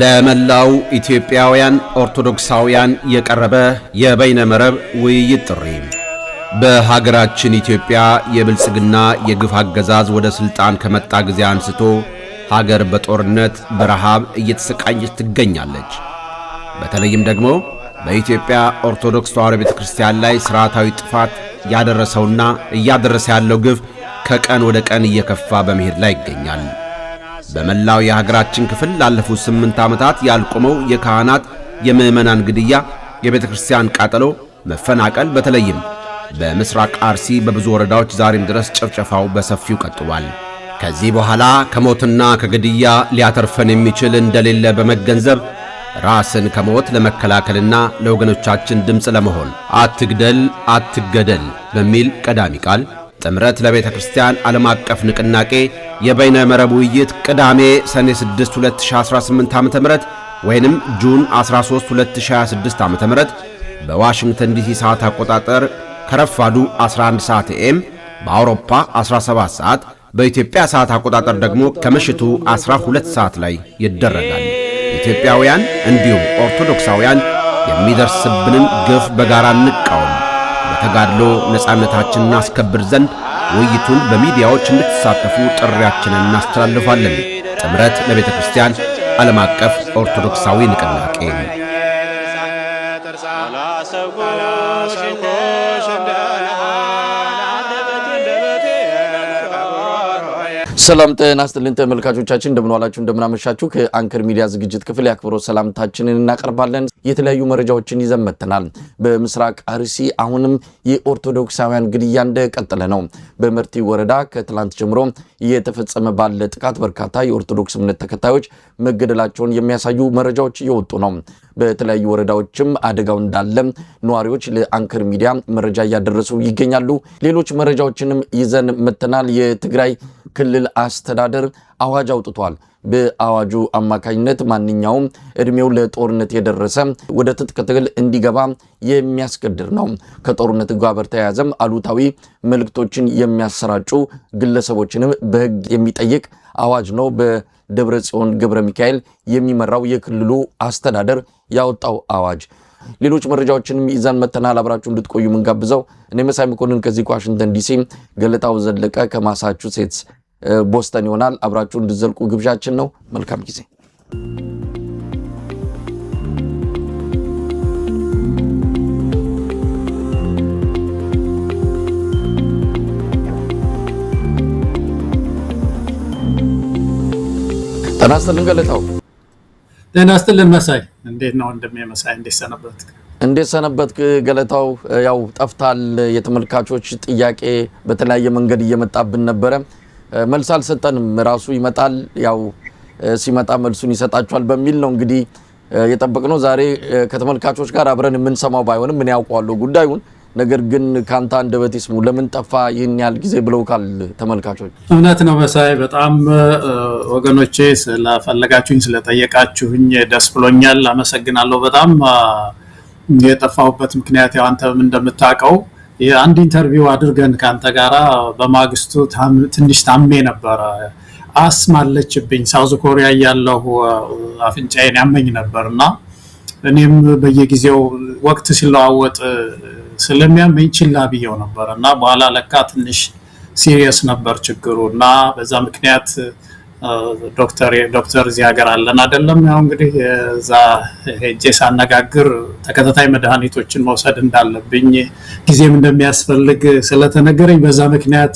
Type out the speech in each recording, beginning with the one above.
ለመላው ኢትዮጵያውያን ኦርቶዶክሳውያን የቀረበ የበይነ መረብ ውይይት ጥሪ። በሀገራችን ኢትዮጵያ የብልጽግና የግፍ አገዛዝ ወደ ስልጣን ከመጣ ጊዜ አንስቶ ሀገር በጦርነት በረሃብ እየተሰቃየች ትገኛለች። በተለይም ደግሞ በኢትዮጵያ ኦርቶዶክስ ተዋሕዶ ቤተክርስቲያን ላይ ሥርዓታዊ ጥፋት ያደረሰውና እያደረሰ ያለው ግፍ ከቀን ወደ ቀን እየከፋ በመሄድ ላይ ይገኛል። በመላው የሀገራችን ክፍል ላለፉት 8 ዓመታት ያልቆመው የካህናት የምዕመናን ግድያ፣ የቤተክርስቲያን ቃጠሎ፣ መፈናቀል በተለይም በምስራቅ አርሲ በብዙ ወረዳዎች ዛሬም ድረስ ጭፍጨፋው በሰፊው ቀጥሏል። ከዚህ በኋላ ከሞትና ከግድያ ሊያተርፈን የሚችል እንደሌለ በመገንዘብ ራስን ከሞት ለመከላከልና ለወገኖቻችን ድምፅ ለመሆን አትግደል አትገደል በሚል ቀዳሚ ቃል ጥምረት ለቤተ ክርስቲያን ዓለም አቀፍ ንቅናቄ የበይነ መረብ ውይይት ቅዳሜ ሰኔ 6 2018 ዓ.ም ወይንም ጁን 13 2026 ዓ.ም በዋሽንግተን ዲሲ ሰዓት አቆጣጠር ከረፋዱ 11 ሰዓት ኤም፣ በአውሮፓ 17 ሰዓት፣ በኢትዮጵያ ሰዓት አቆጣጠር ደግሞ ከምሽቱ 12 ሰዓት ላይ ይደረጋል። ኢትዮጵያውያን እንዲሁም ኦርቶዶክሳውያን የሚደርስብንን ግፍ በጋራ እንቃወም፣ በተጋድሎ ነፃነታችንን እናስከብር ዘንድ ውይይቱን በሚዲያዎች እንድትሳተፉ ጥሪያችንን እናስተላልፋለን። ጥምረት ለቤተ ክርስቲያን ዓለም አቀፍ ኦርቶዶክሳዊ ንቅናቄ። ሰላም ጤና ይስጥልን ተመልካቾቻችን፣ እንደምን ዋላችሁ እንደምን አመሻችሁ። ከአንከር ሚዲያ ዝግጅት ክፍል ያክብሮ ሰላምታችንን እናቀርባለን። የተለያዩ መረጃዎችን ይዘን መጥተናል። በምስራቅ አርሲ አሁንም የኦርቶዶክሳውያን ግድያ እንደቀጠለ ነው። በመርቲ ወረዳ ከትላንት ጀምሮ እየተፈጸመ ባለ ጥቃት በርካታ የኦርቶዶክስ እምነት ተከታዮች መገደላቸውን የሚያሳዩ መረጃዎች እየወጡ ነው። በተለያዩ ወረዳዎችም አደጋው እንዳለ ነዋሪዎች ለአንከር ሚዲያ መረጃ እያደረሱ ይገኛሉ። ሌሎች መረጃዎችንም ይዘን መጥተናል። የትግራይ ክልል አስተዳደር አዋጅ አውጥቷል። በአዋጁ አማካኝነት ማንኛውም እድሜው ለጦርነት የደረሰ ወደ ትጥቅ ትግል እንዲገባ የሚያስገድድ ነው። ከጦርነት ጋር በተያያዘም አሉታዊ መልእክቶችን የሚያሰራጩ ግለሰቦችንም በሕግ የሚጠይቅ አዋጅ ነው። በደብረ ጽዮን ገብረ ሚካኤል የሚመራው የክልሉ አስተዳደር ያወጣው አዋጅ። ሌሎች መረጃዎችንም ይዘን መተናል። አብራችሁ እንድትቆዩ ምንጋብዘው እኔ መሳይ መኮንን ከዚህ ከዋሽንግተን ዲሲ፣ ገለታው ዘለቀ ከማሳቹሴትስ ቦስተን ይሆናል። አብራችሁ እንድትዘልቁ ግብዣችን ነው። መልካም ጊዜ። ጤና ይስጥልን ገለታው። ጤና ይስጥልን መሳይ። እንዴት ነው እንደምን መሳይ? እንዴት ሰነበትክ ገለታው? ያው ጠፍታል። የተመልካቾች ጥያቄ በተለያየ መንገድ እየመጣብን ነበረ። መልስ አልሰጠንም። ራሱ ይመጣል፣ ያው ሲመጣ መልሱን ይሰጣቸዋል በሚል ነው እንግዲህ የጠበቅነው። ዛሬ ከተመልካቾች ጋር አብረን የምንሰማው ባይሆንም ምን ያውቀዋለሁ ጉዳዩን። ነገር ግን ካንተ አንደበት ይስሙ። ለምን ጠፋ ይህን ያህል ጊዜ ብለውካል ተመልካቾች? እውነት ነው መሳይ፣ በጣም ወገኖቼ ስለፈለጋችሁኝ ስለጠየቃችሁኝ ደስ ብሎኛል። አመሰግናለሁ በጣም። የጠፋሁበት ምክንያት ያው አንተም እንደምታውቀው የአንድ ኢንተርቪው አድርገን ካንተ ጋራ በማግስቱ ትንሽ ታሜ ነበረ። አስም አለችብኝ። ሳውዝ ኮሪያ ያለው አፍንጫዬን ያመኝ ነበርና እኔም በየጊዜው ወቅት ሲለዋወጥ ስለሚያመኝ ችላ ብየው ነበርና በኋላ ለካ ትንሽ ሲሪየስ ነበር ችግሩና በዛ ምክንያት ዶክተር እዚህ ሀገር አለን አይደለም። ያው እንግዲህ እዛ ሄጄ ሳነጋግር ተከታታይ መድኃኒቶችን መውሰድ እንዳለብኝ ጊዜም እንደሚያስፈልግ ስለተነገረኝ በዛ ምክንያት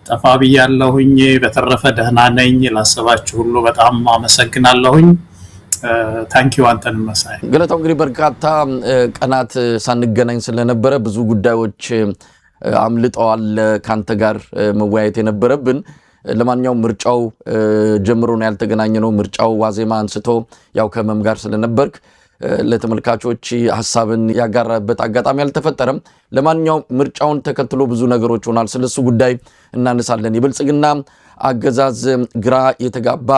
ጠፋ ብያለሁኝ። በተረፈ ደህና ነኝ። ላሰባችሁ ሁሉ በጣም አመሰግናለሁኝ። ታንኪዩ አንተን መሳይ። ገለታው እንግዲህ በርካታ ቀናት ሳንገናኝ ስለነበረ ብዙ ጉዳዮች አምልጠዋል ካንተ ጋር መወያየት የነበረብን። ለማንኛውም ምርጫው ጀምሮ ነው ያልተገናኘነው። ምርጫው ዋዜማ አንስቶ ያው ከመም ጋር ስለነበርክ ለተመልካቾች ሐሳብን ያጋራበት አጋጣሚ አልተፈጠረም። ለማንኛውም ምርጫውን ተከትሎ ብዙ ነገሮች ሆናል። ስለሱ ጉዳይ እናነሳለን። የብልጽግና አገዛዝ ግራ የተጋባ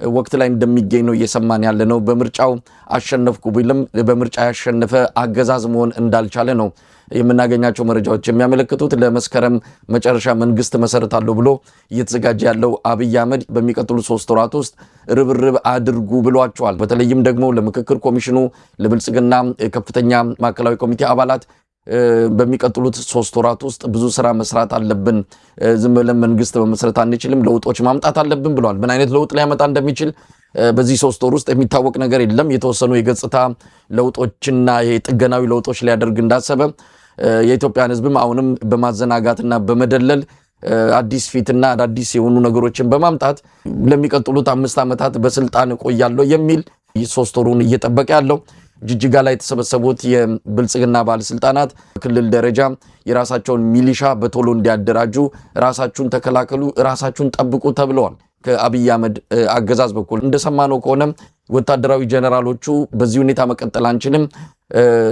ወቅት ላይ እንደሚገኝ ነው እየሰማን ያለ ነው። በምርጫው አሸነፍኩ ቢልም በምርጫ ያሸነፈ አገዛዝ መሆን እንዳልቻለ ነው የምናገኛቸው መረጃዎች የሚያመለክቱት ለመስከረም መጨረሻ መንግስት መሰረታለሁ ብሎ እየተዘጋጀ ያለው አብይ አህመድ በሚቀጥሉት 3 ወራት ውስጥ ርብርብ አድርጉ ብሏቸዋል። በተለይም ደግሞ ለምክክር ኮሚሽኑ ለብልጽግና ከፍተኛ ማዕከላዊ ኮሚቴ አባላት በሚቀጥሉት 3 ወራት ውስጥ ብዙ ስራ መስራት አለብን፣ ዝም ብለን መንግስት መመስረት አንችልም፣ ለውጦች ማምጣት አለብን ብለዋል። ምን አይነት ለውጥ ሊያመጣ እንደሚችል በዚህ 3 ወር ውስጥ የሚታወቅ ነገር የለም። የተወሰኑ የገጽታ ለውጦችና የጥገናዊ ለውጦች ሊያደርግ እንዳሰበ የኢትዮጵያን ህዝብም አሁንም በማዘናጋትና በመደለል አዲስ ፊትና አዳዲስ የሆኑ ነገሮችን በማምጣት ለሚቀጥሉት 5 ዓመታት በስልጣን ቆያለሁ የሚል 3 ወሩን እየጠበቀ ያለው ጅጅጋ ላይ የተሰበሰቡት የብልጽግና ባለስልጣናት ክልል ደረጃ የራሳቸውን ሚሊሻ በቶሎ እንዲያደራጁ ራሳችሁን ተከላከሉ፣ ራሳችሁን ጠብቁ ተብለዋል። ከአብይ አህመድ አገዛዝ በኩል እንደሰማነው ከሆነ ወታደራዊ ጀነራሎቹ በዚህ ሁኔታ መቀጠል አንችልም፣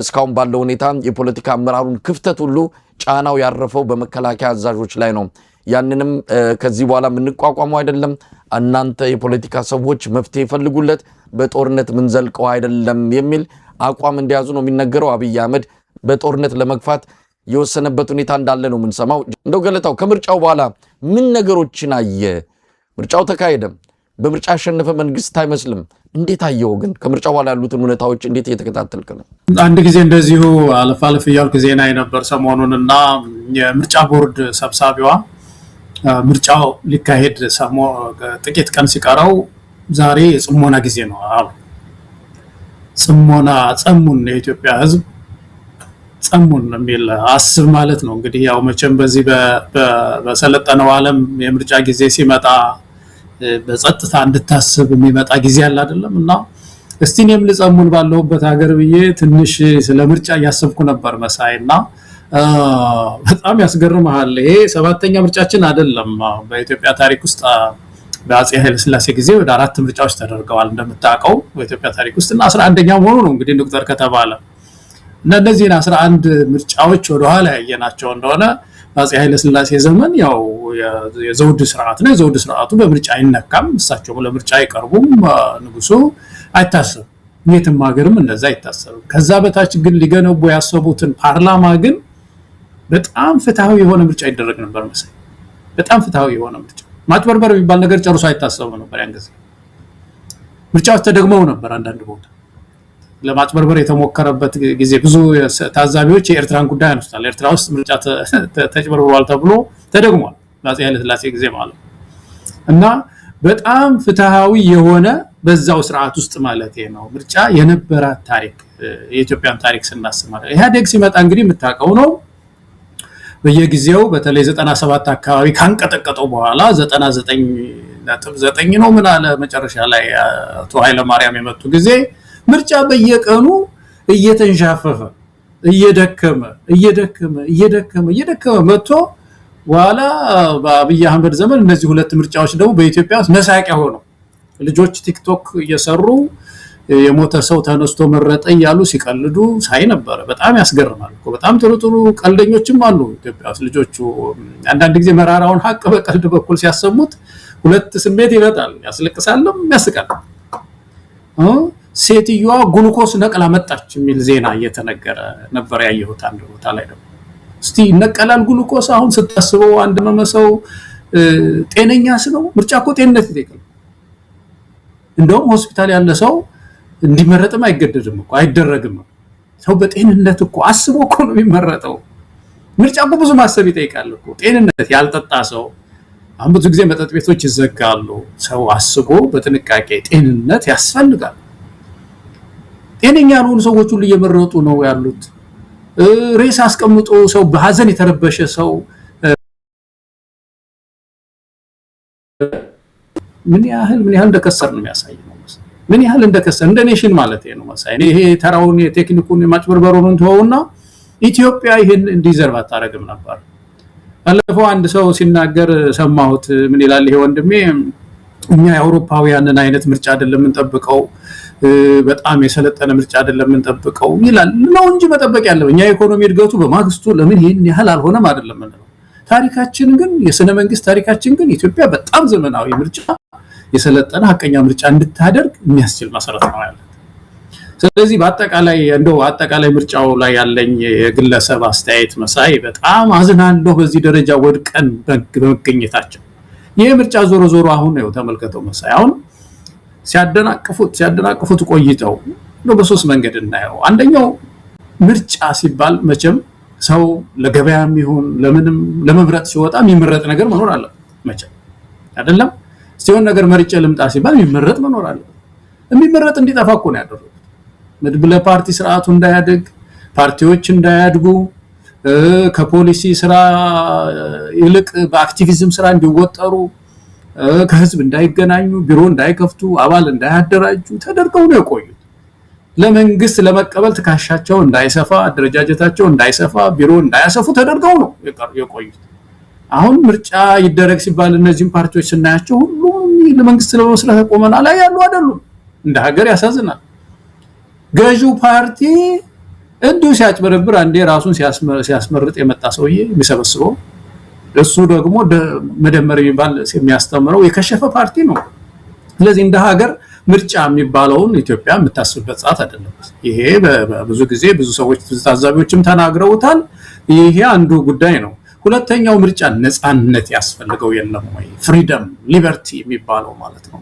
እስካሁን ባለው ሁኔታ የፖለቲካ አመራሩን ክፍተት ሁሉ ጫናው ያረፈው በመከላከያ አዛዦች ላይ ነው፣ ያንንም ከዚህ በኋላ የምንቋቋመው አይደለም፣ እናንተ የፖለቲካ ሰዎች መፍትሄ ይፈልጉለት፣ በጦርነት ምን ዘልቀው አይደለም የሚል አቋም እንዲያዙ ነው የሚነገረው። አብይ አህመድ በጦርነት ለመግፋት የወሰነበት ሁኔታ እንዳለ ነው የምንሰማው። እንደው ገለታው ከምርጫው በኋላ ምን ነገሮችን አየ? ምርጫው ተካሄደ፣ በምርጫ ያሸነፈ መንግስት አይመስልም። እንዴት አየው ግን? ከምርጫው በኋላ ያሉትን ሁኔታዎች እንዴት እየተከታተልክ ነው? አንድ ጊዜ እንደዚሁ አለፍ አለፍ እያልኩ ዜና የነበር ሰሞኑንና የምርጫ ቦርድ ሰብሳቢዋ ምርጫው ሊካሄድ ጥቂት ቀን ሲቀረው ዛሬ የጽሞና ጊዜ ነው አሉ። ጽሞና ጸሙን የኢትዮጵያ ህዝብ ጸሙን የሚል አስብ ማለት ነው እንግዲህ። ያው መቼም በዚህ በሰለጠነው ዓለም የምርጫ ጊዜ ሲመጣ በጸጥታ እንድታስብ የሚመጣ ጊዜ አለ አይደለም። እና እስቲ እኔም ልጸሙን ባለሁበት ሀገር ብዬ ትንሽ ስለ ምርጫ እያሰብኩ ነበር መሳይና በጣም ያስገርማል። ይሄ 7ኛ ምርጫችን አይደለም። በኢትዮጵያ ታሪክ ውስጥ በአፄ ኃይለ ሥላሴ ጊዜ ወደ 4 ምርጫዎች ተደርገዋል እንደምታውቀው በኢትዮጵያ ታሪክ ውስጥ እና 11ኛው ሆኖ ነው እንግዲህ ዶክተር ከተባለ እና እነዚህን 11 ምርጫዎች ወደ ኋላ ያየናቸው እንደሆነ በአፄ ኃይለ ሥላሴ ዘመን ያው የዘውድ ስርዓት ነው። የዘውድ ስርዓቱ በምርጫ አይነካም። እሳቸው ለምርጫ አይቀርቡም። ንጉሱ አይታሰብም። የትም ሀገርም እንደዛ አይታሰብም። ከዛ በታች ግን ሊገነቡ ያሰቡትን ፓርላማ ግን በጣም ፍትሃዊ የሆነ ምርጫ ይደረግ ነበር መሰለኝ። በጣም ፍትሃዊ የሆነ ምርጫ፣ ማጭበርበር የሚባል ነገር ጨርሶ አይታሰብም ነበር ያን ጊዜ። ምርጫዎች ተደግመው ነበር አንዳንድ ቦታ ለማጭበርበር የተሞከረበት ጊዜ። ብዙ ታዛቢዎች የኤርትራን ጉዳይ አነሱታል። ኤርትራ ውስጥ ምርጫ ተጭበርብሯል ተብሎ ተደግሟል በአፄ ኃይለ ሥላሴ ጊዜ ማለት እና በጣም ፍትሃዊ የሆነ በዛው ስርዓት ውስጥ ማለት ነው ምርጫ የነበራት ታሪክ የኢትዮጵያን ታሪክ ስናስብ ማለት ኢህአዴግ ሲመጣ እንግዲህ የምታውቀው ነው። በየጊዜው በተለይ 97 አካባቢ ካንቀጠቀጠው በኋላ 99.9 ነው ምን አለ መጨረሻ ላይ አቶ ኃይለ ማርያም የመጡ ጊዜ ምርጫ በየቀኑ እየተንሻፈፈ እየደከመ መጥቶ በኋላ በአብይ አህመድ ዘመን እነዚህ 2 ምርጫዎች ደግሞ በኢትዮጵያ መሳቂያ ሆነው ልጆች ቲክቶክ እየሰሩ የሞተ ሰው ተነስቶ መረጠ እያሉ ሲቀልዱ ሳይ ነበር። በጣም ያስገርማል እኮ። በጣም ጥሩ ቀልደኞችም አሉ ኢትዮጵያ ውስጥ ልጆቹ። አንዳንድ ጊዜ መራራውን ሀቅ በቀልድ በኩል ሲያሰሙት 2 ስሜት ይመጣል፣ ያስለቅሳልም ያስቃል። ሴትዮዋ ግሉኮስ ነቅላ መጣች የሚል ዜና እየተነገረ ነበር ያየሁት አንድ ቦታ ላይ ደግሞ። እስቲ ነቀላል ግሉኮስ አሁን ስታስበው አንድ መመሰው ጤነኛስ ነው? ምርጫ እኮ ጤንነት ይጠይቃል። እንደውም ሆስፒታል ያለ ሰው እንዲመረጥም አይገደድም እኮ አይደረግም። ሰው በጤንነት እኮ አስቦ እኮ ነው የሚመረጠው። ምርጫ እኮ ብዙ ማሰብ ይጠይቃል እኮ። ጤንነት ያልጠጣ ሰው አሁን ብዙ ጊዜ መጠጥ ቤቶች ይዘጋሉ። ሰው አስቦ በጥንቃቄ ጤንነት ያስፈልጋል። ጤነኛ ያልሆኑ ሰዎች ሁሉ እየመረጡ ነው ያሉት። ሬስ አስቀምጦ ሰው በሐዘን የተረበሸ ሰው ምን ያህል እንደከሰር ነው የሚያሳየው። ምን ያህል እንደከሰር እንደ ኔሽን ማለት ነው መሳይ። ይሄ ተራውን የቴክኒኩን የማጭበርበሩን ተወውና ኢትዮጵያ ይሄን እንዲዘርብ አታረግም ነበር። ባለፈው አንድ ሰው ሲናገር ሰማሁት። ምን ይላል ይሄ ወንድሜ? እኛ የአውሮፓውያንን አይነት ምርጫ አይደለም እንጠብቀው፣ በጣም የሰለጠነ ምርጫ አይደለም እንጠብቀው ይላል። ነው እንጂ መጠበቅ ያለው እኛ የኢኮኖሚ እድገቱ በማግስቱ ለምን ይሄን ያህል አልሆነም አይደለም እንለው። ታሪካችን ግን የስነ መንግስት ታሪካችን ግን ኢትዮጵያ በጣም ዘመናዊ ምርጫ የሰለጠነ ሀቀኛ ምርጫ እንድታደርግ የሚያስችል መሰረት ነው ያለው። ስለዚህ በአጠቃላይ ምርጫው ላይ ያለኝ የግለሰብ አስተያየት መሳይ በጣም አዝናለሁ በዚህ ደረጃ ወድቀን በመገኘታቸው። ይሄ ምርጫ ዞሮ ዞሮ አሁን ነው ተመልከተው መሳይ አሁን ሲያደናቅፉት ቆይተው ነው በሶስት መንገድ እናየው። አንደኛው ምርጫ ሲባል መቼም ሰው ለገበያም ይሁን ለምንም ለመብረጥ ሲወጣ የሚመረጥ ነገር መኖር አለ መቼም አይደለም። ሲሆን ነገር መርጬ ልምጣ ሲባል የሚመረጥ መኖር አለ። የሚመረጥ እንዲጠፋ እኮ ነው ያደረጉት። መድብለ ፓርቲ ስርዓቱ እንዳያድግ፣ ፓርቲዎች እንዳያድጉ፣ ከፖሊሲ ስራ ይልቅ በአክቲቪዝም ስራ እንዲወጠሩ፣ ከህዝብ እንዳይገናኙ፣ ቢሮ እንዳይከፍቱ፣ አባል እንዳያደራጁ ተደርገው ነው የቆዩት። ለመንግስት ለመቀበል ትካሻቸው እንዳይሰፋ፣ አደረጃጀታቸው እንዳይሰፋ፣ ቢሮ እንዳያሰፉ ተደርገው ነው የቆዩት። አሁን ምርጫ ይደረግ ሲባል እነዚህም ፓርቲዎች ስናያቸው ሁሉም ለመንግስት ለመስራት ቆመና ላይ ያሉ አይደሉም። እንደ ሀገር ያሳዝናል። ገዢው ፓርቲ እንዲሁ ሲያጭበረብር አንዴ ራሱን ሲያስመርጥ የመጣ ሰውዬ የሚሰበስበው እሱ ደግሞ መደመር የሚባል የሚያስተምረው የከሸፈ ፓርቲ ነው። ስለዚህ እንደ ሀገር ምርጫ የሚባለውን ኢትዮጵያ የምታስብበት ሰዓት አይደለም። ይሄ በብዙ ጊዜ ብዙ ሰዎች ታዛቢዎችም ተናግረውታል። ይሄ አንዱ ጉዳይ ነው። ሁለተኛው ምርጫ ነፃነት ያስፈልገው የለም ወይ? ፍሪደም ሊበርቲ የሚባለው ማለት ነው።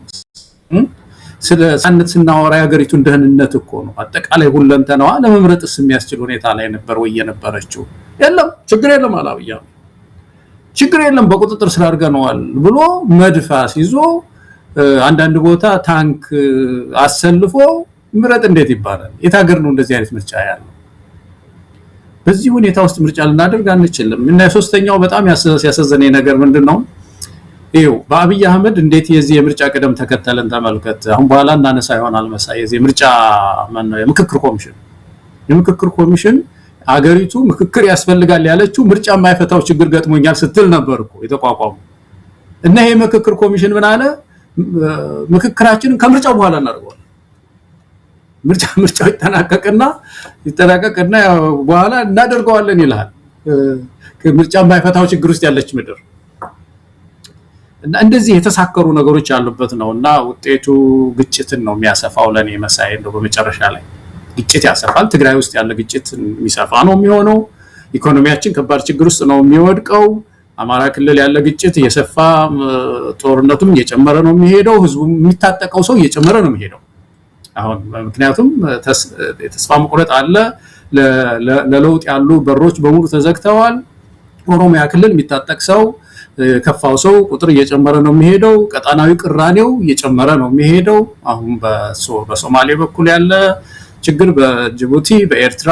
ስለ ነፃነት ስናወራ የሀገሪቱን ደህንነት እኮ ነው። አጠቃላይ ሁለንተናዋ ለመምረጥስ የሚያስችል ሁኔታ ላይ ነበር ወይ የነበረችው? የለም። ችግር የለም አላብያ ችግር የለም በቁጥጥር ስር አድርገነዋል ብሎ መድፋስ ይዞ አንዳንድ ቦታ ታንክ አሰልፎ ምረጥ እንዴት ይባላል? የት ሀገር ነው እንደዚህ አይነት ምርጫ ያለው? በዚህ ሁኔታ ውስጥ ምርጫ ልናደርግ አንችልም። እና ሶስተኛው በጣም ያሳዘነኝ ነገር ምንድነው? ይኸው በአብይ አህመድ እንዴት የዚህ የምርጫ ቅደም ተከተልን ተመልከት። አሁን በኋላ እናነሳ ይሆናል መሳይ የዚህ ምርጫ የምክክር ኮሚሽን አገሪቱ ምክክር ያስፈልጋል ያለችው ምርጫ የማይፈታው ችግር ገጥሞኛል ስትል ነበር እኮ የተቋቋሙ እና ይሄ ምክክር ኮሚሽን ምን አለ? ምክክራችንን ከምርጫው በኋላ እናደርገዋለን። ምርጫው ይጠናቀቅና በኋላ እናደርገዋለን ይላል። ምርጫ የማይፈታው ችግር ውስጥ ያለች ምድር እና እንደዚህ የተሳከሩ ነገሮች ያሉበት ነውና ውጤቱ ግጭትን ነው የሚያሰፋው። ለኔ መሳይ እንደው በመጨረሻ ላይ ግጭት ያሰፋል። ትግራይ ውስጥ ያለ ግጭት የሚሰፋ ነው የሚሆነው። ኢኮኖሚያችን ከባድ ችግር ውስጥ ነው የሚወድቀው። አማራ ክልል ያለ ግጭት እየሰፋ ጦርነቱም እየጨመረ ነው የሚሄደው። ህዝቡ የሚታጠቀው ሰው እየጨመረ ነው የሚሄደው። አሁን ምክንያቱም ተስፋ መቁረጥ አለ። ለለውጥ ያሉ በሮች በሙሉ ተዘግተዋል። ኦሮሚያ ክልል የሚታጠቅ ሰው ከፋው ሰው ቁጥር እየጨመረ ነው የሚሄደው። ቀጣናዊ ቅራኔው እየጨመረ ነው የሚሄደው። አሁን በሶማሌ በኩል ያለ ችግር፣ በጅቡቲ፣ በኤርትራ፣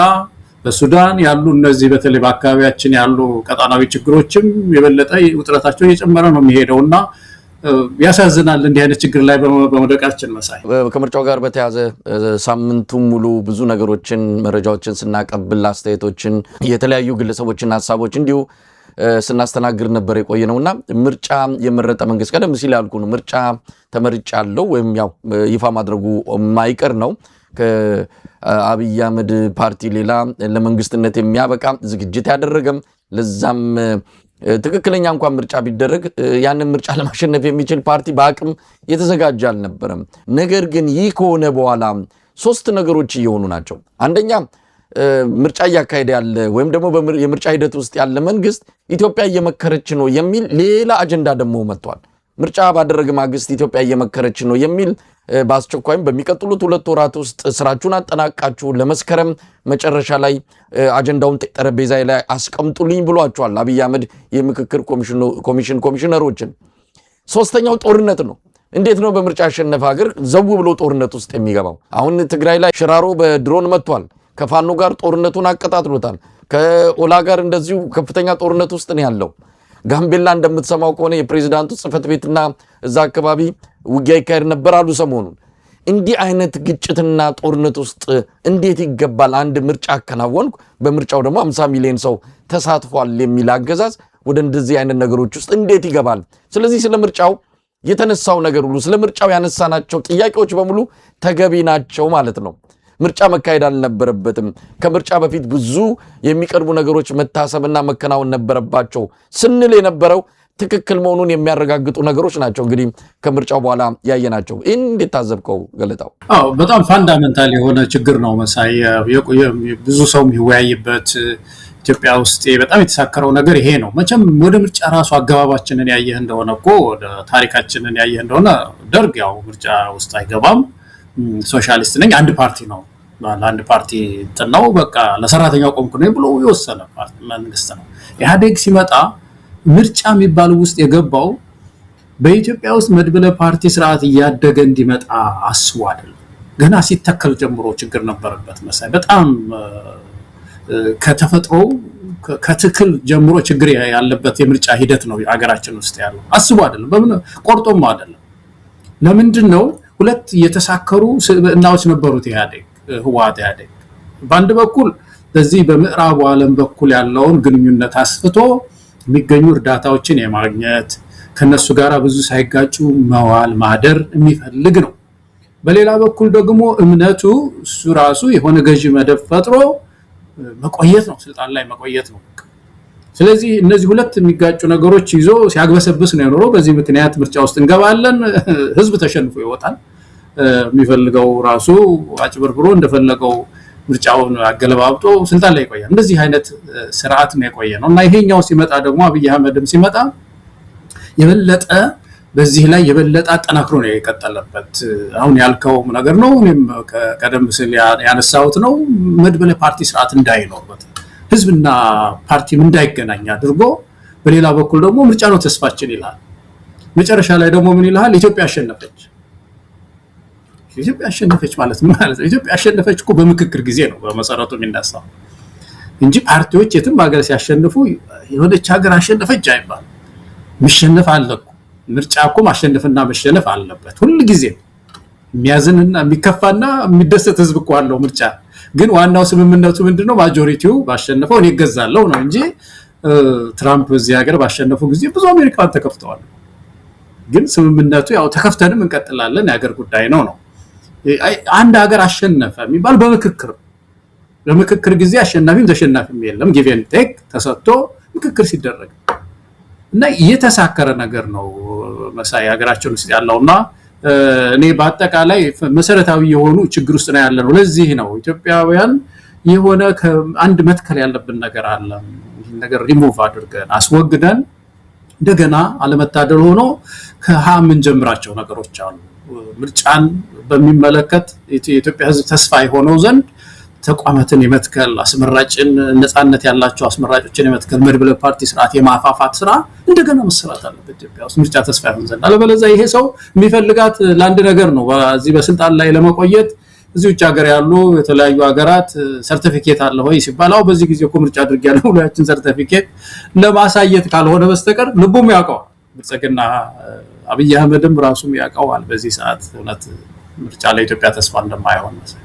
በሱዳን ያሉ እነዚህ በተለይ በአካባቢያችን ያሉ ቀጣናዊ ችግሮችም የበለጠ ውጥረታቸው እየጨመረ ነው የሚሄደውና ያሳዝናል እንዲህ አይነት ችግር ላይ በመውደቃችን መሳይ። ከምርጫው ጋር በተያያዘ ሳምንቱን ሙሉ ብዙ ነገሮችን መረጃዎችን ስናቀብል አስተያየቶችን የተለያዩ ግለሰቦችን ሀሳቦች እንዲሁ ስናስተናግድ ነበር የቆየ ነውና ምርጫ የመረጠ መንግስት ቀደም ሲል ያልኩ ነው ምርጫ ተመርጫለሁ ወይም ያው ይፋ ማድረጉ የማይቀር ነው። ከአብይ አህመድ ፓርቲ ሌላ ለመንግስትነት የሚያበቃ ዝግጅት ያደረገም ለዛም ትክክለኛ እንኳን ምርጫ ቢደረግ ያንን ምርጫ ለማሸነፍ የሚችል ፓርቲ በአቅም የተዘጋጀ አልነበረም። ነገር ግን ይህ ከሆነ በኋላ ሶስት ነገሮች እየሆኑ ናቸው። አንደኛ ምርጫ እያካሄደ ያለ ወይም ደግሞ የምርጫ ሂደት ውስጥ ያለ መንግስት ኢትዮጵያ እየመከረች ነው የሚል ሌላ አጀንዳ ደግሞ መጥቷል። ምርጫ ባደረገ ማግስት ኢትዮጵያ እየመከረች ነው የሚል በአስቸኳይም በሚቀጥሉት 2 ወራት ውስጥ ስራችሁን አጠናቃችሁ ለመስከረም መጨረሻ ላይ አጀንዳውን ጠረጴዛ ላይ አስቀምጡልኝ ብሏቸዋል አብይ አህመድ የምክክር ኮሚሽነሮችን። ሶስተኛው ጦርነት ነው። እንዴት ነው በምርጫ ያሸነፈ ሀገር ዘው ብሎ ጦርነት ውስጥ የሚገባው? አሁን ትግራይ ላይ ሽራሮ በድሮን መጥቷል። ከፋኖ ጋር ጦርነቱን አቀጣጥሎታል። ከኦላ ጋር እንደዚሁ ከፍተኛ ጦርነት ውስጥ ነው ያለው። ጋምቤላ እንደምትሰማው ከሆነ የፕሬዝዳንቱ ጽህፈት ቤትና እዛ አካባቢ ውጊያ ይካሄድ ነበር አሉ ሰሞኑን። እንዲህ አይነት ግጭትና ጦርነት ውስጥ እንዴት ይገባል? አንድ ምርጫ አከናወንኩ፣ በምርጫው ደግሞ 50 ሚሊዮን ሰው ተሳትፏል የሚል አገዛዝ ወደ እንደዚህ አይነት ነገሮች ውስጥ እንዴት ይገባል? ስለዚህ ስለ ምርጫው የተነሳው ነገር ሁሉ ስለ ምርጫው ያነሳናቸው ጥያቄዎች በሙሉ ተገቢ ናቸው ማለት ነው። ምርጫ መካሄድ አልነበረበትም። ከምርጫ በፊት ብዙ የሚቀርቡ ነገሮች መታሰብና መከናወን ነበረባቸው ስንል የነበረው ትክክል መሆኑን የሚያረጋግጡ ነገሮች ናቸው እንግዲህ ከምርጫው በኋላ ያየናቸው። ይህን እንዴት ታዘብከው ገለታው? አዎ በጣም ፋንዳሜንታል የሆነ ችግር ነው መሳይ። ብዙ ሰው የሚወያይበት ኢትዮጵያ ውስጥ በጣም የተሳከረው ነገር ይሄ ነው። መቼም ወደ ምርጫ ራሱ አገባባችንን ያየህ እንደሆነ እኮ ወደ ታሪካችንን ያየህ እንደሆነ ደርግ ያው ምርጫ ውስጥ አይገባም፣ ሶሻሊስት ነኝ፣ አንድ ፓርቲ ነው፣ ለአንድ ፓርቲ እንትን ነው፣ በቃ ለሰራተኛው ቆምኩ ነው ብሎ የወሰነ መንግስት ነው። ኢህአዴግ ሲመጣ ምርጫ የሚባለው ውስጥ የገባው በኢትዮጵያ ውስጥ መድብለ ፓርቲ ስርዓት እያደገ እንዲመጣ አስቦ አይደለም። ገና ሲተከል ጀምሮ ችግር ነበረበት መሳይ። በጣም ከተፈጥሮ ከትክል ጀምሮ ችግር ያለበት የምርጫ ሂደት ነው ሀገራችን ውስጥ ያለው። አስቦ አይደለም፣ በምን ቆርጦም አይደለም። ለምንድን ነው? ሁለት የተሳከሩ ስብዕናዎች ነበሩት ህወሓት ኢህአዴግ። በአንድ በኩል በዚህ በምዕራቡ ዓለም በኩል ያለውን ግንኙነት አስፍቶ የሚገኙ እርዳታዎችን የማግኘት ከነሱ ጋር ብዙ ሳይጋጩ መዋል ማደር የሚፈልግ ነው። በሌላ በኩል ደግሞ እምነቱ እሱ ራሱ የሆነ ገዢ መደብ ፈጥሮ መቆየት ነው፣ ስልጣን ላይ መቆየት ነው። ስለዚህ እነዚህ ሁለት የሚጋጩ ነገሮች ይዞ ሲያግበሰብስ ነው የኖረው። በዚህ ምክንያት ምርጫ ውስጥ እንገባለን፣ ህዝብ ተሸንፎ ይወጣል። የሚፈልገው ራሱ አጭበርብሮ እንደፈለገው ምርጫውን አገለባብጦ ስልጣን ላይ ይቆያል። እንደዚህ አይነት ስርዓት ነው የቆየ ነው እና ይሄኛው ሲመጣ ደግሞ አብይ አህመድም ሲመጣ የበለጠ በዚህ ላይ የበለጠ አጠናክሮ ነው የቀጠለበት። አሁን ያልከው ነገር ነው፣ እኔም ቀደም ሲል ያነሳሁት ነው። መድበለ ፓርቲ ስርዓት እንዳይኖርበት ህዝብና ፓርቲም እንዳይገናኝ አድርጎ፣ በሌላ በኩል ደግሞ ምርጫ ነው ተስፋችን ይላል። መጨረሻ ላይ ደግሞ ምን ይላል? ኢትዮጵያ አሸነፈች። ኢትዮጵያ አሸነፈች ማለት ምን ማለት ነው? ኢትዮጵያ አሸነፈች እኮ በምክክር ጊዜ ነው በመሰረቱ የሚነሳው እንጂ ፓርቲዎች የትም ሀገር ሲያሸንፉ የሆነች ሀገር አሸነፈች አይባልም። መሸነፍ አለ እኮ። ምርጫ እኮ ማሸነፍና መሸነፍ አለበት ሁሉ ጊዜ። የሚያዝንና የሚከፋና የሚደሰት ህዝብ እኮ አለው ምርጫ። ግን ዋናው ስምምነቱ ምንድነው? ማጆሪቲው ባሸነፈው እኔ እገዛለሁ ነው እንጂ ትራምፕ እዚህ ሀገር ባሸነፉ ጊዜ ብዙ አሜሪካን ተከፍተዋል። ግን ስምምነቱ ያው ተከፍተንም እንቀጥላለን የሀገር ጉዳይ ነው ነው። አንድ ሀገር አሸነፈ የሚባል በምክክር ጊዜ አሸናፊም ተሸናፊም የለም። ጊቭ ኤንድ ቴክ ተሰጥቶ ምክክር ሲደረግ እና የተሳከረ ነገር ነው መሳይ ሀገራችን ውስጥ ያለውና እኔ በአጠቃላይ መሰረታዊ የሆኑ ችግር ውስጥ ነው ያለነው። ለዚህ ነው ኢትዮጵያውያን የሆነ አንድ መትከል ያለብን ነገር አለ። ይሄን ነገር ሪሙቭ አድርገን አስወግደን እንደገና አለመታደል ሆኖ ከሃምን ጀምራቸው ነገሮች አሉ። ምርጫን በሚመለከት የኢትዮጵያ ህዝብ ተስፋ የሆነው ዘንድ ተቋማትን የመትከል አስመራጭን ነፃነት ያላቸው አስመራጮችን የመትከል መድብለ ፓርቲ ስርዓት የማፋፋት ስራ እንደገና መሰራት አለበት ኢትዮጵያ ውስጥ ምርጫ ተስፋ ይሆን ዘንድ። አለበለዚያ ይሄ ሰው የሚፈልጋት ለአንድ ነገር ነው፣ በዚህ በስልጣን ላይ ለመቆየት። እዚህ ውጭ ሀገር ያሉ የተለያዩ ሀገራት ሰርቲፊኬት አለ ወይ ሲባል አው በዚህ ጊዜ እኮ ምርጫ አድርጊያለሁ ብሎ ያችን ሰርቲፊኬት ለማሳየት ካልሆነ በስተቀር ልቡም ያውቀዋል። ብልጽግና አብይ አህመድም ራሱም ያውቀዋል በዚህ ሰዓት እውነት ምርጫ ለኢትዮጵያ ተስፋ እንደማይሆን ነው።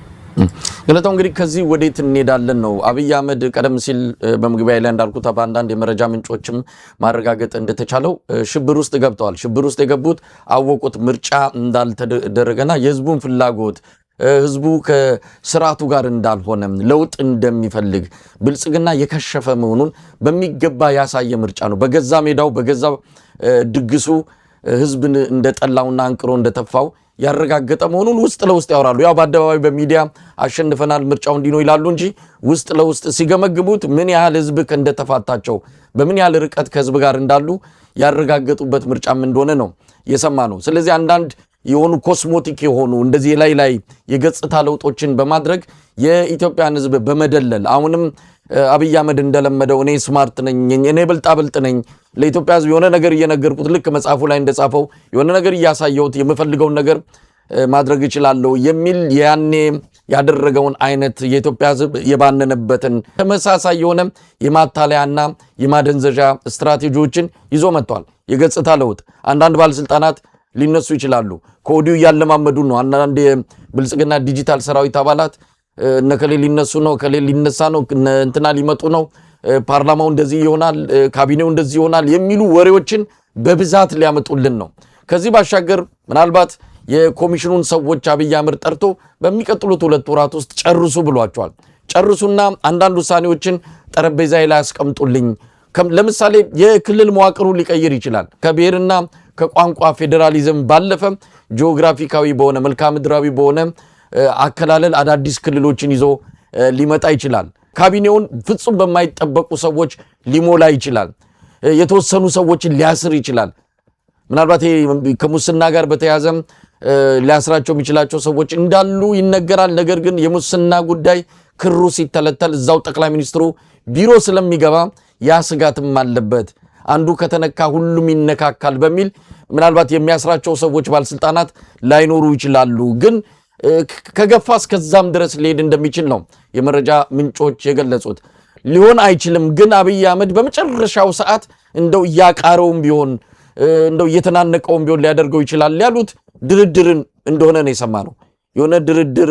ገለታው እንግዲህ ከዚህ ወዴት እንሄዳለን ነው? አብይ አህመድ ቀደም ሲል በመግቢያ ላይ እንዳልኩት በአንዳንድ የመረጃ ምንጮችም ማረጋገጥ እንደተቻለው ሽብር ውስጥ ገብተዋል። ሽብር ውስጥ የገቡት አወቁት ምርጫ እንዳልተደረገና የህዝቡን ፍላጎት ህዝቡ ከስርዓቱ ጋር እንዳልሆነ ለውጥ እንደሚፈልግ ብልጽግና የከሸፈ መሆኑን በሚገባ ያሳየ ምርጫ ነው። በገዛ ሜዳው በገዛ ድግሱ ህዝብን እንደጠላውና አንቅሮ እንደተፋው ያረጋገጠ መሆኑን ውስጥ ለውስጥ ያወራሉ። ያው በአደባባይ በሚዲያ አሸንፈናል ምርጫው እንዲህ ነው ይላሉ እንጂ ውስጥ ለውስጥ ሲገመግሙት ምን ያህል ህዝብ እንደተፋታቸው በምን ያህል ርቀት ከህዝብ ጋር እንዳሉ ያረጋገጡበት ምርጫም እንደሆነ ነው የሰማ ነው። ስለዚህ አንዳንድ የሆኑ ኮስሞቲክ የሆኑ እንደዚህ ላይ የገጽታ ለውጦችን በማድረግ የኢትዮጵያን ህዝብ በመደለል አሁንም አብይ አህመድ እንደለመደው እኔ ስማርት ነኝ፣ እኔ ብልጣብልጥ ነኝ፣ ለኢትዮጵያ ህዝብ የሆነ ነገር እየነገርኩት ልክ መጽሐፉ ላይ እንደጻፈው የሆነ ነገር እያሳየሁት የምፈልገውን ነገር ማድረግ እችላለሁ የሚል ያኔ ያደረገውን አይነት የኢትዮጵያ ህዝብ የባነነበትን ተመሳሳይ የሆነ የማታለያና የማደንዘዣ ስትራቴጂዎችን ይዞ መጥቷል። የገጽታ ለውጥ አንዳንድ ባለስልጣናት ሊነሱ ይችላሉ። ከወዲሁ ያለማመዱ ነው። አንዳንድ የብልጽግና ዲጂታል ሰራዊት አባላት እነከሌ ሊነሱ ነው፣ ከሌ ሊነሳ ነው፣ እንትና ሊመጡ ነው፣ ፓርላማው እንደዚህ ይሆናል፣ ካቢኔው እንደዚህ ይሆናል የሚሉ ወሬዎችን በብዛት ሊያመጡልን ነው። ከዚህ ባሻገር ምናልባት የኮሚሽኑን ሰዎች አብይ አህመድ ጠርቶ በሚቀጥሉት 2 ወራት ውስጥ ጨርሱ ብሏቸዋል። ጨርሱና አንዳንድ ውሳኔዎችን ጠረጴዛ ላይ አስቀምጡልኝ፣ ለምሳሌ የክልል መዋቅሩ ሊቀይር ይችላል። ከብሔርና ከቋንቋ ፌዴራሊዝም ባለፈ ጂኦግራፊካዊ በሆነ መልክዓ ምድራዊ በሆነ አከላለል አዳዲስ ክልሎችን ይዞ ሊመጣ ይችላል። ካቢኔውን ፍጹም በማይጠበቁ ሰዎች ሊሞላ ይችላል። የተወሰኑ ሰዎችን ሊያስር ይችላል። ምናልባት ከሙስና ጋር በተያያዘ ሊያስራቸው የሚችላቸው ሰዎች እንዳሉ ይነገራል። ነገር ግን የሙስና ጉዳይ ክሩ ሲተለተል እዛው ጠቅላይ ሚኒስትሩ ቢሮ ስለሚገባ ያ ስጋትም አለበት። አንዱ ከተነካ ሁሉም ይነካካል በሚል ምናልባት የሚያስራቸው ሰዎች ባለስልጣናት ላይኖሩ ይችላሉ። ግን ከገፋ እስከዛም ድረስ ሊሄድ እንደሚችል ነው የመረጃ ምንጮች የገለጹት። ሊሆን አይችልም ግን አብይ አህመድ በመጨረሻው ሰዓት እንደው ያቃረውም ቢሆን እንደው እየተናነቀውም ቢሆን ሊያደርገው ይችላል ያሉት ድርድርን እንደሆነ ነው የሰማነው። የሆነ ድርድር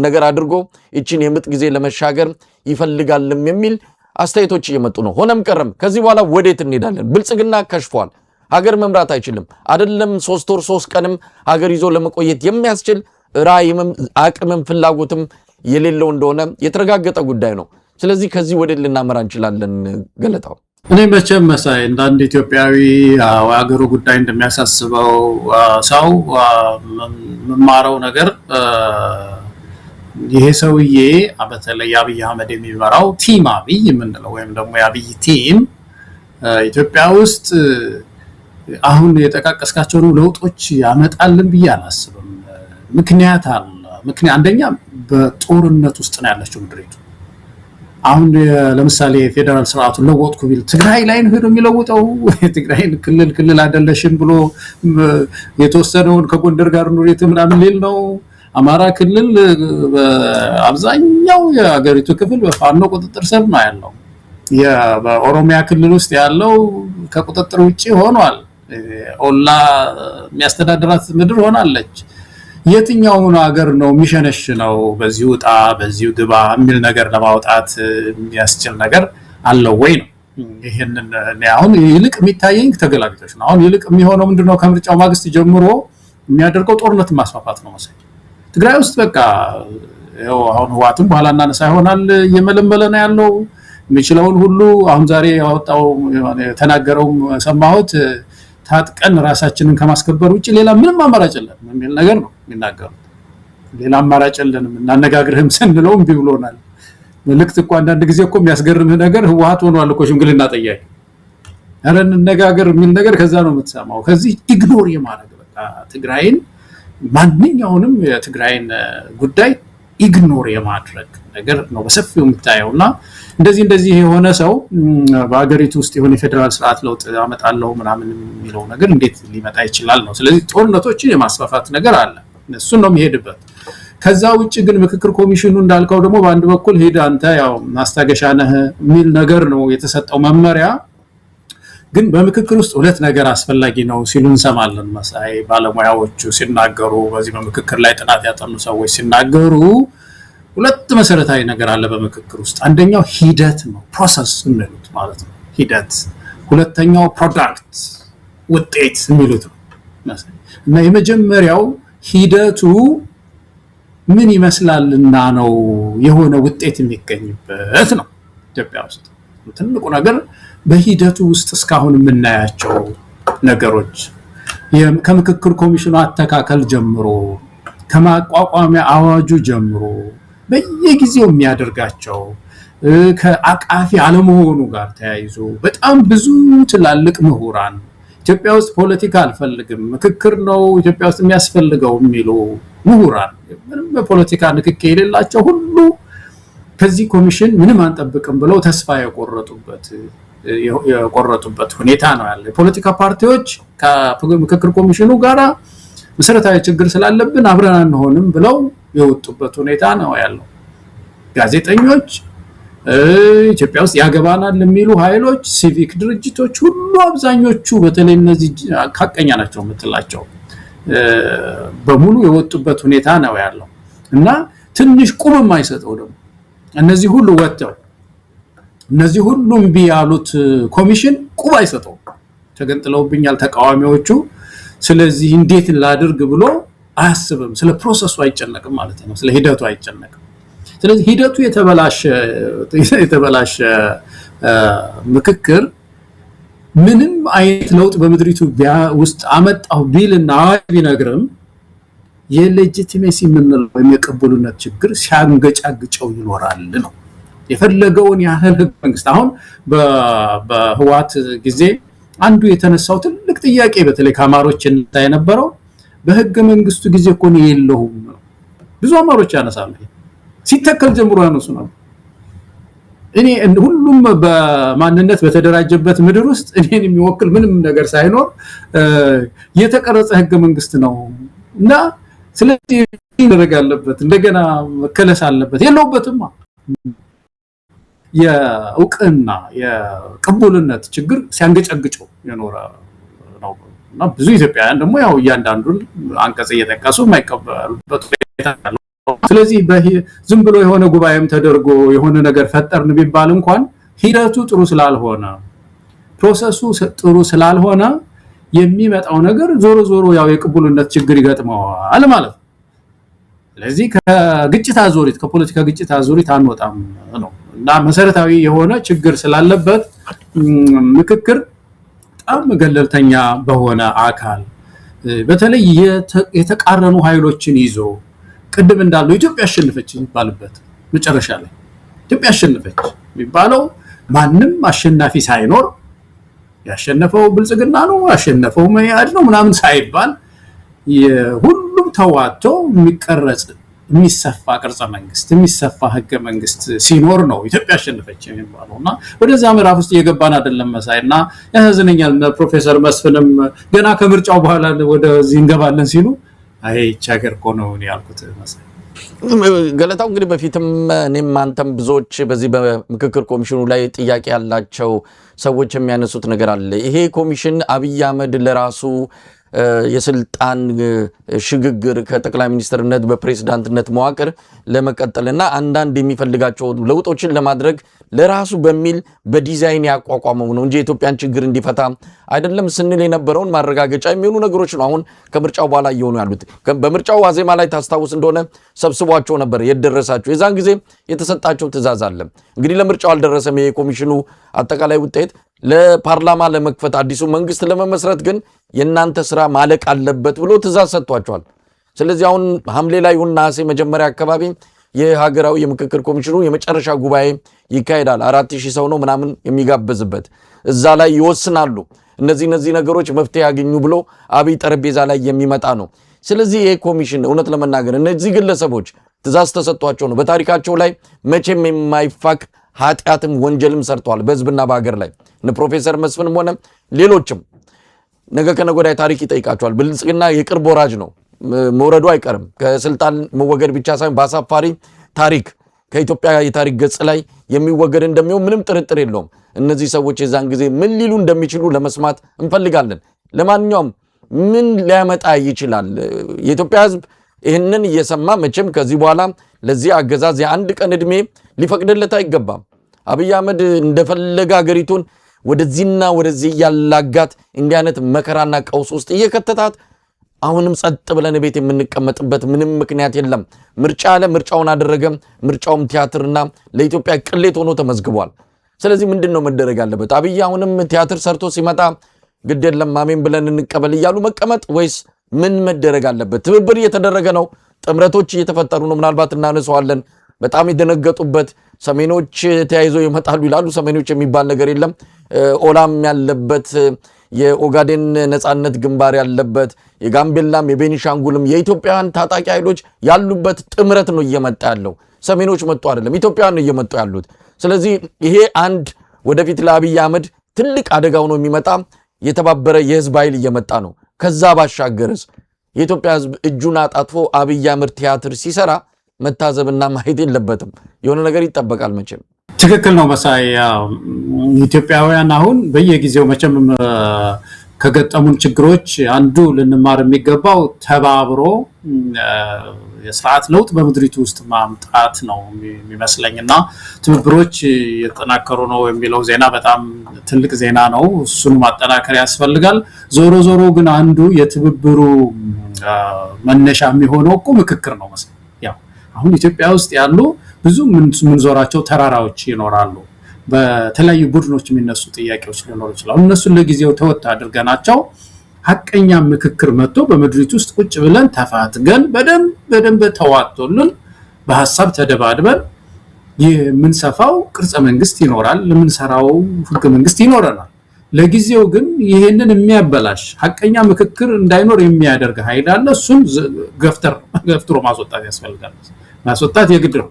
ነገር አድርጎ እቺን የምጥ ጊዜ ለመሻገር ይፈልጋልም የሚል አስተያየቶች እየመጡ ነው። ሆነም ቀረም ከዚህ በኋላ ወዴት እንሄዳለን? ብልጽግና ከሽፏል። ሀገር መምራት አይችልም። አይደለም 3 ወር 3 ቀንም ሀገር ይዞ ለመቆየት የሚያስችል ራዕይም አቅምም ፍላጎትም የሌለው እንደሆነ የተረጋገጠ ጉዳይ ነው። ስለዚህ ከዚህ ወዴት ልናመራ እንችላለን? ገለታው እኔ መቼም መሳይ እንደ አንድ ኢትዮጵያዊ ሀገሩ ጉዳይ እንደሚያሳስበው ሰው መማረው ነገር ይሄ ሰውዬ በተለይ አብይ አህመድ የሚመራው ቲም አብይ የምንለው ወይም ደግሞ የአብይ ቲም ኢትዮጵያ ውስጥ አሁን የጠቃቀስካቸው ለውጦች ያመጣልን ብዬ አላስብም። ምክንያት አለ። አንደኛ በጦርነት ውስጥ ነው ያለችው ምድሪቱ። አሁን ለምሳሌ ፌደራል ስርዓቱን ለወጥኩ ቢል ትግራይ ላይ ነው ሄዶ የሚለውጠው። ትግራይን ክልል አይደለሽም ብሎ የተወሰነውን ከጎንደር ጋር ኑሪት ምናምን ሊል ነው። አማራ ክልል በአብዛኛው የሀገሪቱ ክፍል በፋኖ ቁጥጥር ስር ነው ያለው። በኦሮሚያ ክልል ውስጥ ያለው ከቁጥጥር ውጪ ሆኗል። ኦላ የሚያስተዳድራት ምድር ሆናለች። የትኛውን ሀገር ነው የሚሸነሽነው? በዚሁ ጣ በዚሁ ግባ የሚል ነገር ለማውጣት የሚያስችል ነገር አለው ወይ ነው። ይሄንን አሁን ይልቅ የሚታየኝ ተገላቢጦች ነው። አሁን ይልቅ የሚሆነው ምንድነው? ከምርጫው ማግስት ጀምሮ የሚያደርገው ጦርነት ማስፋፋት ነው መሰለኝ። ትግራይ ውስጥ በቃ አሁን ህዋትም በኋላ እናነሳ ይሆናል እየመለመለ ነው ያለው የሚችለውን ሁሉ። አሁን ዛሬ ያወጣው ተናገረውም ሰማሁት። ታጥቀን ራሳችንን ከማስከበር ውጪ ሌላ ምንም አማራጭ የለንም የሚል ነገር ነው የሚናገሩት። ሌላ አማራጭ የለንም እናነጋግርህም ስንለው እምቢ ብሎናል። መልእክት እኮ አንዳንድ ጊዜ እኮ የሚያስገርምህ ነገር ህወሓት ሆኗል እኮ ሽምግልና ጠያቂ። ኧረ እንነጋገር የሚል ነገር ከዛ ነው የምትሰማው። ከዚህ ኢግኖር የማድረግ በቃ ትግራይን ማንኛውንም የትግራይን ጉዳይ ኢግኖር የማድረግ ነገር ነው በሰፊው የምታየውና እንደዚህ የሆነ ሰው በአገሪቱ ውስጥ የሆነ ፌደራል ስርዓት ለውጥ አመጣለሁ ምናምን የሚለው ነገር እንዴት ሊመጣ ይችላል ነው። ስለዚህ ጦርነቶችን የማስፋፋት ነገር አለ። እሱን ነው የሚሄድበት። ከዛ ውጪ ግን ምክክር ኮሚሽኑ እንዳልከው ደግሞ በአንድ በኩል ሄድ አንተ ያው ማስታገሻ ነህ የሚል ነገር ነው የተሰጠው መመሪያ። ግን በምክክር ውስጥ ሁለት ነገር አስፈላጊ ነው ሲሉ እንሰማለን። መሳይ ባለሙያዎቹ ሲናገሩ፣ በዚህ በምክክር ላይ ጥናት ያጠኑ ሰዎች ሲናገሩ ሁለት መሰረታዊ ነገር አለ በምክክር ውስጥ። አንደኛው ሂደት ነው፣ ፕሮሰስ የሚሉት ማለት ነው ሂደት። ሁለተኛው ፕሮዳክት ውጤት የሚሉት ነው። እና የመጀመሪያው ሂደቱ ምን ይመስላልና ነው የሆነ ውጤት የሚገኝበት ነው። ኢትዮጵያ ውስጥ ትልቁ ነገር በሂደቱ ውስጥ እስካሁን የምናያቸው ነገሮች ከምክክር ኮሚሽኑ አተካከል ጀምሮ ከማቋቋሚያ አዋጁ ጀምሮ በየጊዜው የሚያደርጋቸው ከአቃፊ አለመሆኑ ጋር ተያይዞ በጣም ብዙ ትላልቅ ምሁራን ኢትዮጵያ ውስጥ ፖለቲካ አልፈልግም ምክክር ነው ኢትዮጵያ ውስጥ የሚያስፈልገው የሚሉ ምሁራን ምንም በፖለቲካ ንክኪ የሌላቸው ሁሉ ከዚህ ኮሚሽን ምንም አንጠብቅም ብለው ተስፋ የቆረጡበት ሁኔታ ነው ያለው። የፖለቲካ ፓርቲዎች ከምክክር ኮሚሽኑ ጋራ መሰረታዊ ችግር ስላለብን አብረን አንሆንም ብለው የወጡበት ሁኔታ ነው ያለው። ጋዜጠኞች፣ ኢትዮጵያ ውስጥ ያገባናል የሚሉ ኃይሎች፣ ሲቪክ ድርጅቶች ሁሉ አብዛኞቹ በተለይ እነዚህ ሀቀኛ ናቸው የምትላቸው በሙሉ የወጡበት ሁኔታ ነው ያለው እና ትንሽ ቁም የማይሰጠው ደግሞ እነዚህ ሁሉ ወጥተው እነዚህ ሁሉ እምቢ ያሉት ኮሚሽን ቁም አይሰጠው ተገንጥለውብኛል ተቃዋሚዎቹ። ስለዚህ እንዴት ላድርግ ብሎ አያስብም። ስለ ፕሮሰሱ አይጨነቅም ማለት ነው፣ ስለ ሂደቱ አይጨነቅም። ስለዚህ ሂደቱ የተበላሸ ምክክር ምንም አይነት ለውጥ በምድሪቱ ውስጥ አመጣው ቢልና ቢነግርም የሌጂቲሜሲ የምንለው የቅቡልነት ችግር ሲያንገጫግጨው ይኖራል ነው። የፈለገውን ያህል ህገ መንግስት አሁን በህዋት ጊዜ አንዱ የተነሳው ትልቅ ጥያቄ በተለይ ከአማሮች የነበረው በህገ መንግስቱ ጊዜ እኮ ነው የለውም። ብዙ አማሮች ያነሳሉ። ሲተከል ጀምሮ ያነሱ ነው። እኔ ሁሉም በማንነት በተደራጀበት ምድር ውስጥ እኔን የሚወክል ምንም ነገር ሳይኖር የተቀረጸ ህገ መንግስት ነው እና ስለዚህ ይደረግ አለበት፣ እንደገና መከለስ አለበት። የለውበትም። የእውቅና የቅቡልነት ችግር ሲያንገጨግጨው የኖረ ነው እና ብዙ ኢትዮጵያውያን ደግሞ ያው እያንዳንዱን አንቀጽ እየጠቀሱ የማይቀበሉበት ሁኔታ አለ። ስለዚህ ዝም ብሎ የሆነ ጉባኤም ተደርጎ የሆነ ነገር ፈጠርን ቢባል እንኳን ሂደቱ ጥሩ ስላልሆነ ፕሮሰሱ ጥሩ ስላልሆነ የሚመጣው ነገር ዞሮ ዞሮ ያው የቅቡልነት ችግር ይገጥመዋል ማለት ነው። ስለዚህ ከግጭት አዙሪት ከፖለቲካ ግጭት አዙሪት አንወጣም ነው እና መሰረታዊ የሆነ ችግር ስላለበት ምክክር በጣም ገለልተኛ በሆነ አካል በተለይ የተቃረኑ ኃይሎችን ይዞ ቅድም እንዳለው ኢትዮጵያ አሸነፈች የሚባልበት መጨረሻ ላይ ኢትዮጵያ አሸነፈች የሚባለው ማንም አሸናፊ ሳይኖር ያሸነፈው ብልጽግና ነው ያሸነፈው መያድ ነው ምናምን ሳይባል ሁሉም ተዋቶ የሚቀረጽ የሚሰፋ ቅርጸ መንግስት የሚሰፋ ህገ መንግስት ሲኖር ነው ኢትዮጵያ አሸነፈች የሚባለውና ወደዛ ምዕራፍ ውስጥ እየገባን አይደለም መሳይና ያሳዝነኛል። ፕሮፌሰር መስፍንም ገና ከምርጫው በኋላ ወደዚህ እንገባለን ሲሉ አይ ቻገር እኮ ነው ያልኩት መሳይ። ገለታው እንግዲህ በፊትም እኔም አንተም ብዙዎች በዚህ በምክክር ኮሚሽኑ ላይ ጥያቄ ያላቸው ሰዎች የሚያነሱት ነገር አለ። ይሄ ኮሚሽን አብይ አህመድ ለራሱ የስልጣን ሽግግር ከጠቅላይ ሚኒስትርነት በፕሬዝዳንትነት መዋቅር ለመቀጠልና አንዳንድ የሚፈልጋቸው ለውጦችን ለማድረግ ለራሱ በሚል በዲዛይን ያቋቋመው ነው እንጂ የኢትዮጵያን ችግር እንዲፈታ አይደለም ስንል የነበረውን ማረጋገጫ የሚሆኑ ነገሮች ነው አሁን ከምርጫው በኋላ እየሆኑ ያሉት። በምርጫው ዋዜማ ላይ ታስታውስ እንደሆነ ሰብስቧቸው ነበር የደረሳቸው የዛን ጊዜ የተሰጣቸው ትዕዛዝ አለ። እንግዲህ ለምርጫው አልደረሰም ይሄ ኮሚሽኑ አጠቃላይ ውጤት ለፓርላማ ለመክፈት አዲሱ መንግስት ለመመስረት ግን የናንተ ስራ ማለቅ አለበት ብሎ ትዕዛዝ ሰጥቷቸዋል። ስለዚህ አሁን ሐምሌ ላይ ይሁን ነሐሴ መጀመሪያ አካባቢ የሀገራዊ የምክክር ኮሚሽኑ የመጨረሻ ጉባኤ ይካሄዳል። 4000 ሰው ነው ምናምን የሚጋበዝበት እዛ ላይ ይወስናሉ። እነዚህ ነገሮች መፍትሄ ያገኙ ብሎ አብይ ጠረጴዛ ላይ የሚመጣ ነው። ስለዚህ ይሄ ኮሚሽን እውነት ለመናገር እነዚህ ግለሰቦች ትዕዛዝ ተሰጥቷቸው ነው በታሪካቸው ላይ መቼም የማይፋቅ ኃጢአትም ወንጀልም ሰርተዋል በህዝብና በሀገር ላይ ፕሮፌሰር መስፍንም ሆነ ሌሎችም ነገ ከነገ ወዲያ ታሪክ ይጠይቃቸዋል። ብልጽግና የቅርብ ወራጅ ነው መውረዱ አይቀርም። ከስልጣን መወገድ ብቻ ሳይሆን በአሳፋሪ ታሪክ ከኢትዮጵያ የታሪክ ገጽ ላይ የሚወገድ እንደሚሆን ምንም ጥርጥር የለውም። እነዚህ ሰዎች የዛን ጊዜ ምን ሊሉ እንደሚችሉ ለመስማት እንፈልጋለን። ለማንኛውም ምን ሊያመጣ ይችላል የኢትዮጵያ ህዝብ ይህንን እየሰማ መቼም ከዚህ በኋላ ለዚህ አገዛዝ የአንድ ቀን እድሜ ሊፈቅድለት አይገባም። አብይ አህመድ እንደፈለገ ሀገሪቱን ወደዚህና ወደዚህ ያላጋት እንዲህ አይነት መከራና ቀውስ ውስጥ እየከተታት አሁንም ጸጥ ብለን ቤት የምንቀመጥበት ምንም ምክንያት የለም። ምርጫ አለ፣ ምርጫውን አደረገ። ምርጫውም ቲያትርና ለኢትዮጵያ ቅሌት ሆኖ ተመዝግቧል። ስለዚህ ምንድነው መደረግ ያለበት? አብይ አሁንም ቲያትር ሰርቶ ሲመጣ ግድ የለም አሜን ብለን እንቀበል እያሉ መቀመጥ ወይስ ምን መደረግ አለበት? ትብብር እየተደረገ ነው። ጥምረቶች እየተፈጠሩ ነው። ምናልባት እናነሳዋለን። በጣም የደነገጡበት ሰሜኖች ተያይዘው ይመጣሉ ይላሉ። ሰሜኖች የሚባል ነገር የለም። ኦላም ያለበት የኦጋዴን ነጻነት ግንባር ያለበት የጋምቤላም የቤኒሻንጉልም የኢትዮጵያውያን ታጣቂ ኃይሎች ያሉበት ጥምረት ነው እየመጣ ያለው። ሰሜኖች መጡ አይደለም፣ ኢትዮጵያውያን ነው እየመጡ ያሉት። ስለዚህ ይሄ አንድ ወደፊት ለአብይ አህመድ ትልቅ አደጋ ሆኖ የሚመጣ የተባበረ የህዝብ ኃይል እየመጣ ነው። ከዛ ባሻገርስ የኢትዮጵያ ህዝብ እጁን አጣጥፎ አብይ አህመድ ቲያትር ሲሰራ መታዘብና ማየት የለበትም። የሆነ ነገር ይጠበቃል መቼም። ትክክል ነው መሳይ። ኢትዮጵያውያን አሁን በየጊዜው መቼም ከገጠሙን ችግሮች አንዱ ልንማር የሚገባው ተባብሮ የስርዓት ለውጥ በምድሪቱ ውስጥ ማምጣት ነው የሚመስለኝና ትብብሮች የተጠናከሩ ነው የሚለው ዜና በጣም ትልቅ ዜና ነው። እሱን ማጠናከር ያስፈልጋል። ዞሮ ዞሮ ግን አንዱ የትብብሩ መነሻ የሚሆነው እኮ ምክክር ነው መሰለኝ። ያው አሁን ኢትዮጵያ ውስጥ ያሉ ብዙ ምንዞራቸው ተራራዎች ይኖራሉ። በተለያዩ ቡድኖች የሚነሱ ጥያቄዎች ሊኖሩ ይችላሉ። እነሱን ለጊዜው ተወት አድርገናቸው ሐቀኛ ምክክር መጥቶ በምድሪቱ ውስጥ ቁጭ ብለን ተፋትገን በደንብ ተዋጥቶልን በሐሳብ ተደባድበን የምንሰፋው ቅርጸ መንግስት ይኖራል፣ የምንሰራው ህገ መንግስት ይኖረናል። ለጊዜው ግን ይሄንን የሚያበላሽ ሐቀኛ ምክክር እንዳይኖር የሚያደርግ ኃይል አለ። እሱን ገፍትሮ ማስወጣት ያስፈልጋል። ማስወጣት የግድ ነው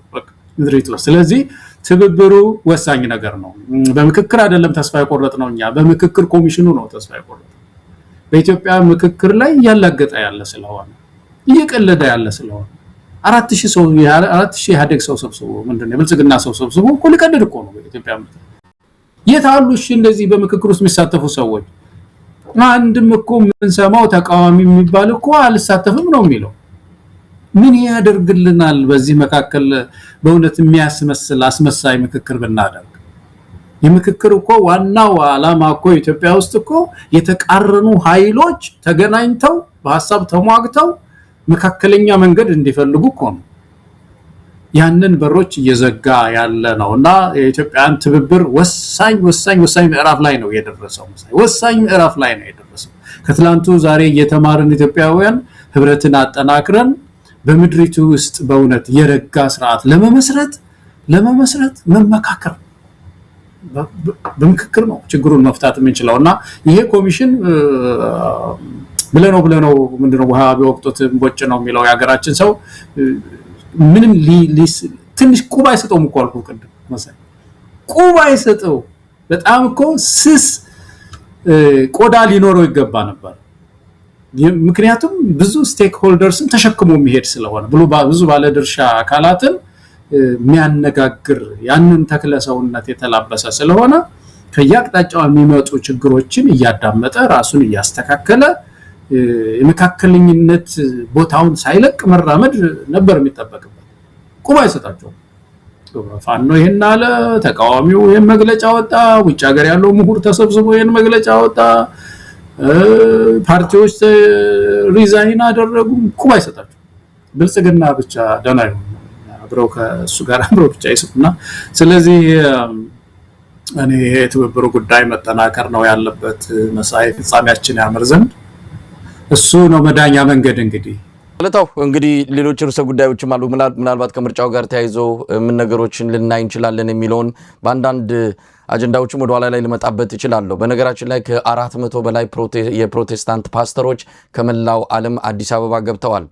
ምድሪቱ። ስለዚህ ትብብሩ ወሳኝ ነገር ነው። በምክክር አይደለም ተስፋ የቆረጥነው እኛ፣ በምክክር ኮሚሽኑ ነው ተስፋ የቆረጥነው። በኢትዮጵያ ምክክር ላይ እያላገጠ ያለ ስለሆነ እየቀለደ ያለ ስለሆነ 4000 ኢህአዴግ ሰው ሰብስቦ ምንድነው የብልጽግና ሰው ሰብስቦ እኮ ሊቀልድ እኮ ነው በኢትዮጵያ ምክክር። የታሉ እሺ እንደዚህ በምክክር ውስጥ የሚሳተፉ ሰዎች? አንድም እኮ የምንሰማው ተቃዋሚ የሚባል እኮ አልሳተፍም ነው የሚለው። ምን ያደርግልናል? በዚህ መካከል በእውነት የሚያስመስል አስመሳይ ምክክር ብናደርግ። የምክክር እኮ ዋናው ዓላማ እኮ ኢትዮጵያ ውስጥ እኮ የተቃረኑ ኃይሎች ተገናኝተው በሐሳብ ተሟግተው መካከለኛ መንገድ እንዲፈልጉ እኮ ነው። ያንን በሮች እየዘጋ ያለ ነውና የኢትዮጵያን ትብብር ወሳኝ ምዕራፍ ላይ ነው የደረሰው። ወሳኝ ምዕራፍ ላይ ነው የደረሰው። ከትላንቱ ዛሬ እየተማርን ኢትዮጵያውያን ህብረትን አጠናክረን በምድሪቱ ውስጥ በእውነት የረጋ ስርዓት ለመመስረት መመካከር በምክክር ነው ችግሩን መፍታት የምንችለውና ይሄ ኮሚሽን ብለነው ምንድነው ውሃ ቢወቅጡት እንቦጭ ነው የሚለው የሀገራችን ሰው። ምንም ትንሽ ቁብ አይሰጠውም እኮ አልኩ ቅድም መሰለኝ። ቁብ አይሰጠው። በጣም እኮ ስስ ቆዳ ሊኖረው ይገባ ነበር። ምክንያቱም ብዙ ስቴክ ሆልደርስን ተሸክሞ የሚሄድ ስለሆነ ብዙ ባለድርሻ አካላትን የሚያነጋግር ያንን ተክለ ሰውነት የተላበሰ ስለሆነ ከያቅጣጫው የሚመጡ ችግሮችን እያዳመጠ ራሱን እያስተካከለ የመካከለኝነት ቦታውን ሳይለቅ መራመድ ነበር የሚጠበቅበት። ቁባ አይሰጣቸውም። ፋኖ ይሄን አለ፣ ተቃዋሚው ይሄን መግለጫ ወጣ፣ ውጭ ሀገር ያለው ምሁር ተሰብስቦ ይሄን መግለጫ ወጣ፣ ፓርቲዎች ሪዛይን አደረጉ። ቁባ አይሰጣቸውም። ብልጽግና ብቻ ደህና ይሁን አብረው ከሱ ጋር አብረው ብቻ ይስቁና። ስለዚህ እኔ የትብብሩ ጉዳይ መጠናከር ነው ያለበት። መሳይ ፍጻሜያችን ያምር ዘንድ እሱ ነው መዳኛ መንገድ። እንግዲህ ሌሎች ርዕሰ ጉዳዮችም አሉ። ምናልባት ከምርጫው ጋር ተያይዞ ምን ነገሮችን ልናይ እንችላለን የሚለውን በአንዳንድ አጀንዳዎችም ወደ ኋላ ላይ ልመጣበት እችላለሁ። በነገራችን ላይ ከ400 በላይ የፕሮቴስታንት ፓስተሮች ከመላው ዓለም አዲስ አበባ ገብተዋል።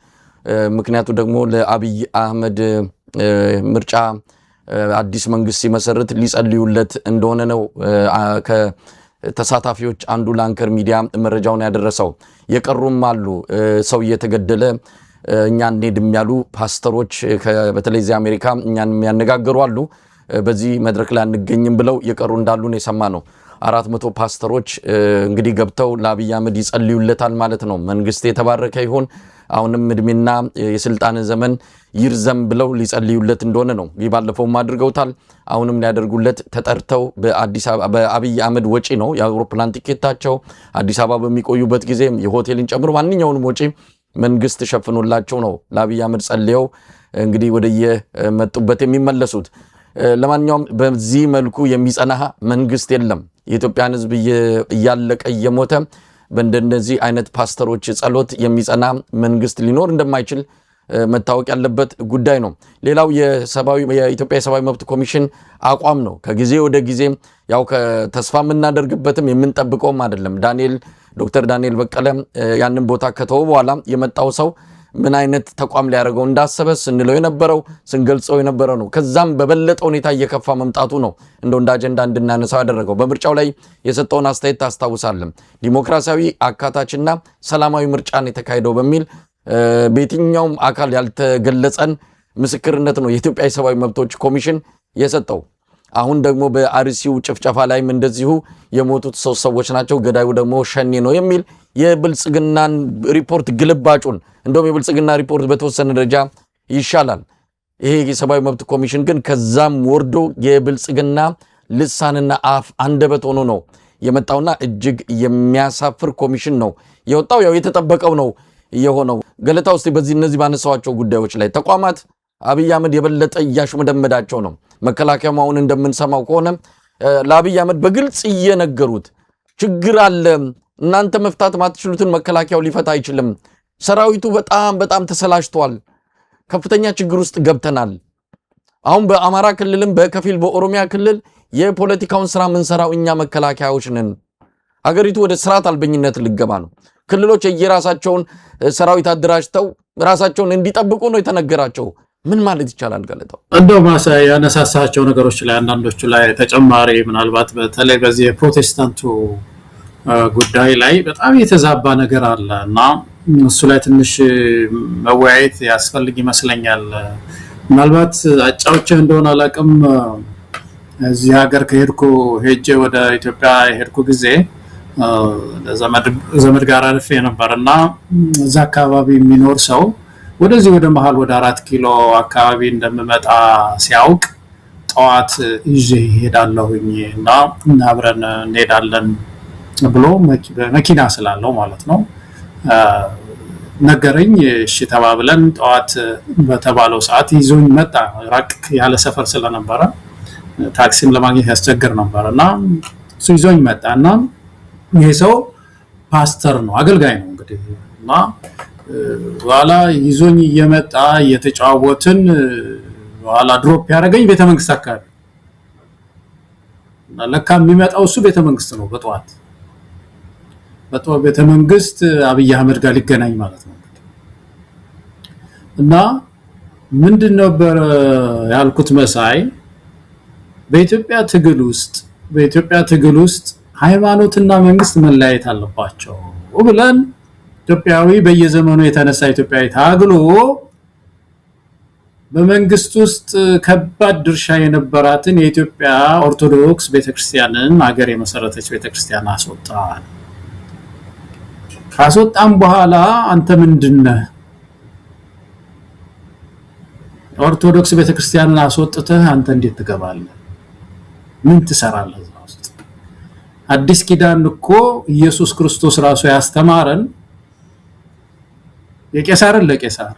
ምክንያቱ ደግሞ ለአብይ አህመድ ምርጫ አዲስ መንግስት ሲመሰርት ሊጸልዩለት እንደሆነ ነው ተሳታፊዎች አንዱ ለአንከር ሚዲያ መረጃውን ያደረሰው። የቀሩም አሉ። ሰው እየተገደለ እኛ እንሄድም ያሉ ፓስተሮች በተለይ እዚህ አሜሪካ እኛን የሚያነጋግሩ አሉ። በዚህ መድረክ ላይ አንገኝም ብለው የቀሩ እንዳሉ ነው የሰማነው። 400 ፓስተሮች እንግዲህ ገብተው ለአብይ አህመድ ይጸልዩለታል ማለት ነው። መንግስት የተባረከ ይሁን፣ አሁንም እድሜና የስልጣን ዘመን ይርዘም ብለው ሊጸልዩለት እንደሆነ ነው። ባለፈውም አድርገውታል። አሁንም ሊያደርጉለት ተጠርተው በአብይ አህመድ ወጪ ነው የአውሮፕላን ቲኬታቸው። አዲስ አበባ በሚቆዩበት ጊዜ የሆቴልን ጨምሮ ማንኛውንም ወጪ መንግስት ሸፍኖላቸው ነው ለአብይ አህመድ ጸልየው እንግዲህ ወደየ መጡበት የሚመለሱት። ለማንኛውም በዚህ መልኩ የሚጸና መንግስት የለም። የኢትዮጵያን ህዝብ እያለቀ እየሞተ በእንደነዚህ አይነት ፓስተሮች ጸሎት የሚጸና መንግስት ሊኖር እንደማይችል መታወቅ ያለበት ጉዳይ ነው። ሌላው የኢትዮጵያ የሰብአዊ መብት ኮሚሽን አቋም ነው። ከጊዜ ወደ ጊዜ ያው ከተስፋ የምናደርግበትም የምንጠብቀውም አይደለም። ዶክተር ዳንኤል በቀለ ያንን ቦታ ከተወ በኋላ የመጣው ሰው ምን አይነት ተቋም ሊያደርገው እንዳሰበ ስንለው የነበረው ስንገልጸው የነበረ ነው። ከዛም በበለጠ ሁኔታ እየከፋ መምጣቱ ነው እንደ አጀንዳ እንድናነሳው ያደረገው። በምርጫው ላይ የሰጠውን አስተያየት ታስታውሳለን። ዲሞክራሲያዊ አካታችና ሰላማዊ ምርጫን የተካሄደው በሚል በየትኛውም አካል ያልተገለጸን ምስክርነት ነው የኢትዮጵያ የሰብአዊ መብቶች ኮሚሽን የሰጠው። አሁን ደግሞ በአርሲው ጭፍጨፋ ላይም እንደዚሁ የሞቱት 3 ሰዎች ናቸው፣ ገዳዩ ደግሞ ሸኔ ነው የሚል የብልጽግናን ሪፖርት ግልባጩን እንደውም የብልጽግና ሪፖርት በተወሰነ ደረጃ ይሻላል። ይሄ የሰብአዊ መብት ኮሚሽን ግን ከዛም ወርዶ የብልጽግና ልሳንና አፍ አንደበት ሆኖ ነው የመጣውና እጅግ የሚያሳፍር ኮሚሽን ነው የወጣው። ያው የተጠበቀው ነው የሆነው። ገለታ ውስጥ እነዚህ ባነሳዋቸው ጉዳዮች ላይ ተቋማት አብይ አህመድ የበለጠ እያሽመደመዳቸው ነው። መከላከያው አሁን እንደምንሰማው ከሆነ ለአብይ አህመድ በግልጽ እየነገሩት ችግር አለ፣ እናንተ መፍታት ማትችሉትን መከላከያው ሊፈታ አይችልም፣ ሰራዊቱ በጣም ተሰላችቷል፣ ከፍተኛ ችግር ውስጥ ገብተናል። አሁን በአማራ ክልልም በከፊል በኦሮሚያ ክልል የፖለቲካውን ስራ ምንሰራው እኛ መከላከያዎች ነን። ሀገሪቱ ወደ ስርዓት አልበኝነት ልገባ ነው። ክልሎች የየራሳቸውን ሰራዊት አደራጅተው ራሳቸውን እንዲጠብቁ ነው የተነገራቸው። ምን ማለት ይቻላል ገለታው? እንደው ማሳይ ያነሳሳቸው ነገሮች ላይ አንዳንዶቹ ላይ ተጨማሪ ምናልባት በተለይ በዚህ የፕሮቴስታንቱ ጉዳይ ላይ በጣም የተዛባ ነገር አለ እና እሱ ላይ ትንሽ መወያየት ያስፈልግ ይመስለኛል። ምናልባት አጫውቼ እንደሆነ አላቅም እዚህ ሀገር ሄጄ ወደ ኢትዮጵያ የሄድኩ ጊዜ ዘመድ ጋር አልፌ ነበርና እዛ አካባቢ የሚኖር ሰው ወደዚህ ወደ መሃል ወደ 4 ኪሎ አካባቢ እንደምመጣ ሲያውቅ ጠዋት ይዤ ሄዳለሁኝ እና አብረን እንሄዳለን ብሎ መኪና ስላለው ማለት ነው ነገረኝ። እሺ ተባብለን ጠዋት በተባለው ሰዓት ይዞኝ መጣ። ራቅ ያለ ሰፈር ስለነበረ ታክሲም ለማግኘት ያስቸግር ነበርና እሱ ይዞኝ መጣና ይሄ ሰው ፓስተር ነው፣ አገልጋይ ነው እንግዲህ እና በኋላ ይዞኝ እየመጣ እየተጫወትን በኋላ ድሮፕ ያደረገኝ ቤተመንግስት አካባቢ እና ለካ የሚመጣው እሱ ቤተመንግስት ነው። በጠዋት ቤተመንግስት አብይ አህመድ ጋር ሊገናኝ ማለት ነው። እና ምንድን ነበር ያልኩት መሳይ በኢትዮጵያ ትግል ውስጥ ሃይማኖትና መንግስት መለያየት አለባቸው ብለን ኢትዮጵያዊ በየዘመኑ የተነሳ ኢትዮጵያዊ ታግሎ በመንግስት ውስጥ ከባድ ድርሻ የነበራትን የኢትዮጵያ ኦርቶዶክስ ቤተክርስቲያንን ሀገር የመሰረተች ቤተክርስቲያን አስወጣን። ካስወጣን በኋላ አንተ ምንድነህ? ኦርቶዶክስ ቤተክርስቲያንን አስወጥተህ አንተ እንዴት ትገባለህ? ምን ትሰራለህ? አዲስ ኪዳን እኮ ኢየሱስ ክርስቶስ ራሱ ያስተማረን የቄሳርን ለቄሳር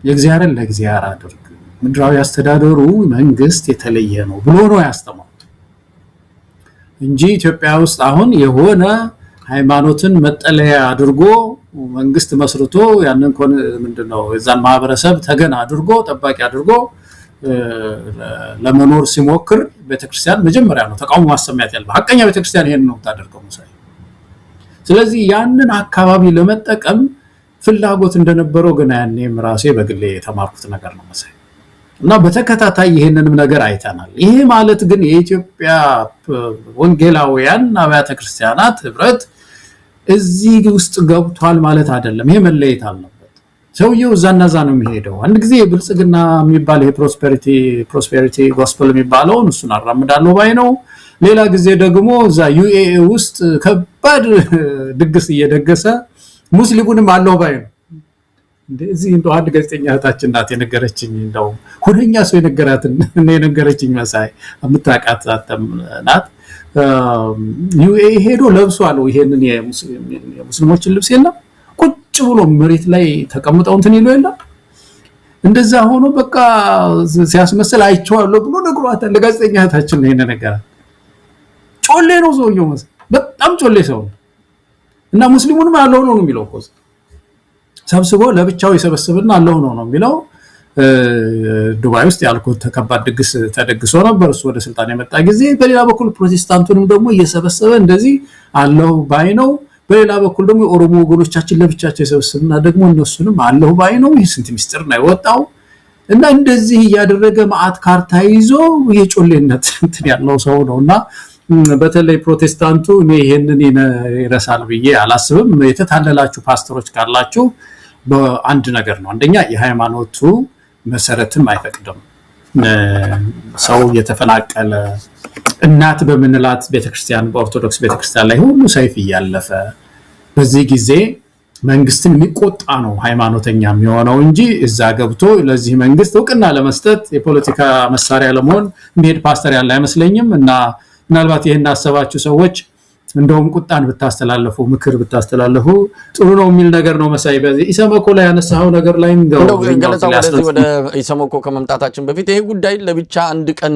የእግዚአብሔርን ለእግዚአብሔር አድርግ፣ ምድራዊ አስተዳደሩ መንግስት የተለየ ነው ብሎ ነው ያስተማረው እንጂ ኢትዮጵያ ውስጥ አሁን የሆነ ሃይማኖትን መጠለያ አድርጎ መንግስት መስርቶ ያንን ምንድነው የዛን ማህበረሰብ ተገን አድርጎ ጠባቂ አድርጎ ለመኖር ሲሞክር ቤተክርስቲያን መጀመሪያ ነው ተቃውሞ ማሰማት ያለው። ሐቀኛ ቤተክርስቲያን ይሄን ነው ታደርገው መሳይ። ስለዚህ ያንን አካባቢ ለመጠቀም ፍላጎት እንደነበረው ግን ያኔም ራሴ በግሌ የተማርኩት ነገር ነው መሳይ እና በተከታታይ ይሄንንም ነገር አይተናል። ይሄ ማለት ግን የኢትዮጵያ ወንጌላውያን አብያተ ክርስቲያናት ህብረት እዚህ ውስጥ ገብቷል ማለት አይደለም። ይሄ መለየት አለበት። ሰውየው እዛና እዛ ነው የሚሄደው። አንድ ጊዜ ብልጽግና የሚባል ይሄ ፕሮስፔሪቲ ጎስፔል የሚባለው እሱን አራምዳለሁ ባይ ነው። ሌላ ጊዜ ደግሞ እዛ ዩኤኢ ውስጥ ከባድ ድግስ እየደገሰ ሙስሊሙንም አለው ባይ ነው። እንደዚህ እንደው አንድ ጋዜጠኛ እህታችን ናት የነገረችኝ፣ እንደው ሁነኛ ሰው የነገረችኝ መሳይ የምታውቃት ናት። ዩኤኢ ሄዶ ለብሷል ይሄንን የሙስሊሞችን ልብስ የለም ቁጭ ብሎ መሬት ላይ ተቀምጠው እንትን ይለው የለም እንደዛ ሆኖ በቃ ሲያስመስል አይቼዋለሁ ብሎ ነግሯታል ለጋዜጠኛ እህታችን። ይሄን ነገር ጮሌ ነው ሰውየው መሳይ፣ በጣም ጮሌ ሰው እና ሙስሊሙንም አለው ነው የሚለው እኮ ሰብስቦ ለብቻው ይሰበስብና አለው ነው የሚለው። ዱባይ ውስጥ ያልኩት ተከባድ ድግስ ተደግሶ ነበር እሱ ወደ ስልጣን የመጣ ጊዜ። በሌላ በኩል ፕሮቴስታንቱንም ደግሞ እየሰበሰበ እንደዚህ አለው ባይ ነው። በሌላ በኩል ደግሞ የኦሮሞ ወገኖቻችን ለብቻቸው ይሰበስብና ደግሞ እነሱንም አለው ባይ ነው። ይህ ስንት ሚስጥር ነው የወጣው። እና እንደዚህ እያደረገ ማአት ካርታ ይዞ የጮሌነት እንትን ያለው ሰው ነውና በተለይ ፕሮቴስታንቱ እኔ ይሄንን ይረሳል ብዬ አላስብም። የተታለላችሁ ፓስተሮች ካላችሁ በአንድ ነገር ነው። አንደኛ የሃይማኖቱ መሰረትም አይፈቅድም። ሰው የተፈናቀለ እናት በምንላት ቤተክርስቲያን በኦርቶዶክስ ቤተክርስቲያን ላይ ሁሉ ሰይፍ እያለፈ በዚህ ጊዜ መንግስትን የሚቆጣ ነው ሃይማኖተኛ የሚሆነው እንጂ እዛ ገብቶ ለዚህ መንግስት እውቅና ለመስጠት የፖለቲካ መሳሪያ ለመሆን የሚሄድ ፓስተር ያለ አይመስለኝም። እና ምናልባት ይሄን አሰባችሁ ሰዎች እንደውም ቁጣን ብታስተላልፉ ምክር ብታስተላልፉ ጥሩ ነው የሚል ነገር ነው መሳይ። በዚህ ኢሰመኮ ላይ ያነሳው ነገር ላይ ገለጻው ወደ ኢሰመኮ ከመምጣታችን በፊት ይሄ ጉዳይ ለብቻ አንድ ቀን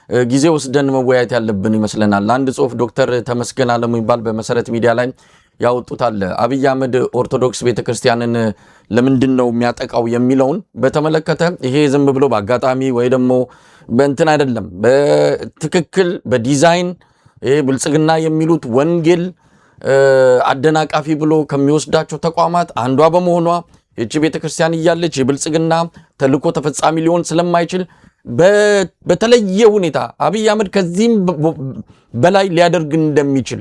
ጊዜ ወስደን መወያየት ያለብን ይመስለናል። አንድ ጽሁፍ ዶክተር ተመስገን አለሙ ይባል በመሰረት ሚዲያ ላይ ያወጡት አለ። አብይ አህመድ ኦርቶዶክስ ቤተክርስቲያንን ለምንድን ነው የሚያጠቃው የሚለውን በተመለከተ ይሄ ዝም ብሎ በአጋጣሚ ወይ ደግሞ በእንትን አይደለም፣ በትክክል በዲዛይን ይሄ ብልጽግና የሚሉት ወንጌል አደናቃፊ ብሎ ከሚወስዳቸው ተቋማት አንዷ በመሆኗ እቺ ቤተክርስቲያን እያለች የብልጽግና ተልኮ ተፈጻሚ ሊሆን ስለማይችል በተለየ ሁኔታ አብይ አህመድ ከዚህም በላይ ሊያደርግ እንደሚችል፣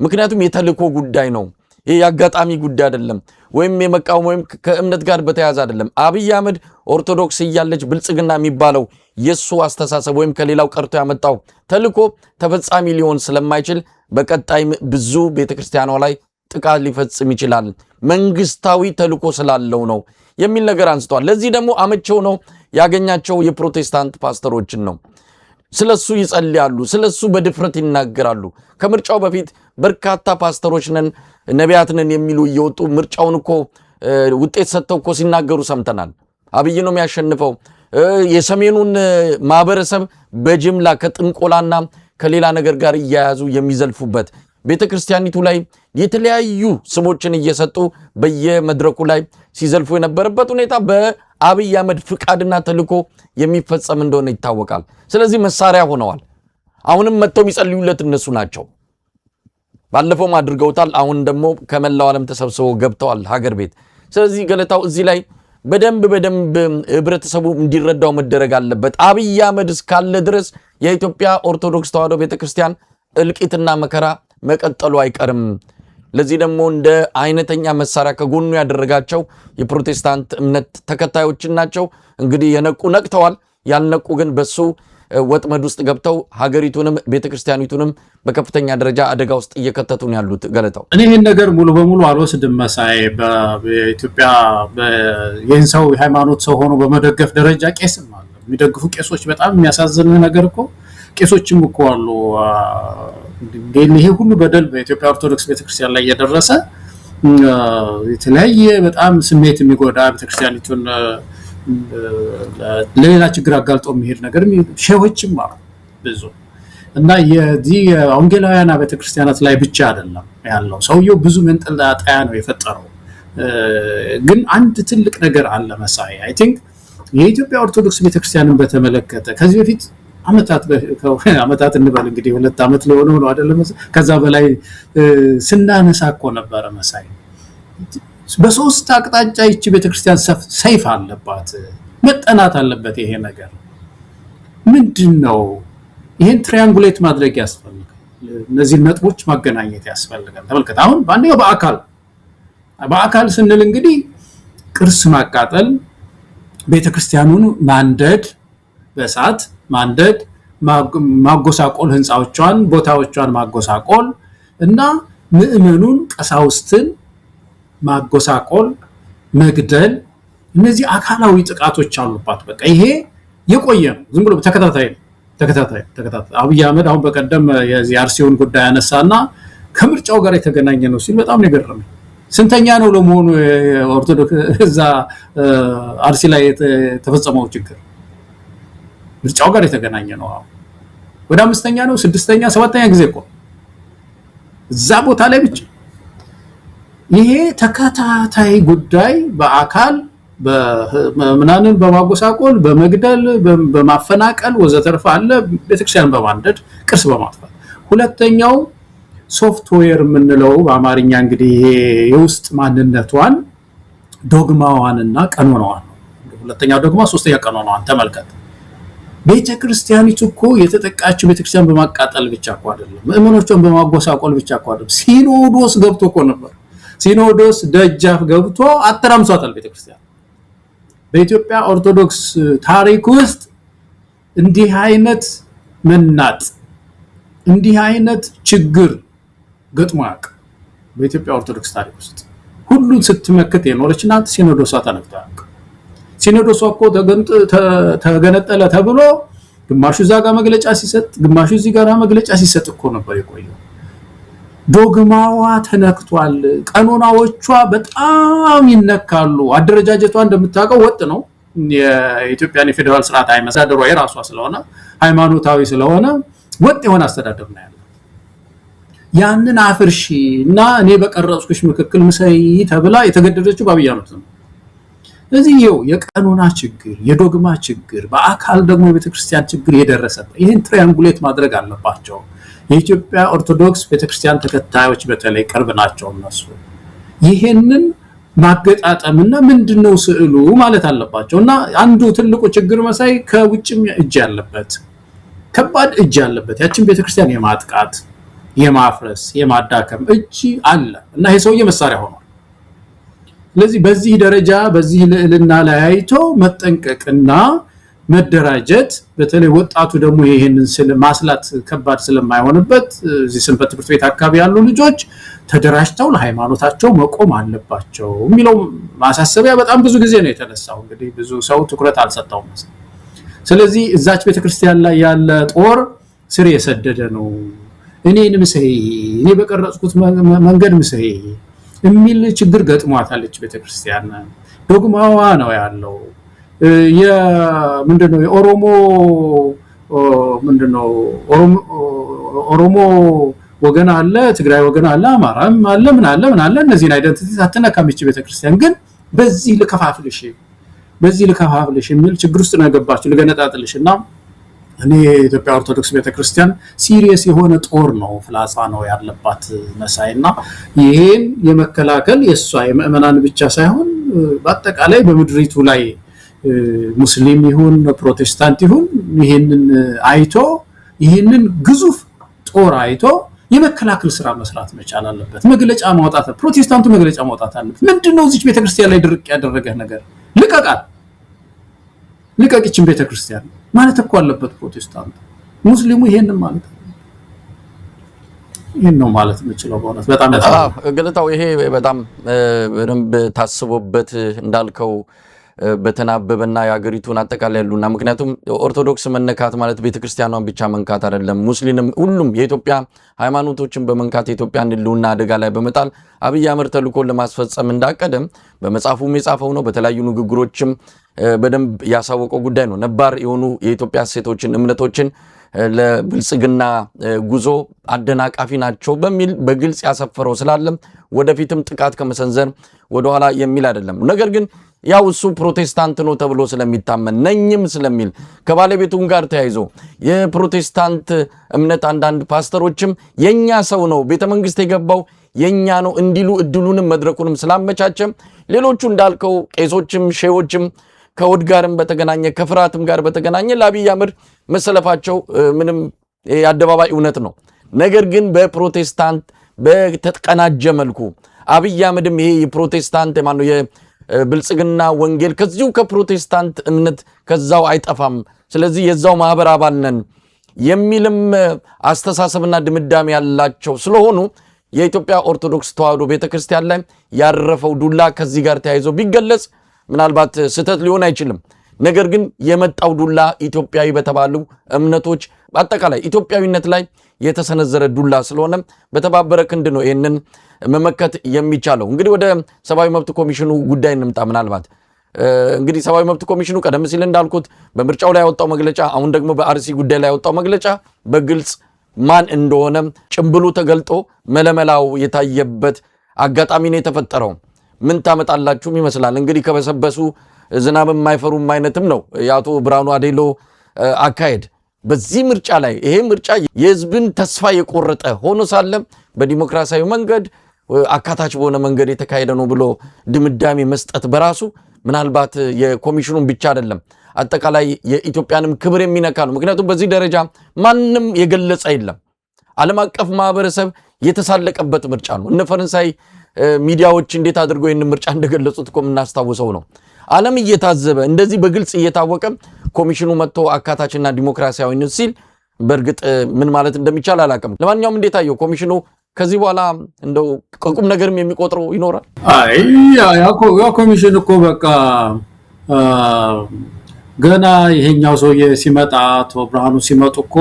ምክንያቱም የተልኮ ጉዳይ ነው። ይሄ ያጋጣሚ ጉዳይ አይደለም፣ ወይም የመቃወም ወይም ከእምነት ጋር በተያያዘ አይደለም። አብይ አህመድ ኦርቶዶክስ እያለች ብልጽግና የሚባለው የሱ አስተሳሰብ ወይም ከሌላው ቀርቶ ያመጣው ተልኮ ተፈጻሚ ሊሆን ስለማይችል በቀጣይ ብዙ ቤተክርስቲያኗ ላይ ጥቃት ሊፈጽም ይችላል፣ መንግስታዊ ተልኮ ስላለው ነው የሚል ነገር አንስቷል። ለዚህ ደግሞ አመቸው ነው ያገኛቸው የፕሮቴስታንት ፓስተሮችን ነው። ስለሱ ይጸልያሉ፣ ስለሱ በድፍረት ይናገራሉ። ከምርጫው በፊት በርካታ ፓስተሮች ነን ነቢያት ነን የሚሉ እየወጡ ምርጫውን እኮ ውጤት ሰጥተው እኮ ሲናገሩ ሰምተናል። አብይ ነው የሚያሸንፈው፣ የሰሜኑን ማህበረሰብ በጅምላ ከጥንቆላና ከሌላ ነገር ጋር እያያዙ የሚዘልፉበት ቤተክርስቲያኒቱ ላይ የተለያዩ ስሞችን እየሰጡ በየመድረኩ ላይ ሲዘልፉ የነበረበት ሁኔታ በአብይ አህመድ ፍቃድና ተልኮ የሚፈጸም እንደሆነ ይታወቃል። ስለዚህ መሳሪያ ሆነዋል። አሁንም መጥተው የሚጸልዩለት እነሱ ናቸው። ባለፈውም አድርገውታል። አሁን ደግሞ ከመላው ዓለም ተሰብስበው ገብተዋል ሀገር ቤት። ስለዚህ ገለታው እዚህ ላይ በደንብ ህብረተሰቡ እንዲረዳው መደረግ አለበት። አብይ አህመድ እስካለ ድረስ የኢትዮጵያ ኦርቶዶክስ ተዋሕዶ ቤተክርስቲያን እልቂትና መከራ መቀጠሉ አይቀርም። ለዚህ ደግሞ እንደ አይነተኛ መሳሪያ ከጎኑ ያደረጋቸው የፕሮቴስታንት እምነት ተከታዮችን ናቸው። እንግዲህ የነቁ ነቅተዋል፣ ያልነቁ ግን በሱ ወጥመድ ውስጥ ገብተው ሀገሪቱንም ቤተክርስቲያኒቱንም በከፍተኛ ደረጃ አደጋ ውስጥ እየከተቱ ነው ያሉት። ገለታው እኔ ይህን ነገር ሙሉ በሙሉ አልወስድም መሳይ። በኢትዮጵያ ይህን ሰው የሃይማኖት ሰው ሆኖ በመደገፍ ደረጃ ቄስም አለ፣ የሚደግፉ ቄሶች። በጣም የሚያሳዝን ነገር እኮ ቄሶችም እኮ አሉ። ይሄ ሁሉ በደል በኢትዮጵያ ኦርቶዶክስ ቤተክርስቲያን ላይ እየደረሰ የተለያየ በጣም ስሜት የሚጎዳ ቤተክርስቲያኒቱን ለሌላ ችግር አጋልጦ የሚሄድ ነገር ሼሆችም አሉ ብዙ። እና የዚህ ወንጌላውያን ቤተክርስቲያናት ላይ ብቻ አይደለም ያለው ሰውየው፣ ብዙ መንጠላጠያ ነው የፈጠረው። ግን አንድ ትልቅ ነገር አለ መሳይ። አይ ቲንክ የኢትዮጵያ ኦርቶዶክስ ቤተክርስቲያንን በተመለከተ ከዚህ በፊት አመታት እንበል እንግዲህ 2 ዓመት ሊሆነው ነው አይደለም፣ ከዛ በላይ ስናነሳ እኮ ነበረ መሳይ። በሶስት አቅጣጫ ይቺ ቤተክርስቲያን ሰይፍ አለባት፣ መጠናት አለበት። ይሄ ነገር ምንድነው? ይሄን ትሪያንጉሌት ማድረግ ያስፈልጋል። እነዚህ ነጥቦች ማገናኘት ያስፈልጋል። ተመልከት፣ አሁን ባንዴው በአካል ስንል እንግዲህ ቅርስ ማቃጠል፣ ቤተክርስቲያኑን ማንደድ፣ በእሳት ማንደድ፣ ማጎሳቆል፣ ህንፃዎቿን ቦታዎቿን ማጎሳቆል እና ምእመኑን ቀሳውስትን ማጎሳቆል፣ መግደል፣ እነዚህ አካላዊ ጥቃቶች አሉባት። በቃ ይሄ የቆየ ነው፣ ዝም ብሎ ተከታታይ ነው። አብይ አህመድ አሁን በቀደም የአርሲውን ጉዳይ አነሳና ከምርጫው ጋር የተገናኘ ነው ሲል በጣም ነው የገረመኝ። ስንተኛ ነው ለመሆኑ ኦርቶዶክስ እዛ አርሲ ላይ የተፈጸመው ችግር? ምርጫው ጋር የተገናኘ ነው። ወደ 5ኛ ነው 6ኛ 7ኛ ጊዜ እኮ እዛ ቦታ ላይ ብቻ ይሄ ተከታታይ ጉዳይ በአካል በምናንን በማጎሳቆል በመግደል በማፈናቀል ወዘተርፈ አለ፣ ቤተክርስቲያን በማንደድ ቅርስ በማጥፋት። ሁለተኛው ሶፍትዌር የምንለው በአማርኛ እንግዲህ ይሄ የውስጥ ማንነቷን ዶግማዋንና ቀኖናዋን ነው። ሁለተኛው ዶግማ፣ ሶስተኛ ቀኖናዋን ተመልከት። ቤተክርስቲያኒቱ እኮ የተጠቃችው ቤተክርስቲያን በማቃጠል ብቻ እኮ አይደለም፣ ምእመኖቿን በማጎሳቆል ብቻ እኮ አይደለም። ሲኖዶስ ገብቶ እኮ ነበር። ሲኖዶስ ደጃፍ ገብቶ አተራምሷታል ቤተክርስቲያን። በኢትዮጵያ ኦርቶዶክስ ታሪክ ውስጥ እንዲህ አይነት መናጥ፣ እንዲህ አይነት ችግር ገጥሞ አያውቅም። በኢትዮጵያ ኦርቶዶክስ ታሪክ ውስጥ ሁሉን ስትመክት የኖረች ናት። ሲኖዶሷ ተነክቶ አያውቅም። ሲኖዶሷ እኮ ተገነጠለ ተብሎ ግማሹ እዛ ጋር መግለጫ ሲሰጥ፣ ግማሹ እዚህ ጋር መግለጫ ሲሰጥ እኮ ነበር የቆየው። ዶግማዋ ተነክቷል። ቀኖናዎቿ በጣም ይነካሉ። አደረጃጀቷ እንደምታውቀው ወጥ ነው። የኢትዮጵያን የፌደራል ስርዓት አይመሳደሯ የራሷ ስለሆነ ሃይማኖታዊ ስለሆነ ወጥ የሆነ አስተዳደር ነው ያለው። ያንን አፍርሺና እኔ በቀረጽኩሽ ምክክል ምሰይ ተብላ የተገደደችው በአብይ አህመድ ነው። ስለዚህ የቀኖና ችግር፣ የዶግማ ችግር፣ በአካል ደግሞ የቤተክርስቲያን ችግር የደረሰበት ይሄን ትሪያንጉሌት ማድረግ አለባቸው። የኢትዮጵያ ኦርቶዶክስ ቤተክርስቲያን ተከታዮች በተለይ ቅርብ ናቸው እነሱ። ይሄንን ማገጣጠምና ምንድነው ስዕሉ ማለት አለባቸው። እና አንዱ ትልቁ ችግር መሳይ ከውጭም እጅ ያለበት ከባድ እጅ ያለበት ያችን ቤተክርስቲያን የማጥቃት የማፍረስ የማዳከም እጅ አለ እና ይሄ ሰውዬ መሳሪያ ሆኗል። ስለዚህ በዚህ ደረጃ በዚህ ልዕልና ላይ አይቶ መጠንቀቅና መደራጀት በተለይ ወጣቱ ደግሞ ይሄንን ማስላት ከባድ ስለማይሆንበት እዚህ ሰንበት ትምህርት ቤት አካባቢ ያሉ ልጆች ተደራጅተው ለሃይማኖታቸው መቆም አለባቸው የሚለው ማሳሰቢያ በጣም ብዙ ጊዜ ነው የተነሳው። እንግዲህ ብዙ ሰው ትኩረት አልሰጠውም። ስለዚህ እዛች ቤተክርስቲያን ላይ ያለ ጦር ስር የሰደደ ነው። እኔን ምሰይ እኔ በቀረጽኩት መንገድ ምሰይ የሚል ችግር ገጥሟታለች ቤተክርስቲያን። ዶግማዋ ነው ያለው። ምንድነው የኦሮሞ ምንድነው ኦሮሞ ወገን አለ፣ ትግራይ ወገን አለ፣ አማራም አለ፣ ምን አለ እነዚህን አይደንቲቲ አትነካምች ቤተክርስቲያን። ግን በዚህ ልከፋፍልሽ የሚል ችግር ውስጥ ነው የገባችው። ልገነጣጥልሽና እኔ የኢትዮጵያ ኦርቶዶክስ ቤተክርስቲያን ሲሪየስ የሆነ ጦር ነው ፍላጻ ነው ያለባት መሳይና ይሄን የመከላከል የሷ የምእመናን ብቻ ሳይሆን በአጠቃላይ በምድሪቱ ላይ ሙስሊም ይሁን ፕሮቴስታንት ይሁን ይሄንን አይቶ ይሄንን ግዙፍ ጦር አይቶ የመከላከል ስራ መስራት መቻል አለበት። መግለጫ ማውጣት ፕሮቴስታንቱ መግለጫ ማውጣት አለበት። ምንድነው እዚህ ቤተክርስቲያን ላይ ድርቅ ያደረገ ነገር? ልቀቂችን ቤተክርስቲያን ማለት እኮ አለበት ፕሮቴስታንቱ። ሙስሊሙ ይሄንን ማለት ይሄን ነው ማለት የምችለው በእውነት በጣም ገለታው ይሄ በጣም በደንብ ታስቦበት እንዳልከው በተናበበና የሀገሪቱን አጠቃላይ ያሉና ምክንያቱም ኦርቶዶክስ መነካት ማለት ቤተክርስቲያኗን ብቻ መንካት አይደለም። ሙስሊምም ሁሉም የኢትዮጵያ ሃይማኖቶችን በመንካት የኢትዮጵያን ሕልውና አደጋ ላይ በመጣል አብይ አህመድ ተልእኮን ለማስፈጸም እንዳቀደም በመጽሐፉም የጻፈው ነው። በተለያዩ ንግግሮችም በደንብ ያሳወቀው ጉዳይ ነው። ነባር የሆኑ የኢትዮጵያ ሴቶችን እምነቶችን ለብልጽግና ጉዞ አደናቃፊ ናቸው በሚል በግልጽ ያሰፈረው ስላለም ወደፊትም ጥቃት ከመሰንዘር ወደኋላ የሚል አይደለም። ነገር ግን ያው እሱ ፕሮቴስታንት ነው ተብሎ ስለሚታመን ነኝም ስለሚል ከባለቤቱም ጋር ተያይዞ የፕሮቴስታንት እምነት አንዳንድ ፓስተሮችም የኛ ሰው ነው ቤተመንግስት የገባው የኛ ነው እንዲሉ እድሉንም መድረኩንም ስላመቻቸም ሌሎቹ እንዳልከው ቄሶችም ሼዎችም ከወድ ጋርም በተገናኘ ከፍራትም ጋር በተገናኘ ለአብይ አህመድ መሰለፋቸው ምንም የአደባባይ እውነት ነው። ነገር ግን በፕሮቴስታንት በተቀናጀ መልኩ አብይ አህመድም ይሄ የፕሮቴስታንት ማነው የብልጽግና ወንጌል ከዚሁ ከፕሮቴስታንት እምነት ከዛው አይጠፋም፣ ስለዚህ የዛው ማህበር አባል ነን የሚልም አስተሳሰብና ድምዳሜ ያላቸው ስለሆኑ የኢትዮጵያ ኦርቶዶክስ ተዋሕዶ ቤተክርስቲያን ላይ ያረፈው ዱላ ከዚህ ጋር ተያይዞ ቢገለጽ ምናልባት ስህተት ሊሆን አይችልም። ነገር ግን የመጣው ዱላ ኢትዮጵያዊ በተባሉ እምነቶች በአጠቃላይ ኢትዮጵያዊነት ላይ የተሰነዘረ ዱላ ስለሆነ በተባበረ ክንድ ነው ይህንን መመከት የሚቻለው። እንግዲህ ወደ ሰብአዊ መብት ኮሚሽኑ ጉዳይ እንምጣ። ምናልባት እንግዲህ ሰብአዊ መብት ኮሚሽኑ ቀደም ሲል እንዳልኩት በምርጫው ላይ ያወጣው መግለጫ፣ አሁን ደግሞ በአርሲ ጉዳይ ላይ ያወጣው መግለጫ በግልጽ ማን እንደሆነ ጭምብሉ ተገልጦ መለመላው የታየበት አጋጣሚ ነው የተፈጠረው። ምን ታመጣላችሁም ይመስላል እንግዲህ ከበሰበሱ ዝናብ የማይፈሩም አይነትም ነው የአቶ ብርሃኑ አዴሎ አካሄድ በዚህ ምርጫ ላይ። ይሄ ምርጫ የህዝብን ተስፋ የቆረጠ ሆኖ ሳለ በዲሞክራሲያዊ መንገድ አካታች በሆነ መንገድ የተካሄደ ነው ብሎ ድምዳሜ መስጠት በራሱ ምናልባት የኮሚሽኑን ብቻ አይደለም አጠቃላይ የኢትዮጵያንም ክብር የሚነካ ነው። ምክንያቱም በዚህ ደረጃ ማንም የገለጸ የለም። ዓለም አቀፍ ማህበረሰብ የተሳለቀበት ምርጫ ነው። እነ ፈረንሳይ ሚዲያዎች እንዴት አድርገው ይህን ምርጫ እንደገለጹት እኮ የምናስታውሰው ነው። ዓለም እየታዘበ እንደዚህ በግልጽ እየታወቀ ኮሚሽኑ መጥቶ አካታችና ዲሞክራሲያዊነት ሲል በእርግጥ ምን ማለት እንደሚቻል አላውቅም። ለማንኛውም እንዴት አየው ኮሚሽኑ ከዚህ በኋላ እንደው ቁም ነገርም የሚቆጥረው ይኖራል? አይ ያ ኮሚሽን እኮ በቃ ገና ይሄኛው ሰውዬ ሲመጣ አቶ ብርሃኑ ሲመጡ እኮ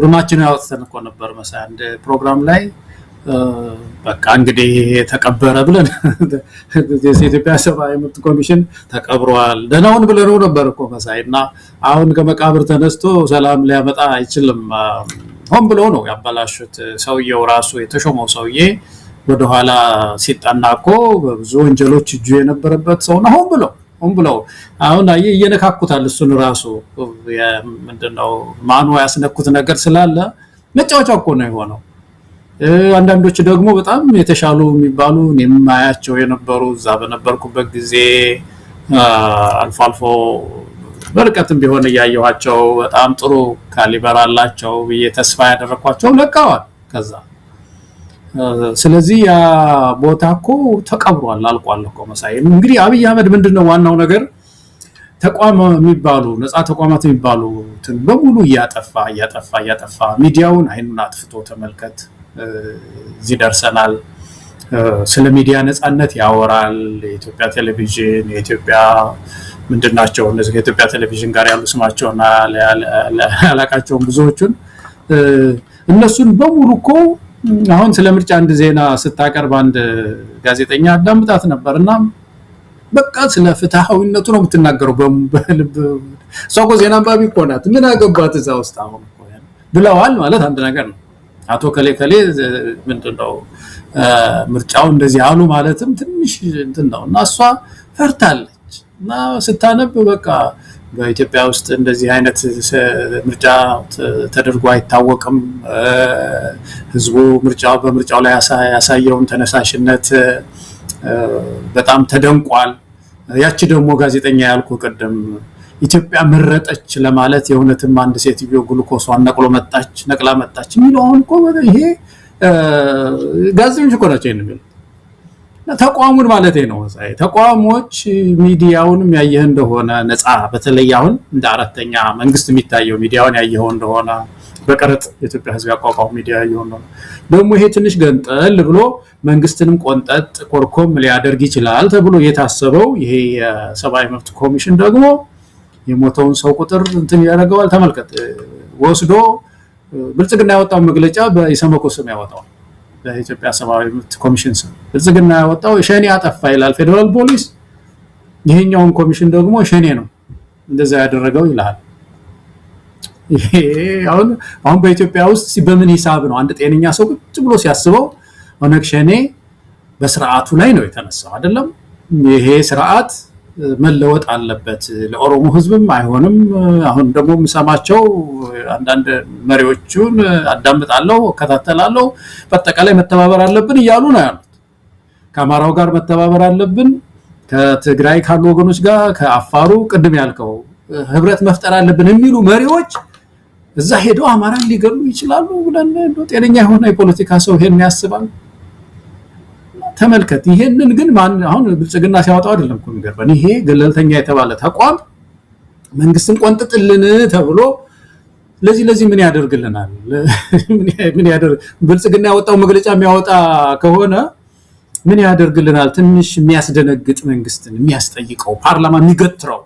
ርማችን ያወጣን እኮ ነበር መሳይ አንድ ፕሮግራም ላይ በቃ እንግዲህ ተቀበረ ብለን የኢትዮጵያ ሰብአዊ መብት ኮሚሽን ተቀብሯል ደናውን ብለን ነበር እኮ መሳይና አሁን ከመቃብር ተነስቶ ሰላም ሊያመጣ አይችልም። ሆን ብሎ ነው ያባላሹት። ሰውየው ራሱ የተሾመው ሰውዬ ወደ ኋላ ሲጣናቆ በብዙ ወንጀሎች እጁ የነበረበት ሰው ነው። ሆን ብለው አሁን እየነካኩታል እሱን ራሱ ምንድነው ማኑ ያስነኩት ነገር ስላለ መጫወቻ እኮ ነው የሆነው። አንዳንዶች ደግሞ በጣም የተሻሉ የሚባሉ የማያቸው የነበሩ እዛ በነበርኩበት ጊዜ አልፎ አልፎ በርቀትም ቢሆን ያያዩዋቸው በጣም ጥሩ ካሊበር አላቸው ተስፋ ያደረኳቸው ለቀዋል ከዛ። ስለዚህ ያ ቦታ እኮ ተቀብሯል አልቋል እኮ መሳይ። እንግዲህ አብይ አህመድ ምንድነው ዋናው ነገር ተቋም የሚባሉ ነፃ ተቋማት የሚባሉ በሙሉ እያጠፋ ሚዲያውን አይኑን አጥፍቶ ተመልከት እዚህ ደርሰናል። ስለ ሚዲያ ነፃነት ያወራል። የኢትዮጵያ ቴሌቪዥን የኢትዮጵያ ምንድናቸው እነዚህ ከኢትዮጵያ ቴሌቪዥን ጋር ያሉ ስማቸውና ያላቃቸውን ብዙዎቹን እነሱን በሙሉ እኮ አሁን ስለ ምርጫ አንድ ዜና ስታቀርብ አንድ ጋዜጠኛ አዳምጣት ነበርና በቃ ስለ ፍትሃዊነቱ ነው የምትናገረው በልብ እሷ እኮ ዜና አንባቢ እኮ ናት። ምን አገባት እዛ ውስጥ አሁን እኮ ብለዋል ማለት አንድ ነገር ነው። አቶ ከሌ ምንድነው ምርጫው እንደዚህ አሉ ማለትም ትንሽ እንትን ነው እና እሷ ፈርታለች እና ስታነብ በቃ በኢትዮጵያ ውስጥ እንደዚህ አይነት ምርጫ ተደርጎ አይታወቅም። ህዝቡ በምርጫው ላይ ያሳየውን ተነሳሽነት በጣም ተደንቋል። ያቺ ደግሞ ጋዜጠኛ ያልኩ ቀደም ኢትዮጵያ መረጠች ለማለት የእውነትም አንድ ሴትዮ ግሉኮሷን ነቅላ መጣች የሚለው አሁን እኮ ይሄ ጋዜጠኞች እኮ ናቸው የሚሉት። ተቋሙን ማለት ነው። ተቋሞች ሚዲያውንም ያየህ እንደሆነ ነፃ በተለይ አሁን እንደ አራተኛ መንግስት የሚታየው ሚዲያውን ያየኸው እንደሆነ በቀረጥ የኢትዮጵያ ህዝብ ያቋቋመው ሚዲያ ያየኸው እንደሆነ ደግሞ ይሄ ትንሽ ገንጠል ብሎ መንግስትንም ቆንጠጥ ኮርኮም ሊያደርግ ይችላል ተብሎ የታሰበው ይሄ የሰብአዊ መብት ኮሚሽን ደግሞ የሞተውን ሰው ቁጥር እንትን ያደርገዋል። ተመልከት ወስዶ ብልጽግና ያወጣው መግለጫ በኢሰመኮ ስም ያወጣው በኢትዮጵያ ሰብአዊ መብት ኮሚሽን ስም ብልጽግና ያወጣው ሸኔ አጠፋ ይላል ፌደራል ፖሊስ። ይሄኛውን ኮሚሽን ደግሞ ሸኔ ነው እንደዛ ያደረገው ይላል። ይሄ አሁን በኢትዮጵያ ውስጥ በምን ሂሳብ ነው አንድ ጤነኛ ሰው ቁጭ ብሎ ሲያስበው ኦነግ ሸኔ በስርዓቱ ላይ ነው የተነሳው አይደለም? ይሄ ስርዓት መለወጥ አለበት። ለኦሮሞ ህዝብም አይሆንም። አሁን ደግሞ የምሰማቸው አንዳንድ መሪዎቹን አዳምጣለሁ እከታተላለሁ በአጠቃላይ መተባበር አለብን እያሉ ነው ያሉት። ከአማራው ጋር መተባበር አለብን፣ ከትግራይ ካሉ ወገኖች ጋር፣ ከአፋሩ ቅድም ያልከው ህብረት መፍጠር አለብን የሚሉ መሪዎች እዛ ሄደው አማራን ሊገሉ ይችላሉ ብለን ጤነኛ የሆነ የፖለቲካ ሰው ይሄን ያስባል? ተመልከት። ይሄንን ግን አሁን ብልጽግና ሲያወጣው አይደለም እኮ የሚገርመን። ይሄ ገለልተኛ የተባለ ተቋም መንግስትን ቆንጥጥልን ተብሎ ለዚህ ምን ያደርግልናል? ምን ያደርግ ብልጽግና ያወጣው መግለጫ የሚያወጣ ከሆነ ምን ያደርግልናል? ትንሽ የሚያስደነግጥ መንግስትን የሚያስጠይቀው ፓርላማ የሚገትረው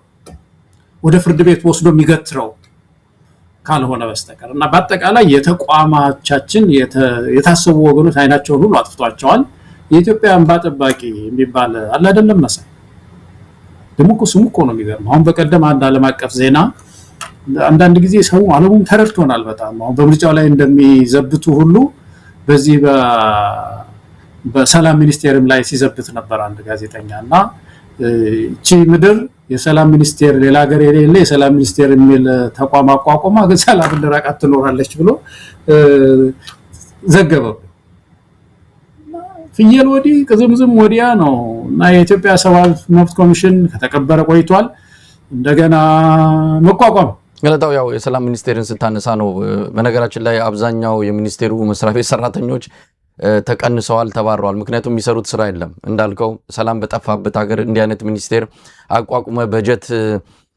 ወደ ፍርድ ቤት ወስዶ የሚገትረው ካልሆነ በስተቀር እና በአጠቃላይ የተቋማቻችን የታሰቡ ወገኖች አይናቸውን ሁሉ አጥፍቷቸዋል። የኢትዮጵያ እንባ ጠባቂ የሚባል አለ አይደለም መሳይ ደግሞ እኮ ስሙ እኮ ነው የሚገርመው። አሁን በቀደም አንድ ዓለም አቀፍ ዜና አንዳንድ ጊዜ ሰው ዓለሙም ተረድቶናል በጣም አሁን በምርጫው ላይ እንደሚዘብቱ ሁሉ በዚህ በሰላም ሚኒስቴርም ላይ ሲዘብት ነበር አንድ ጋዜጠኛና እቺ ምድር የሰላም ሚኒስቴር ሌላ ሀገር የሌለ የሰላም ሚኒስቴር የሚል ተቋም አቋቋማ ሰላም እንደራቃት ትኖራለች ብሎ ዘገበው። ፍየል ወዲህ ቅዝምዝም ወዲያ ነው እና የኢትዮጵያ ሰብአዊ መብት ኮሚሽን ከተቀበረ ቆይቷል። እንደገና መቋቋም ገለታው ያው የሰላም ሚኒስቴርን ስታነሳ ነው። በነገራችን ላይ አብዛኛው የሚኒስቴሩ መስሪያ ቤት ሰራተኞች ተቀንሰዋል፣ ተባረዋል። ምክንያቱም የሚሰሩት ስራ የለም። እንዳልከው ሰላም በጠፋበት ሀገር እንዲህ አይነት ሚኒስቴር አቋቁመ በጀት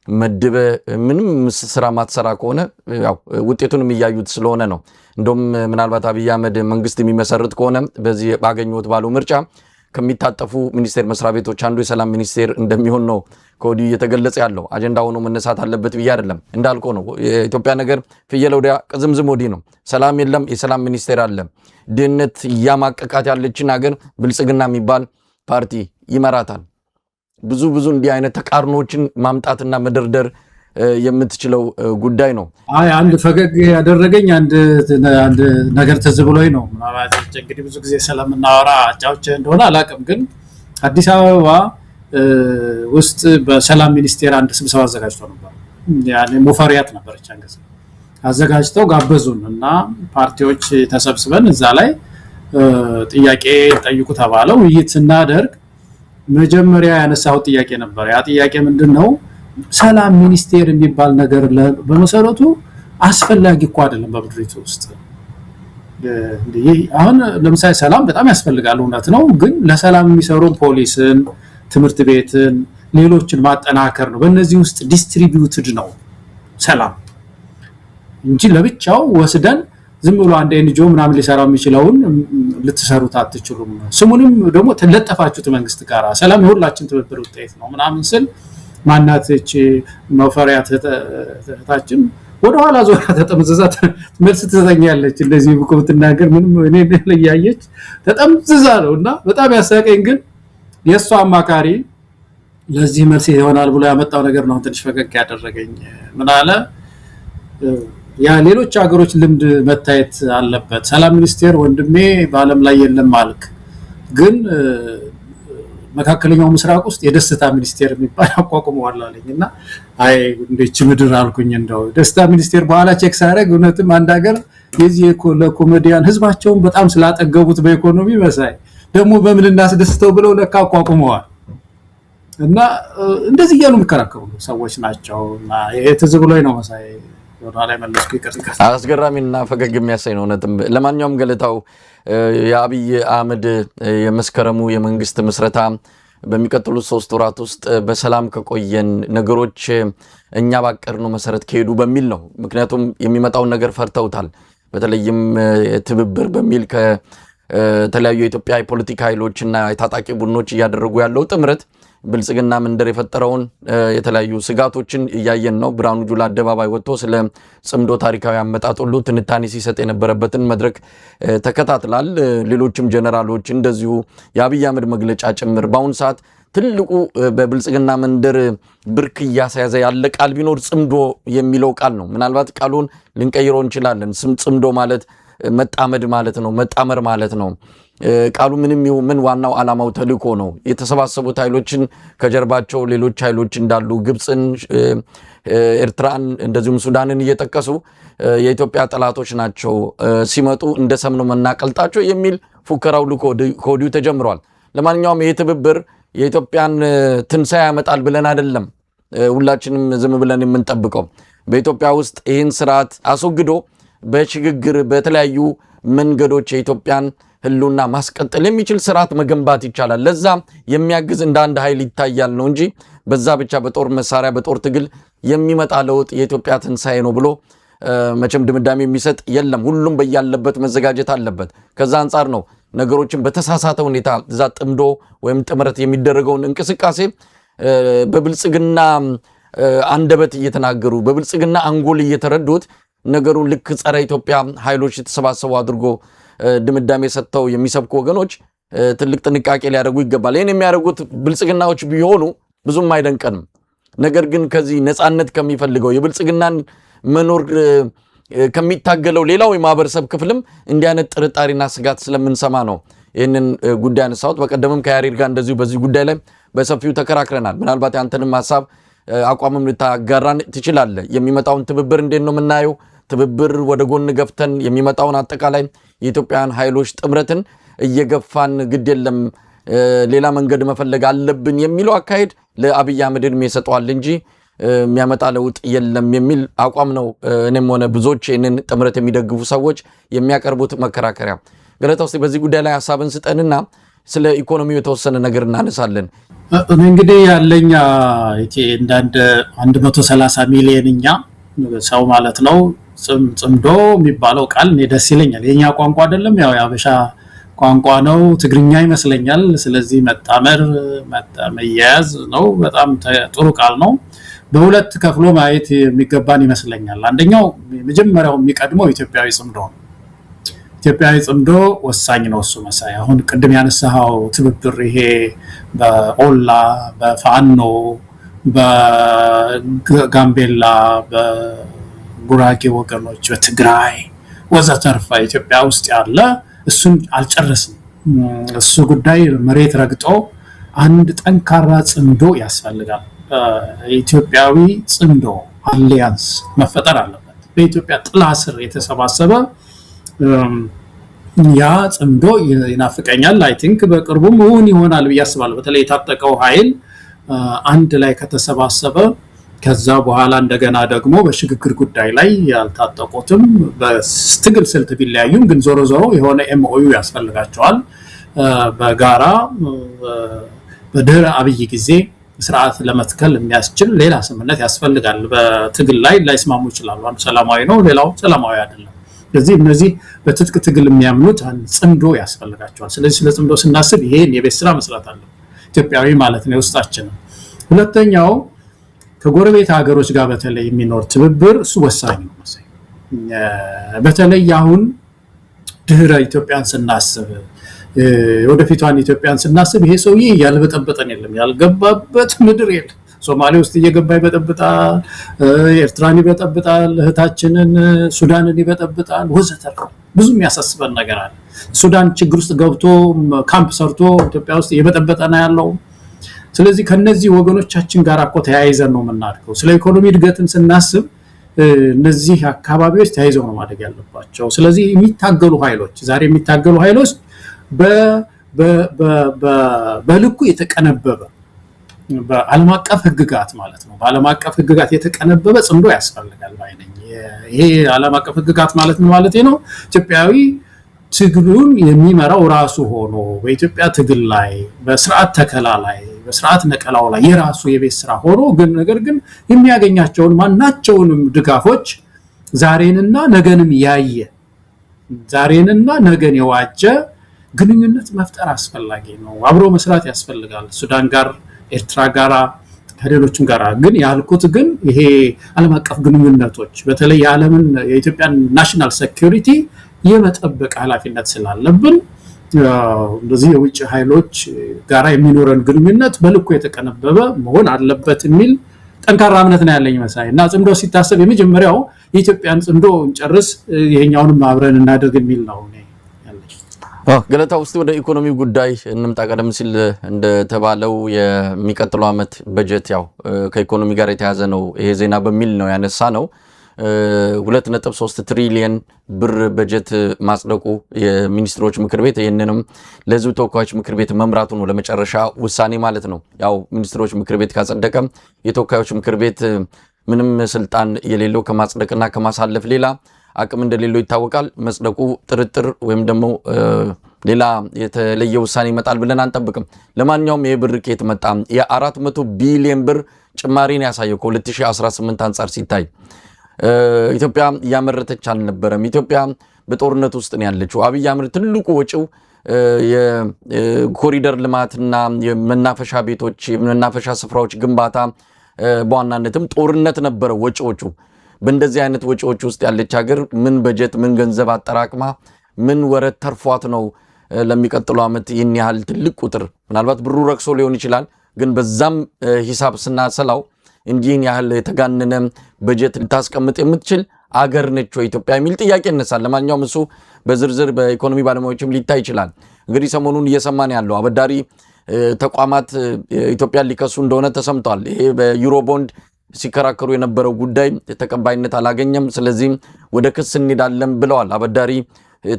መድበ ምንም ስራ ማትሰራ ከሆነ ያው ውጤቱንም እያዩት ስለሆነ ነው። እንደውም ምናልባት አብይ አህመድ መንግስት የሚመሰርት ከሆነ በዚህ ባገኙት ባለው ምርጫ ከሚታጠፉ ሚኒስቴር መስሪያ ቤቶች አንዱ የሰላም ሚኒስቴር እንደሚሆን ነው ከወዲሁ እየተገለጸ ያለው። አጀንዳ ሆኖ መነሳት አለበት ብዬ አይደለም። እንዳልከው ነው የኢትዮጵያ ነገር ፍየል ወዲያ ቅዝምዝም ወዲህ ነው። ሰላም የለም፣ የሰላም ሚኒስቴር አለ። ድህነት እያማቀቃት ያለችን ሀገር ብልጽግና የሚባል ፓርቲ ይመራታል። ብዙ እንዲህ አይነት ተቃርኖችን ማምጣትና መደርደር የምትችለው ጉዳይ ነው። አንድ ፈገግ ያደረገኝ አንድ ነገር ትዝ ብሎኝ ነው። ማለት እንግዲህ ብዙ ጊዜ ስለምናወራ አጫውቼ እንደሆነ አላውቅም፣ ግን አዲስ አበባ ውስጥ በሰላም ሚኒስቴር አንድ ስብሰባ አዘጋጅቶ ነበር። ያኔ ሙፈሪያት ነበረች አንገስ አዘጋጅተው ጋበዙን እና ፓርቲዎች ተሰብስበን እዛ ላይ ጥያቄ ጠይቁ ተባለው። ውይይት ስናደርግ መጀመሪያ ያነሳው ጥያቄ ነበር። ያ ጥያቄ ምንድነው? ሰላም ሚኒስቴር የሚባል ነገር በመሰረቱ አስፈላጊ እኮ አይደለም በምድሪቱ ውስጥ። አሁን ለምሳሌ ሰላም በጣም ያስፈልጋል፣ እውነት ነው። ግን ለሰላም የሚሰሩ ፖሊስን፣ ትምህርት ቤትን፣ ሌሎችን ማጠናከር ነው። በእነዚህ ውስጥ ዲስትሪቢዩትድ ነው ሰላም እንጂ ለብቻው ወስደን ዝም ብሎ አንድ ኤንጂኦ ምናምን ሊሰራው የሚችለውን ልትሰሩት አትችሉም። ስሙንም ደግሞ ተለጠፋችሁት መንግስት ጋር ሰላም የሁላችን ትብብር ውጤት ነው ምናምን ስል ማናትች መፈሪያት ተታችን ወደ ኋላ ዞራ ተጠምዝዛ መልስ ትሰጠኛለች። እንደዚህ ብቆ ብትናገር ምንም እኔ ለያየች ተጠምዝዛ ነውና በጣም ያሳቀኝ። ግን የሷ አማካሪ ለዚህ መልስ ይሆናል ብሎ ያመጣው ነገር ነው ትንሽ ፈገግ ያደረገኝ። ምን አለ? ያ ሌሎች ሀገሮች ልምድ መታየት አለበት። ሰላም ሚኒስቴር ወንድሜ በአለም ላይ የለም ማልክ፣ ግን መካከለኛው ምስራቅ ውስጥ የደስታ ሚኒስቴር የሚባል አቋቁመዋል አለኝና አይ እንደች ምድር አልኩኝ። እንደው ደስታ ሚኒስቴር በኋላ ቼክ ሳደርግ እውነትም አንድ ሀገር የዚህ ለኮሜዲያን ህዝባቸውን በጣም ስላጠገቡት በኢኮኖሚ መሳይ ደግሞ በምን እናስደስተው ብለው ለካ አቋቁመዋል። እና እንደዚህ እያሉ የሚከራከሩ ሰዎች ናቸውና ይሄ ትዝ ብሎኝ ነው መሳይ ወራላ መለስኩ። ይቅርታ አስገራሚና ፈገግ የሚያሳይ ነው እውነትም። ለማንኛውም ገለታው የአብይ አህመድ የመስከረሙ የመንግስት ምስረታ በሚቀጥሉት 3 ወራት ውስጥ በሰላም ከቆየን ነገሮች እኛ ባቀርነው መሰረት ከሄዱ በሚል ነው። ምክንያቱም የሚመጣውን ነገር ፈርተውታል። በተለይም ትብብር በሚል ከተለያዩ የኢትዮጵያ የፖለቲካ ኃይሎችና የታጣቂ ቡድኖች እያደረጉ ያለው ጥምረት ብልጽግና መንደር የፈጠረውን የተለያዩ ስጋቶችን እያየን ነው። ብርሃኑ ጁላ አደባባይ ወጥቶ ስለ ጽምዶ ታሪካዊ አመጣጥ ሁሉ ትንታኔ ሲሰጥ የነበረበትን መድረክ ተከታትላል። ሌሎችም ጀነራሎች እንደዚሁ የአብይ አህመድ መግለጫ ጭምር። በአሁኑ ሰዓት ትልቁ በብልጽግና መንደር ብርክ እያሳያዘ ያለ ቃል ቢኖር ጽምዶ የሚለው ቃል ነው። ምናልባት ቃሉን ልንቀይረው እንችላለን። ጽምዶ ማለት መጣመድ ማለት ነው፣ መጣመር ማለት ነው። ቃሉ ምንም ይሁን ምን ዋናው ዓላማው ተልእኮ ነው። የተሰባሰቡት ኃይሎችን ከጀርባቸው ሌሎች ኃይሎች እንዳሉ ግብፅን፣ ኤርትራን እንደዚሁም ሱዳንን እየጠቀሱ የኢትዮጵያ ጠላቶች ናቸው ሲመጡ እንደ ሰም ነው መናቀልጣቸው የሚል ፉከራው ከወዲሁ ተጀምሯል። ለማንኛውም ይህ ትብብር የኢትዮጵያን ትንሣኤ ያመጣል ብለን አይደለም ሁላችንም ዝም ብለን የምንጠብቀው። በኢትዮጵያ ውስጥ ይህን ስርዓት አስወግዶ በሽግግር በተለያዩ መንገዶች የኢትዮጵያን ህልውና ማስቀጠል የሚችል ስርዓት መገንባት ይቻላል። ለዛ የሚያግዝ እንደ አንድ ኃይል ይታያል ነው እንጂ በዛ ብቻ በጦር መሳሪያ በጦር ትግል የሚመጣ ለውጥ የኢትዮጵያ ትንሣኤ ነው ብሎ መቼም ድምዳሜ የሚሰጥ የለም። ሁሉም በያለበት መዘጋጀት አለበት። ከዛ አንጻር ነው ነገሮችን በተሳሳተ ሁኔታ እዛ ጥምዶ ወይም ጥምረት የሚደረገውን እንቅስቃሴ በብልጽግና አንደበት እየተናገሩ በብልጽግና አንጎል እየተረዱት ነገሩን ልክ ጸረ ኢትዮጵያ ኃይሎች የተሰባሰቡ አድርጎ ድምዳሜ ሰጥተው የሚሰብኩ ወገኖች ትልቅ ጥንቃቄ ሊያደርጉ ይገባል። ይህን የሚያደርጉት ብልጽግናዎች ቢሆኑ ብዙም አይደንቀንም። ነገር ግን ከዚህ ነፃነት ከሚፈልገው የብልጽግናን መኖር ከሚታገለው ሌላው የማህበረሰብ ክፍልም እንዲህ አይነት ጥርጣሬና ስጋት ስለምንሰማ ነው ይህንን ጉዳይ አነሳሁት። በቀደምም ከያሬድ ጋር እንደዚሁ በዚህ ጉዳይ ላይ በሰፊው ተከራክረናል። ምናልባት ያንተንም ሀሳብ አቋምም ልታጋራን ትችላለህ። የሚመጣውን ትብብር እንዴት ነው የምናየው? ትብብር ወደ ጎን ገፍተን የሚመጣውን አጠቃላይ የኢትዮጵያን ኃይሎች ጥምረትን እየገፋን ግድ የለም ሌላ መንገድ መፈለግ አለብን የሚለው አካሄድ ለአብይ አህመድ ዕድሜ ይሰጠዋል እንጂ የሚያመጣ ለውጥ የለም የሚል አቋም ነው እኔም ሆነ ብዙዎች ይህንን ጥምረት የሚደግፉ ሰዎች የሚያቀርቡት መከራከሪያ። ገለታው እስቲ በዚህ ጉዳይ ላይ ሀሳብን ስጠንና ስለ ኢኮኖሚው የተወሰነ ነገር እናነሳለን። እንግዲህ ያለኛ እንደ 130 ሚሊዮንኛ ሰው ማለት ነው። ጽምዶ የሚባለው ቃል እኔ ደስ ይለኛል። የኛ ቋንቋ አይደለም፣ ያው የአበሻ ቋንቋ ነው፣ ትግርኛ ይመስለኛል። ስለዚህ መያያዝ ነው። በጣም ጥሩ ቃል ነው። በሁለት ከፍሎ ማየት የሚገባን ይመስለኛል። አንደኛው መጀመሪያው የሚቀድመው ኢትዮጵያዊ ጽምዶ ነው። ኢትዮጵያዊ ጽምዶ ወሳኝ ነው። እሱ መሳይ አሁን ቅድም ያነሳው ትብብር ይሄ በኦላ በፋኖ በጋምቤላ በጉራጌ ወገኖች በትግራይ ወዘተርፈ ኢትዮጵያ ውስጥ ያለ እሱን አልጨረስም። እሱ ጉዳይ መሬት ረግጦ አንድ ጠንካራ ጽምዶ ያስፈልጋል። ኢትዮጵያዊ ጽምዶ አሊያንስ መፈጠር አለበት። በኢትዮጵያ ጥላ ስር የተሰባሰበ ያ ጽምዶ ይናፍቀኛል። አይ ቲንክ በቅርቡም እውን ይሆናል ብዬ አስባለሁ። በተለይ የታጠቀው ኃይል አንድ ላይ ከተሰባሰበ ከዛ በኋላ እንደገና ደግሞ በሽግግር ጉዳይ ላይ ያልታጠቁትም በትግል ስልት ቢለያዩም ግን ዞሮ ዞሮ የሆነ ኤምኦዩ ያስፈልጋቸዋል። በጋራ በድህረ አብይ ጊዜ ስርዓት ለመትከል የሚያስችል ሌላ ስምምነት ያስፈልጋል። በትግል ላይ ላይስማሙ ይችላሉ። አንዱ ሰላማዊ ነው፣ ሌላው ሰላማዊ አይደለም። ስለዚህ እነዚህ በትጥቅ ትግል የሚያምኑት ጽምዶ ያስፈልጋቸዋል። ስለዚህ ስለ ጽምዶ ስናስብ ይሄን የቤት ስራ መስራት አለ ኢትዮጵያዊ ማለት ነው የውስጣችን። ሁለተኛው ከጎረቤት ሀገሮች ጋር በተለይ የሚኖር ትብብር እሱ ወሳኝ ነው። በተለይ አሁን ድህረ ኢትዮጵያን ስናስብ ወደፊቷን ኢትዮጵያን ስናስብ ይሄ ሰውዬ ያልበጠበጠን የለም፣ ያልገባበት ምድር የለም። ሶማሌ ውስጥ እየገባ ይበጠብጣል፣ ኤርትራን ይበጠብጣል፣ እህታችንን ሱዳንን ይበጠብጣል ወዘተርፈ። ብዙ የሚያሳስበን ነገር አለ። ሱዳን ችግር ውስጥ ገብቶ ካምፕ ሰርቶ ኢትዮጵያ ውስጥ እየበጠበጠ ነው ያለው። ስለዚህ ከነዚህ ወገኖቻችን ጋር እኮ ተያይዘን ነው የምናድገው። ስለ ኢኮኖሚ እድገትን ስናስብ እነዚህ አካባቢዎች ተያይዘው ነው ማደግ ያለባቸው። ስለዚህ የሚታገሉ ኃይሎች ዛሬ የሚታገሉ ኃይሎች በልኩ የተቀነበበ በዓለም አቀፍ ህግጋት ማለት ነው። በዓለም አቀፍ ህግጋት የተቀነበበ ጽምዶ ያስፈልጋል ባይ ነኝ። ይሄ ዓለም አቀፍ ህግጋት ማለት ምን ማለት ነው? ኢትዮጵያዊ ትግሉን የሚመራው ራሱ ሆኖ በኢትዮጵያ ትግል ላይ በስርዓት ተከላ ላይ በስርዓት ነቀላው ላይ የራሱ የቤት ስራ ሆኖ ግን ነገር ግን የሚያገኛቸውን ማናቸውንም ድጋፎች ዛሬንና ነገንም ያየ ዛሬንና ነገን የዋጀ ግንኙነት መፍጠር አስፈላጊ ነው። አብሮ መስራት ያስፈልጋል። ሱዳን ጋር፣ ኤርትራ ጋር፣ ከሌሎችም ጋር ግን ያልኩት ግን ይሄ ዓለም አቀፍ ግንኙነቶች በተለይ የዓለምን የኢትዮጵያን ናሽናል ሴኩሪቲ የመጠበቅ ኃላፊነት ስላለብን እንደዚህ የውጭ ኃይሎች ጋራ የሚኖረን ግንኙነት በልኩ የተቀነበበ መሆን አለበት የሚል ጠንካራ እምነት ነው ያለኝ መሳይ። እና ጽምዶ ሲታሰብ የመጀመሪያው የኢትዮጵያን ጽምዶ እንጨርስ ይሄኛውንም አብረን እናድርግ የሚል ነው ያለኝ። ገለታ ውስጥ ወደ ኢኮኖሚ ጉዳይ እንምጣ። ቀደም ሲል እንደተባለው የሚቀጥለው ዓመት በጀት ያው ከኢኮኖሚ ጋር የተያዘ ነው ይሄ ዜና በሚል ነው ያነሳ ነው። 2.3 ትሪሊየን ብር በጀት ማጽደቁ የሚኒስትሮች ምክር ቤት ይህንንም ለሕዝብ ተወካዮች ምክር ቤት መምራቱ ነው ለመጨረሻ ውሳኔ ማለት ነው። ያው ሚኒስትሮች ምክር ቤት ካጸደቀ የተወካዮች ምክር ቤት ምንም ስልጣን የሌለው ከማጽደቅና ከማሳለፍ ሌላ አቅም እንደሌለው ይታወቃል። መጽደቁ ጥርጥር ወይም ደግሞ ሌላ የተለየ ውሳኔ ይመጣል ብለን አንጠብቅም። ለማንኛውም የብር ኬት መጣ የ400 ቢሊዮን ብር ጭማሪን ያሳየው ከ2018 አንጻር ሲታይ ኢትዮጵያ እያመረተች አልነበረም። ኢትዮጵያ በጦርነት ውስጥ ነው ያለችው። አብይ አህመድ ትልቁ ወጪው የኮሪደር ልማትና የመናፈሻ ቤቶች የመናፈሻ ስፍራዎች ግንባታ በዋናነትም ጦርነት ነበረ ወጪዎቹ። በእንደዚህ አይነት ወጪዎች ውስጥ ያለች ሀገር ምን በጀት ምን ገንዘብ አጠራቅማ ምን ወረት ተርፏት ነው ለሚቀጥለው ዓመት ይህን ያህል ትልቅ ቁጥር? ምናልባት ብሩ ረክሶ ሊሆን ይችላል፣ ግን በዛም ሂሳብ ስናሰላው እንዲህን ያህል የተጋነነ በጀት ልታስቀምጥ የምትችል አገር ነች ወይ ኢትዮጵያ የሚል ጥያቄ ይነሳል። ለማንኛውም እሱ በዝርዝር በኢኮኖሚ ባለሙያዎችም ሊታይ ይችላል። እንግዲህ ሰሞኑን እየሰማን ያለው አበዳሪ ተቋማት ኢትዮጵያን ሊከሱ እንደሆነ ተሰምቷል። ይሄ በዩሮ ቦንድ ሲከራከሩ የነበረው ጉዳይ ተቀባይነት አላገኘም። ስለዚህም ወደ ክስ እንሄዳለን ብለዋል አበዳሪ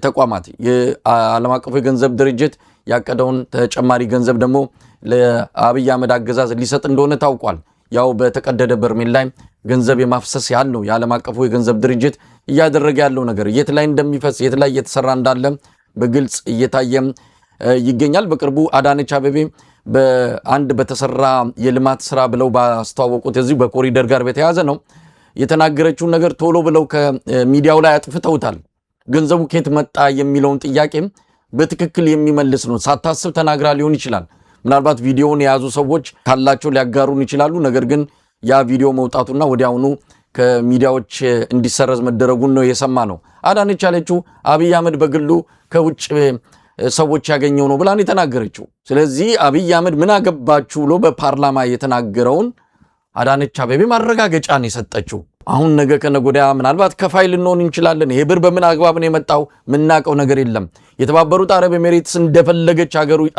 ተቋማት። የዓለም አቀፉ የገንዘብ ድርጅት ያቀደውን ተጨማሪ ገንዘብ ደግሞ ለአብይ አህመድ አገዛዝ ሊሰጥ እንደሆነ ታውቋል። ያው በተቀደደ በርሜል ላይ ገንዘብ የማፍሰስ ያህል ነው የዓለም አቀፉ የገንዘብ ድርጅት እያደረገ ያለው ነገር። የት ላይ እንደሚፈስ የት ላይ እየተሰራ እንዳለ በግልጽ እየታየም ይገኛል። በቅርቡ አዳነች አቤቤ በአንድ በተሰራ የልማት ስራ ብለው ባስተዋወቁት እዚህ በኮሪደር ጋር በተያያዘ ነው የተናገረችውን ነገር ቶሎ ብለው ከሚዲያው ላይ አጥፍተውታል። ገንዘቡ ከየት መጣ የሚለውን ጥያቄ በትክክል የሚመልስ ነው። ሳታስብ ተናግራ ሊሆን ይችላል። ምናልባት ቪዲዮውን የያዙ ሰዎች ካላቸው ሊያጋሩን ይችላሉ። ነገር ግን ያ ቪዲዮ መውጣቱና ወዲያውኑ ከሚዲያዎች እንዲሰረዝ መደረጉን ነው የሰማ ነው። አዳነች ያለችው አብይ አህመድ በግሉ ከውጭ ሰዎች ያገኘው ነው ብላን የተናገረችው። ስለዚህ አብይ አህመድ ምን አገባችሁ ብሎ በፓርላማ የተናገረውን አዳነች አቤቤ ማረጋገጫ ነው የሰጠችው። አሁን ነገ ከነጎዳ ምናልባት ከፋይል ልንሆን እንችላለን። ይሄ ብር በምን አግባብ ነው የመጣው ምናቀው ነገር የለም። የተባበሩት አረብ ኤሚሬትስ እንደፈለገች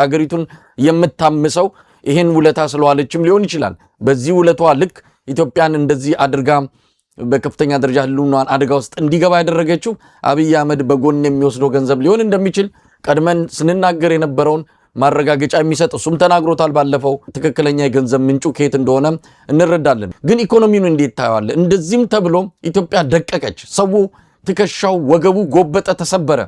አገሪቱን የምታምሰው ይሄን ውለታ ስለዋለችም ሊሆን ይችላል። በዚህ ውለቷ ልክ ኢትዮጵያን እንደዚህ አድርጋ በከፍተኛ ደረጃ ህልውናዋን አደጋ ውስጥ እንዲገባ ያደረገችው አብይ አህመድ በጎን የሚወስደው ገንዘብ ሊሆን እንደሚችል ቀድመን ስንናገር የነበረውን ማረጋገጫ የሚሰጥ እሱም ተናግሮታል ባለፈው። ትክክለኛ የገንዘብ ምንጩ ከየት እንደሆነ እንረዳለን። ግን ኢኮኖሚውን እንዴት ታየዋለ? እንደዚህም ተብሎ ኢትዮጵያ ደቀቀች። ሰው ትከሻው ወገቡ ጎበጠ፣ ተሰበረ፣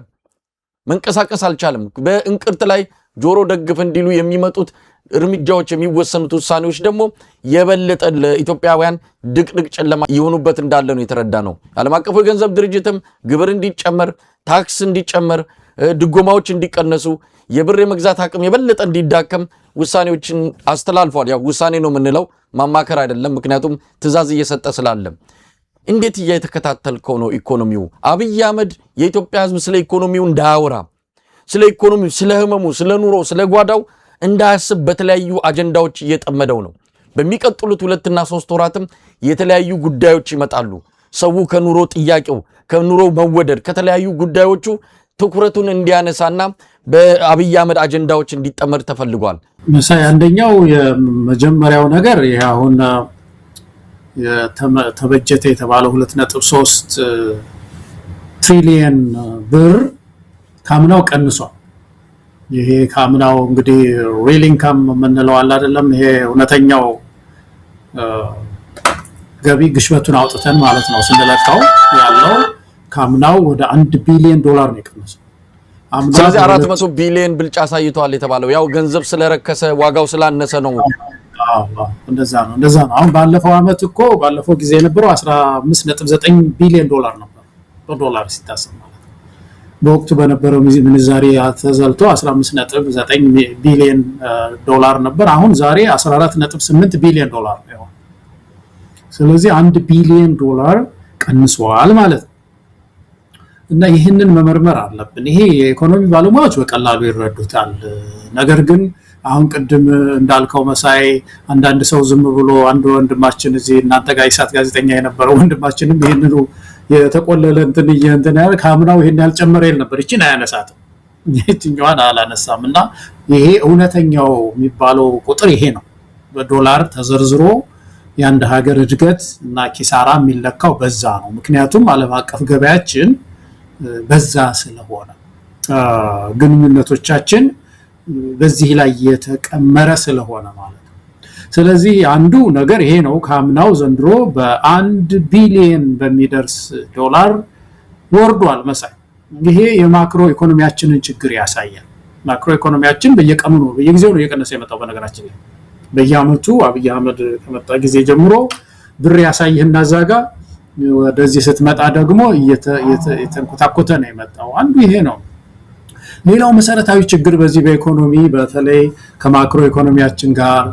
መንቀሳቀስ አልቻለም። በእንቅርት ላይ ጆሮ ደግፍ እንዲሉ የሚመጡት እርምጃዎች የሚወሰኑት ውሳኔዎች ደግሞ የበለጠ ለኢትዮጵያውያን ድቅድቅ ጨለማ ይሆኑበት እንዳለ ነው የተረዳ ነው። ዓለም አቀፉ የገንዘብ ድርጅትም ግብር እንዲጨመር፣ ታክስ እንዲጨመር፣ ድጎማዎች እንዲቀነሱ፣ የብር የመግዛት አቅም የበለጠ እንዲዳከም ውሳኔዎችን አስተላልፏል። ያው ውሳኔ ነው የምንለው ማማከር አይደለም፣ ምክንያቱም ትዕዛዝ እየሰጠ ስላለ። እንዴት እየተከታተልከው ነው ኢኮኖሚው? አብይ አህመድ የኢትዮጵያ ሕዝብ ስለ ኢኮኖሚው እንዳያወራ፣ ስለ ኢኮኖሚው፣ ስለ ህመሙ፣ ስለ ኑሮ፣ ስለ ጓዳው እንዳያስብ በተለያዩ አጀንዳዎች እየጠመደው ነው። በሚቀጥሉት 2 እና 3 ወራትም የተለያዩ ጉዳዮች ይመጣሉ። ሰው ከኑሮ ጥያቄው፣ ከኑሮ መወደድ፣ ከተለያዩ ጉዳዮቹ ትኩረቱን እንዲያነሳና በአብይ አህመድ አጀንዳዎች እንዲጠመድ ተፈልጓል። መሳይ አንደኛው የመጀመሪያው ነገር ይሄ አሁን ተበጀተ የተባለው 2.3 ትሪሊየን ብር ካምናው ቀንሷል። ይሄ ካምናው እንግዲህ ሪል ኢንካም የምንለው አለ አይደለም፣ ይሄ እውነተኛው ገቢ ግሽበቱን አውጥተን ማለት ነው ስንለካው ያለው ካምናው ወደ $1 ቢሊዮን ነው የቀነሰው። ስለዚህ 400 ቢሊዮን ብልጫ አሳይቷል የተባለው ያው ገንዘብ ስለረከሰ ዋጋው ስላነሰ ነው። እንደዛ ነው። አሁን ባለፈው አመት እኮ ባለፈው ጊዜ የነበረው $15.9 ቢሊዮን ነበር በዶላር ሲታሰብ ማለት ነው። በወቅቱ በነበረው ምንዛሬ ተዘልቶ $15.9 ቢሊዮን ነበር። አሁን ዛሬ $14.8 ቢሊዮን ነው። ስለዚህ $1 ቢሊዮን ቀንሷል ማለት ነው። እና ይህንን መመርመር አለብን። ይሄ የኢኮኖሚ ባለሙያዎች በቀላሉ ይረዱታል። ነገር ግን አሁን ቅድም እንዳልከው መሳይ አንዳንድ ሰው ዝም ብሎ አንድ ወንድማችን እዚህ እናንተ ጋር ኢሳት ጋዜጠኛ የነበረው ወንድማችንም ይሄንኑ የተቆለለ እንትን ያለ ካምናው ይሄን ያልጨመረ ይል ነበር። እቺን አያነሳትም፣ እቺኛዋን አላነሳም። እና ይሄ እውነተኛው የሚባለው ቁጥር ይሄ ነው። በዶላር ተዘርዝሮ የአንድ ሀገር እድገት እና ኪሳራ የሚለካው በዛ ነው። ምክንያቱም ዓለም አቀፍ ገበያችን በዛ ስለሆነ ግንኙነቶቻችን በዚህ ላይ የተቀመረ ስለሆነ ማለት ነው። ስለዚህ አንዱ ነገር ይሄ ነው። ካምናው ዘንድሮ በ1 ቢሊዮን በሚደርስ ዶላር ወርዷል መሳይ። ይሄ የማክሮ ኢኮኖሚያችንን ችግር ያሳያል። ማክሮ ኢኮኖሚያችን በየቀኑ ነው በየጊዜው ነው እየቀነሰ የመጣው። በነገራችን ላይ በየአመቱ አብይ አህመድ ከመጣ ጊዜ ጀምሮ ብር ያሳይህና ዛጋ ወደዚህ ስትመጣ ደግሞ እየተንኮታኮተ ነው የመጣው። አንዱ ይሄ ነው። ሌላው መሰረታዊ ችግር በዚህ በኢኮኖሚ በተለይ ከማክሮ ኢኮኖሚያችን ጋር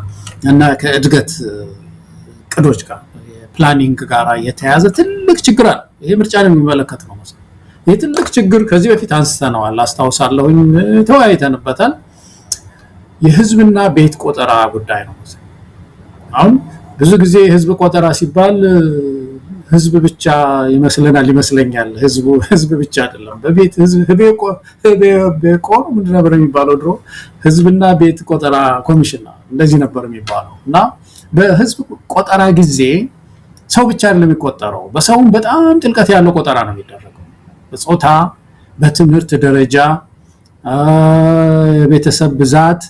እና ከእድገት ቅዶች ጋር ፕላኒንግ ጋር የተያዘ ትልቅ ችግር አለ። ይሄ ምርጫን የሚመለከት ነው። ይሄ ትልቅ ችግር ከዚህ በፊት አንስተነዋል፣ አስታውሳለሁኝ፣ ተወያይተንበታል። የህዝብና ቤት ቆጠራ ጉዳይ ነው። አሁን ብዙ ጊዜ የህዝብ ቆጠራ ሲባል ህዝብ ብቻ ይመስለኛል። ህዝብ ብቻ አይደለም። በቤት ህዝብ በቆ ምንድን ነበር የሚባለው ድሮ? ህዝብና ቤት ቆጠራ ኮሚሽን እንደዚህ ነበር የሚባለው። እና በህዝብ ቆጠራ ጊዜ ሰው ብቻ አይደለም የሚቆጠረው፣ በሰውም በጣም ጥልቀት ያለው ቆጠራ ነው የሚደረገው። በጾታ፣ በትምህርት ደረጃ፣ የቤተሰብ ብዛት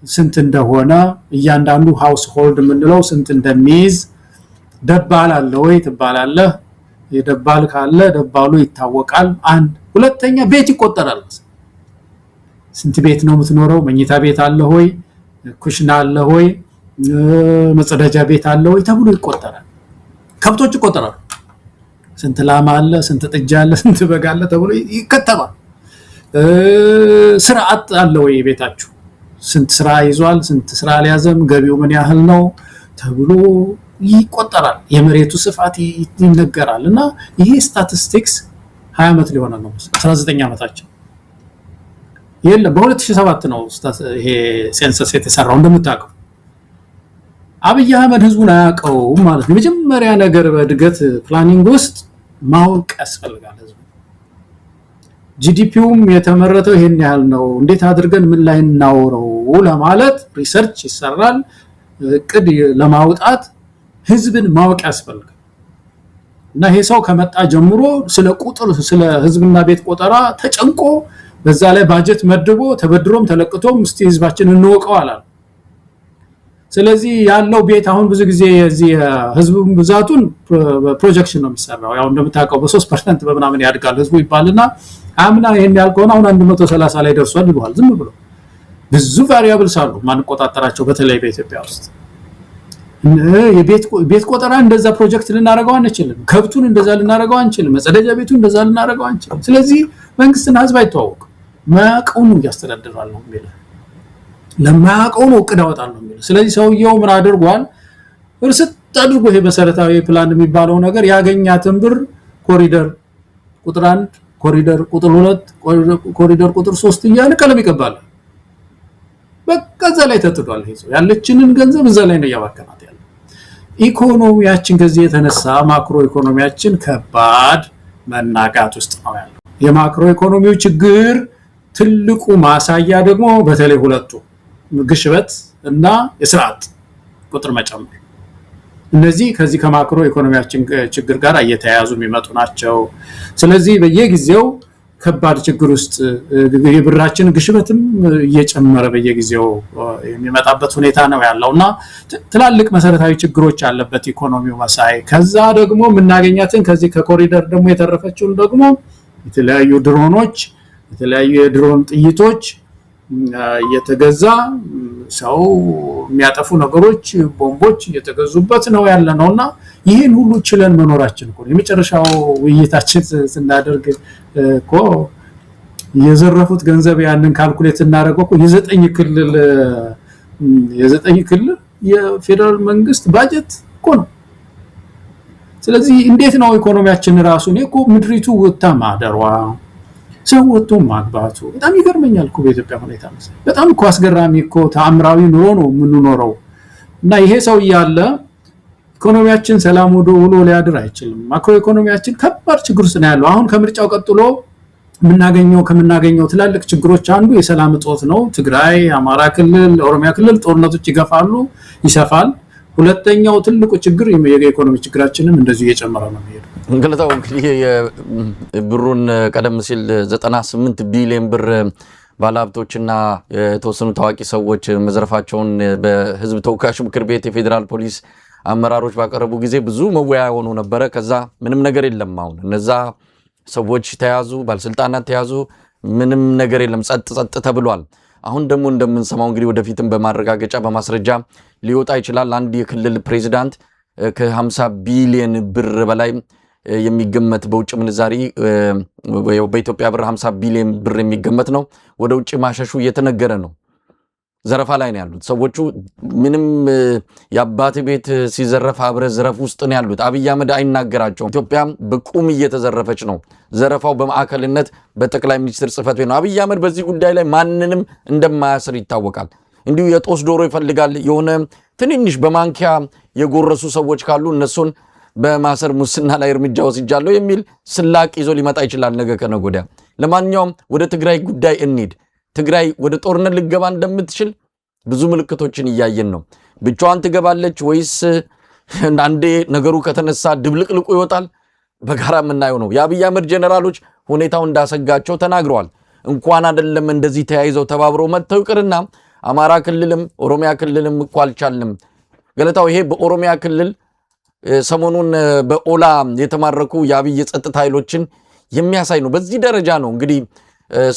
ስንት እንደሆነ እያንዳንዱ ሃውስ ሆልድ የምንለው ስንት እንደሚይዝ ደባል አለ ወይ ትባላለህ። የደባል ካለ ደባሉ ይታወቃል። አንድ ሁለተኛ ቤት ይቆጠራል። ስንት ቤት ነው የምትኖረው? መኝታ ቤት አለ ሆይ፣ ኩሽና አለ ሆይ፣ መጸዳጃ ቤት አለ ሆይ ተብሎ ይቆጠራል። ከብቶች ይቆጠራሉ። ስንት ላም አለ፣ ስንት ጥጃ አለ፣ ስንት በግ አለ ተብሎ ይከተባል። ስርዓት አለ ወይ ቤታችሁ ስንት ስራ ይዟል ስንት ስራ አልያዘም ገቢው ምን ያህል ነው ተብሎ ይቆጠራል የመሬቱ ስፋት ይነገራል እና ይሄ ስታቲስቲክስ 20 ዓመት ሊሆን ነው 19 ዓመታችን የለም በ2007 ነው ይሄ ሴንሰስ የተሰራው እንደምታውቀው አብይ አህመድ ህዝቡን አያውቀው ማለት ነው መጀመሪያ ነገር በእድገት ፕላኒንግ ውስጥ ማወቅ ያስፈልጋል ህዝቡ ጂዲፒውም የተመረተው ይሄን ያህል ነው እንዴት አድርገን ምን ላይ እናወረው ለማለት ሪሰርች ይሰራል እቅድ ለማውጣት ህዝብን ማወቅ ያስፈልጋል እና ይሄ ሰው ከመጣ ጀምሮ ስለ ቁጥር ስለ ህዝብና ቤት ቆጠራ ተጨንቆ በዛ ላይ ባጀት መድቦ ተበድሮም ተለቅቶም እስቲ ህዝባችንን እንወቀው አላል ስለዚህ ያለው ቤት አሁን ብዙ ጊዜ እዚህ ህዝቡ ብዛቱን ፕሮጀክሽን ነው የሚሰራው ያው እንደምታውቀው በ3% በመናምን ያድጋል ህዝቡ ይባልና አምና ይሄን ያልከው አሁን 130 ላይ ደርሷል ይባላል ዝም ብሎ ብዙ ቫሪያብልስ አሉ ማንቆጣጣራቸው በተለይ በኢትዮጵያ ውስጥ የቤት ቆጠራ እንደዛ ፕሮጀክት ልናደርገው አንችልም ከብቱን እንደዛ ልናደርገው አንችልም መጸደጃ ቤቱን እንደዛ ልናደርገው አንችልም ስለዚህ መንግስትና ህዝብ አይተዋወቅ ማቀው ነው ያስተዳድራል ነው የሚለው ለማቀው ነው እቅድ ያወጣል ነው የሚለው ስለዚህ ሰውየው ምን አድርጓል እርስ አድርጎ ይሄ መሰረታዊ ፕላን የሚባለው ነገር ያገኛትን ብር ኮሪደር ቁጥር 1 ኮሪደር ቁጥር 2 ኮሪደር ቁጥር 3 እያለ ቀለም ይቀባል በቃ እዛ ላይ ተጥዷል ይሄ ሰው ያለችንን ገንዘብ እዛ ላይ ነው ያባከናት ያለው ኢኮኖሚያችን ከዚህ የተነሳ ማክሮ ኢኮኖሚያችን ከባድ መናጋት ውስጥ ነው ያለው የማክሮ ኢኮኖሚው ችግር ትልቁ ማሳያ ደግሞ በተለይ ሁለቱ ግሽበት እና የስርዓት ቁጥር መጨመር እነዚህ ከዚህ ከማክሮ ኢኮኖሚያችን ችግር ጋር እየተያያዙ የሚመጡ ናቸው ስለዚህ በየጊዜው ከባድ ችግር ውስጥ የብራችን ግሽበትም እየጨመረ በየጊዜው የሚመጣበት ሁኔታ ነው ያለውና ትላልቅ መሰረታዊ ችግሮች አለበት ኢኮኖሚው ማሳይ ከዛ ደግሞ ምናገኛትን ከዚህ ከኮሪደር ደግሞ የተረፈችውን ደግሞ የተለያዩ ድሮኖች የተለያዩ የድሮን ጥይቶች እየተገዛ ሰው የሚያጠፉ ነገሮች ቦምቦች እየተገዙበት ነው ያለነውና ይሄን ሁሉ ችለን መኖራችን እኮ የመጨረሻው ውይይታችን ስናደርግ እኮ የዘረፉት ገንዘብ ያንን ካልኩሌት እናደርገው እኮ የዘጠኝ ክልል የፌደራል መንግስት ባጀት እኮ ነው ስለዚህ እንዴት ነው ኢኮኖሚያችን ራሱ እኮ ምድሪቱ ወጣ ማደሯ ሰው ወጥቶ ማግባቱ በጣም ይገርመኛል እኮ በኢትዮጵያ ሁኔታ በጣም እኮ አስገራሚ እኮ ተአምራዊ ኑሮ ነው የምንኖረው እና ይሄ ሰው ያለ ኢኮኖሚያችን ሰላም ውሎ ሊያድር አይችልም ማክሮ ኢኮኖሚያችን ከባድ ችግር ውስጥ ነው ያለው አሁን ከምርጫው ቀጥሎ ከምናገኘው ትላልቅ ችግሮች አንዱ የሰላም እጦት ነው ትግራይ አማራ ክልል ኦሮሚያ ክልል ጦርነቶች ይሰፋል ሁለተኛው ትልቁ ችግር የኢኮኖሚ ችግራችንም እንደዚህ እየጨመረ ነው የሚሄደው እንግዲህ እንግዲህ የብሩን ቀደም ሲል 98 ቢሊዮን ብር ባለሀብቶችና የተወሰኑ ታዋቂ ሰዎች መዝረፋቸውን በህዝብ ተወካዮች ምክር ቤት የፌደራል ፖሊስ አመራሮች ባቀረቡ ጊዜ ብዙ መወያያ ሆኖ ነበር ከዛ ምንም ነገር የለም አሁን እነዛ ሰዎች ተያዙ ባለስልጣናት ተያዙ ምንም ነገር የለም ጸጥ ተብሏል አሁን ደግሞ እንደምንሰማው እንግዲህ ወደፊትም በማረጋገጫ በማስረጃ ሊወጣ ይችላል አንድ የክልል ፕሬዝዳንት ከ50 ቢሊዮን ብር በላይ የሚገመት በውጭ ምንዛሪ በኢትዮጵያ ብር 50 ቢሊዮን ብር የሚገመት ነው ወደ ውጭ ማሸሹ እየተነገረ ነው ዘረፋ ላይ ነው ያሉት ሰዎቹ ምንም ያባተ ቤት ሲዘረፍ አብረ ዘረፍ ውስጥ ነው ያሉት አብይ አህመድ አይናገራቸው ኢትዮጵያ በቁም እየተዘረፈች ነው ዘረፋው በማዕከልነት በጠቅላይ ሚኒስትር ጽፈት ቤት ነው አብይ አህመድ በዚህ ጉዳይ ላይ ማንንም እንደማያስር ይታወቃል እንዲሁ የጦስ ዶሮ ይፈልጋል የሆነ ትንንሽ በማንኪያ የጎረሱ ሰዎች ካሉ እነሱን በማሰር ሙስና ላይ እርምጃ ወስጃለሁ የሚል ስላቅ ይዞ ሊመጣ ይችላል ነገ ከነገ ለማንኛውም ወደ ትግራይ ጉዳይ እንሂድ ትግራይ ወደ ጦርነት ልገባ እንደምትችል ብዙ ምልክቶችን እያየን ነው ብቻዋን ትገባለች ወይስ አንዴ ነገሩ ከተነሳ ድብልቅልቁ ይወጣል በጋራ የምናየው ነው የአብይ አህመድ ጀነራሎች ሁኔታው እንዳሰጋቸው ተናግረዋል እንኳን አይደለም እንደዚህ ተያይዘው ተባብረው መተው ይቅርና አማራ ክልልም ኦሮሚያ ክልልም እኮ አልቻልንም ገለታው ይሄ በኦሮሚያ ክልል ሰሞኑን በኦላ የተማረኩ የአብይ ጸጥታ ኃይሎችን የሚያሳይ ነው በዚህ ደረጃ ነው እንግዲህ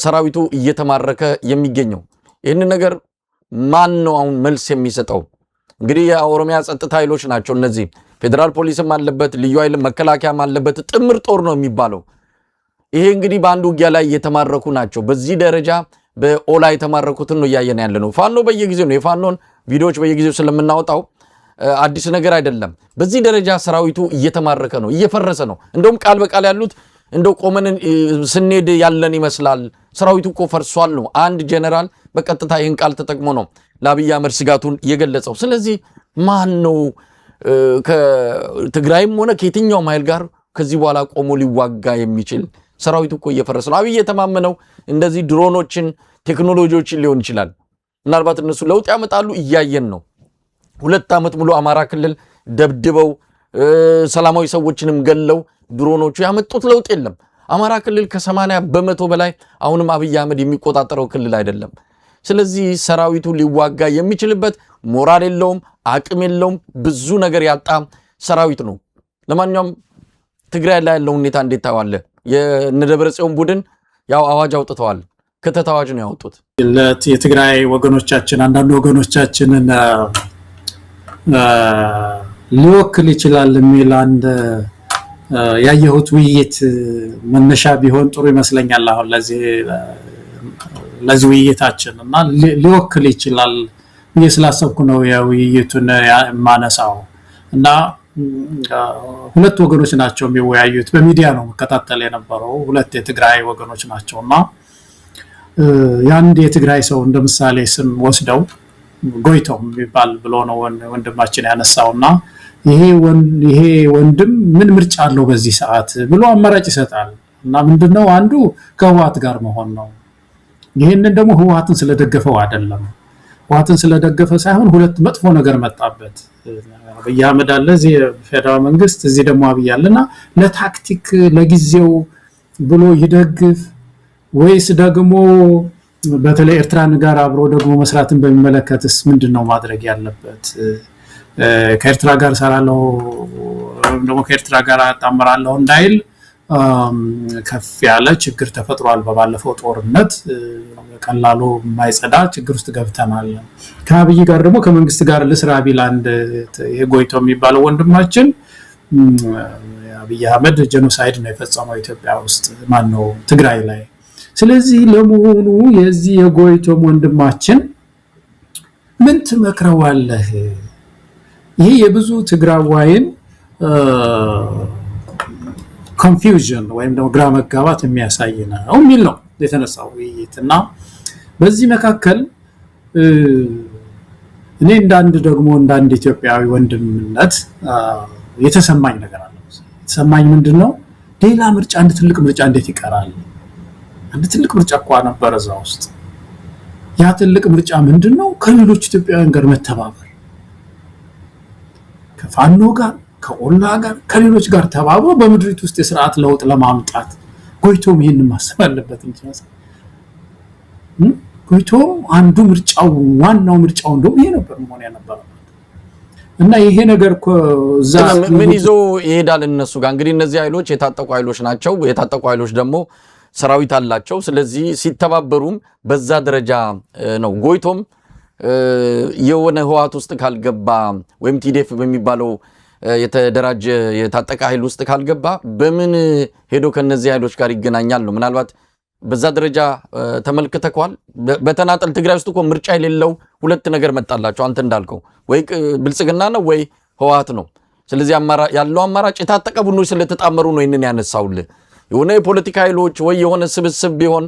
ሰራዊቱ እየተማረከ የሚገኘው ይሄን ነገር ማን ነው አሁን መልስ የሚሰጠው እንግዲህ የኦሮሚያ ጸጥታ ኃይሎች ናቸው እነዚህ ፌደራል ፖሊስም አለበት ልዩ ኃይልም መከላከያም አለበት ጥምር ጦር ነው የሚባለው ይሄ እንግዲህ በአንድ ውጊያ ላይ የተማረኩ ናቸው። በዚህ ደረጃ በኦላ የተማረኩትን ነው እያየን ያለ ነው። ፋኖ በየጊዜው ነው የፋኖን ቪዲዮዎች በየጊዜው ስለምናወጣው አዲስ ነገር አይደለም። በዚህ ደረጃ ሰራዊቱ እየተማረከ ነው፣ እየፈረሰ ነው። እንደውም ቃል በቃል ያሉት እንደው ቆመን ስንሄድ ያለን ይመስላል ሰራዊቱ እኮ ፈርሷል ነው። አንድ ጀነራል በቀጥታ ይህን ቃል ተጠቅሞ ነው ለአብይ አህመድ ስጋቱን የገለጸው። ስለዚህ ማን ነው ከትግራይም ሆነ ከየትኛውም ኃይል ጋር ከዚህ በኋላ ቆሞ ሊዋጋ የሚችል? ሰራዊቱ እኮ እየፈረሰ ነው። አብይ የተማመነው እንደዚህ ድሮኖችን ቴክኖሎጂዎችን ሊሆን ይችላል። ምናልባት እነሱ ለውጥ ያመጣሉ እያየን ነው። 2 ዓመት ሙሉ አማራ ክልል ደብድበው ሰላማዊ ሰዎችንም ገለው ድሮኖቹ ያመጡት ለውጥ የለም። አማራ ክልል ከ80% በላይ አሁንም አብይ አህመድ የሚቆጣጠረው ክልል አይደለም። ስለዚህ ሰራዊቱ ሊዋጋ የሚችልበት ሞራል የለውም፣ አቅም የለውም። ብዙ ነገር ያጣ ሰራዊት ነው። ለማንኛውም ትግራይ ላይ ያለው ሁኔታ እንዴት ታዋለ? የነደብረጽዮን ቡድን ያው አዋጅ አውጥተዋል። ከተት አዋጅ ነው ያወጡት። የትግራይ ወገኖቻችን አንዳንድ ወገኖቻችንን ሊወክል ይችላል የሚል አንድ ያየሁት ውይይት መነሻ ቢሆን ጥሩ ይመስለኛል። አሁን ለዚህ ውይይታችን እና ሊወክል ይችላል ስላሰብኩ ነው የውይይቱን ማነሳው። እና 2 ወገኖች ናቸው የሚወያዩት። በሚዲያ ነው መከታተል የነበረው። 2 የትግራይ ወገኖች ናቸውና ያንድ የትግራይ ሰው እንደምሳሌ ስም ወስደው ጎይቶም የሚባል ብሎ ነው ወንድማችን ያነሳውና ይሄ ወንድም ምን ምርጫ አለው በዚህ ሰዓት ብሎ አማራጭ ይሰጣል። እና ምንድነው አንዱ ከህወሓት ጋር መሆን ነው። ይሄንን ደግሞ ህወሓትን ስለደገፈው አይደለም። ህወሓትን ስለደገፈ ሳይሆን 2 መጥፎ ነገር መጣበት። አብይ አህመድ አለ እዚህ ፌደራል መንግስት፣ እዚህ ደግሞ አብይ አለና ለታክቲክ ለጊዜው ብሎ ይደግፍ ወይስ ደግሞ በተለይ ኤርትራን ጋር አብሮ ደግሞ መስራትን በሚመለከትስ ምንድነው ማድረግ ያለበት? ከኤርትራ ጋር ሰራለው ወይም ደግሞ ከኤርትራ ጋር አጣመራለው እንዳይል ከፍ ያለ ችግር ተፈጥሯል። በባለፈው ጦርነት ቀላሉ ማይጸዳ ችግር ውስጥ ገብተናል። ከአብይ ጋር ደግሞ ከመንግስት ጋር ለስራ ቢላንድ የጎይቶ የሚባለው ወንድማችን አብይ አህመድ ጄኖሳይድ ነው የፈጸመው ኢትዮጵያ ውስጥ ማነው ትግራይ ላይ። ስለዚህ ለመሆኑ የዚህ የጎይቶም ወንድማችን ምን ትመክረዋለህ? ይሄ የብዙ ትግራዋይን ኮንፊውዥን ወይም ደግሞ ግራ መጋባት የሚያሳይ ነው የሚል ነው የተነሳው ውይይትና በዚህ መካከል እኔ እንዳንድ ኢትዮጵያዊ ወንድምነት የተሰማኝ ነገር አለ። የተሰማኝ ምንድነው ሌላ ምርጫ አንድ ትልቅ ምርጫ እንዴት ይቀራል? አንድ ትልቅ ምርጫ እኮ ነበር እዛ ውስጥ። ያ ትልቅ ምርጫ ምንድነው? ከሌሎች ኢትዮጵያውያን ጋር መተባበር፣ ከፋኖ ጋር ከኦላ ጋር ከሌሎች ጋር ተባብሮ በምድሪት ውስጥ የሥርዓት ለውጥ ለማምጣት ጎይቶም ይሄን ማሰብ አለበት እንጂ ጎይቶም አንዱ ምርጫው ዋናው ምርጫው እንደውም ይሄ ነበር መሆን ያነበረው። እና ይሄ ነገር እዛ ምን ይዞ ይሄዳል እነሱ ጋር? እንግዲህ እነዚህ ኃይሎች የታጠቁ ኃይሎች ናቸው። የታጠቁ ኃይሎች ደግሞ ሰራዊት አላቸው። ስለዚህ ሲተባበሩም በዛ ደረጃ ነው። ጎይቶም የሆነ ህወሓት ውስጥ ካልገባ ወይም ቲዲኤፍ በሚባለው የተደራጀ የታጠቀ ኃይል ውስጥ ካልገባ በምን ሄዶ ከነዚህ ኃይሎች ጋር ይገናኛል ነው። ምናልባት በዛ ደረጃ ተመልክተኳል። በተናጠል ትግራይ ውስጥ እኮ ምርጫ የሌለው 2 ነገር መጣላቸው። አንተ እንዳልከው ወይ ብልጽግና ነው ወይ ህወሓት ነው። ስለዚህ ያለው አማራጭ የታጠቀ ቡድኖች ስለተጣመሩ ነው ይሄንን ያነሳውልህ። የሆነ የፖለቲካ ኃይሎች ወይ የሆነ ስብስብ ቢሆን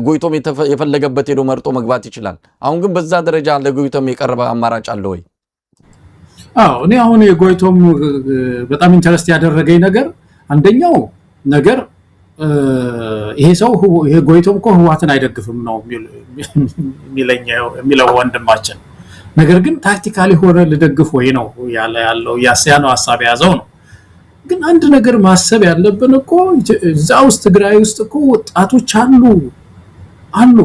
ጎይቶም የፈለገበት ሄዶ መርጦ መግባት ይችላል። አሁን ግን በዛ ደረጃ ለጎይቶም የቀረበ አማራጭ አለ ወይ? እኔ አሁን የጎይቶም በጣም ኢንተረስት ያደረገኝ ነገር አንደኛው ነገር ይሄ ሰው ይሄ ጎይቶም እኮ ህወሓትን አይደግፍም ነው የሚለው ወንድማችን። ነገር ግን ታክቲካሊ ሆነ ልደግፍ ወይ ነው ያለው ያለው ሐሳብ ያዘው ነው። ግን አንድ ነገር ማሰብ ያለብን እኮ እዛ ውስጥ ትግራይ ውስጥ እኮ ወጣቶች አሉ።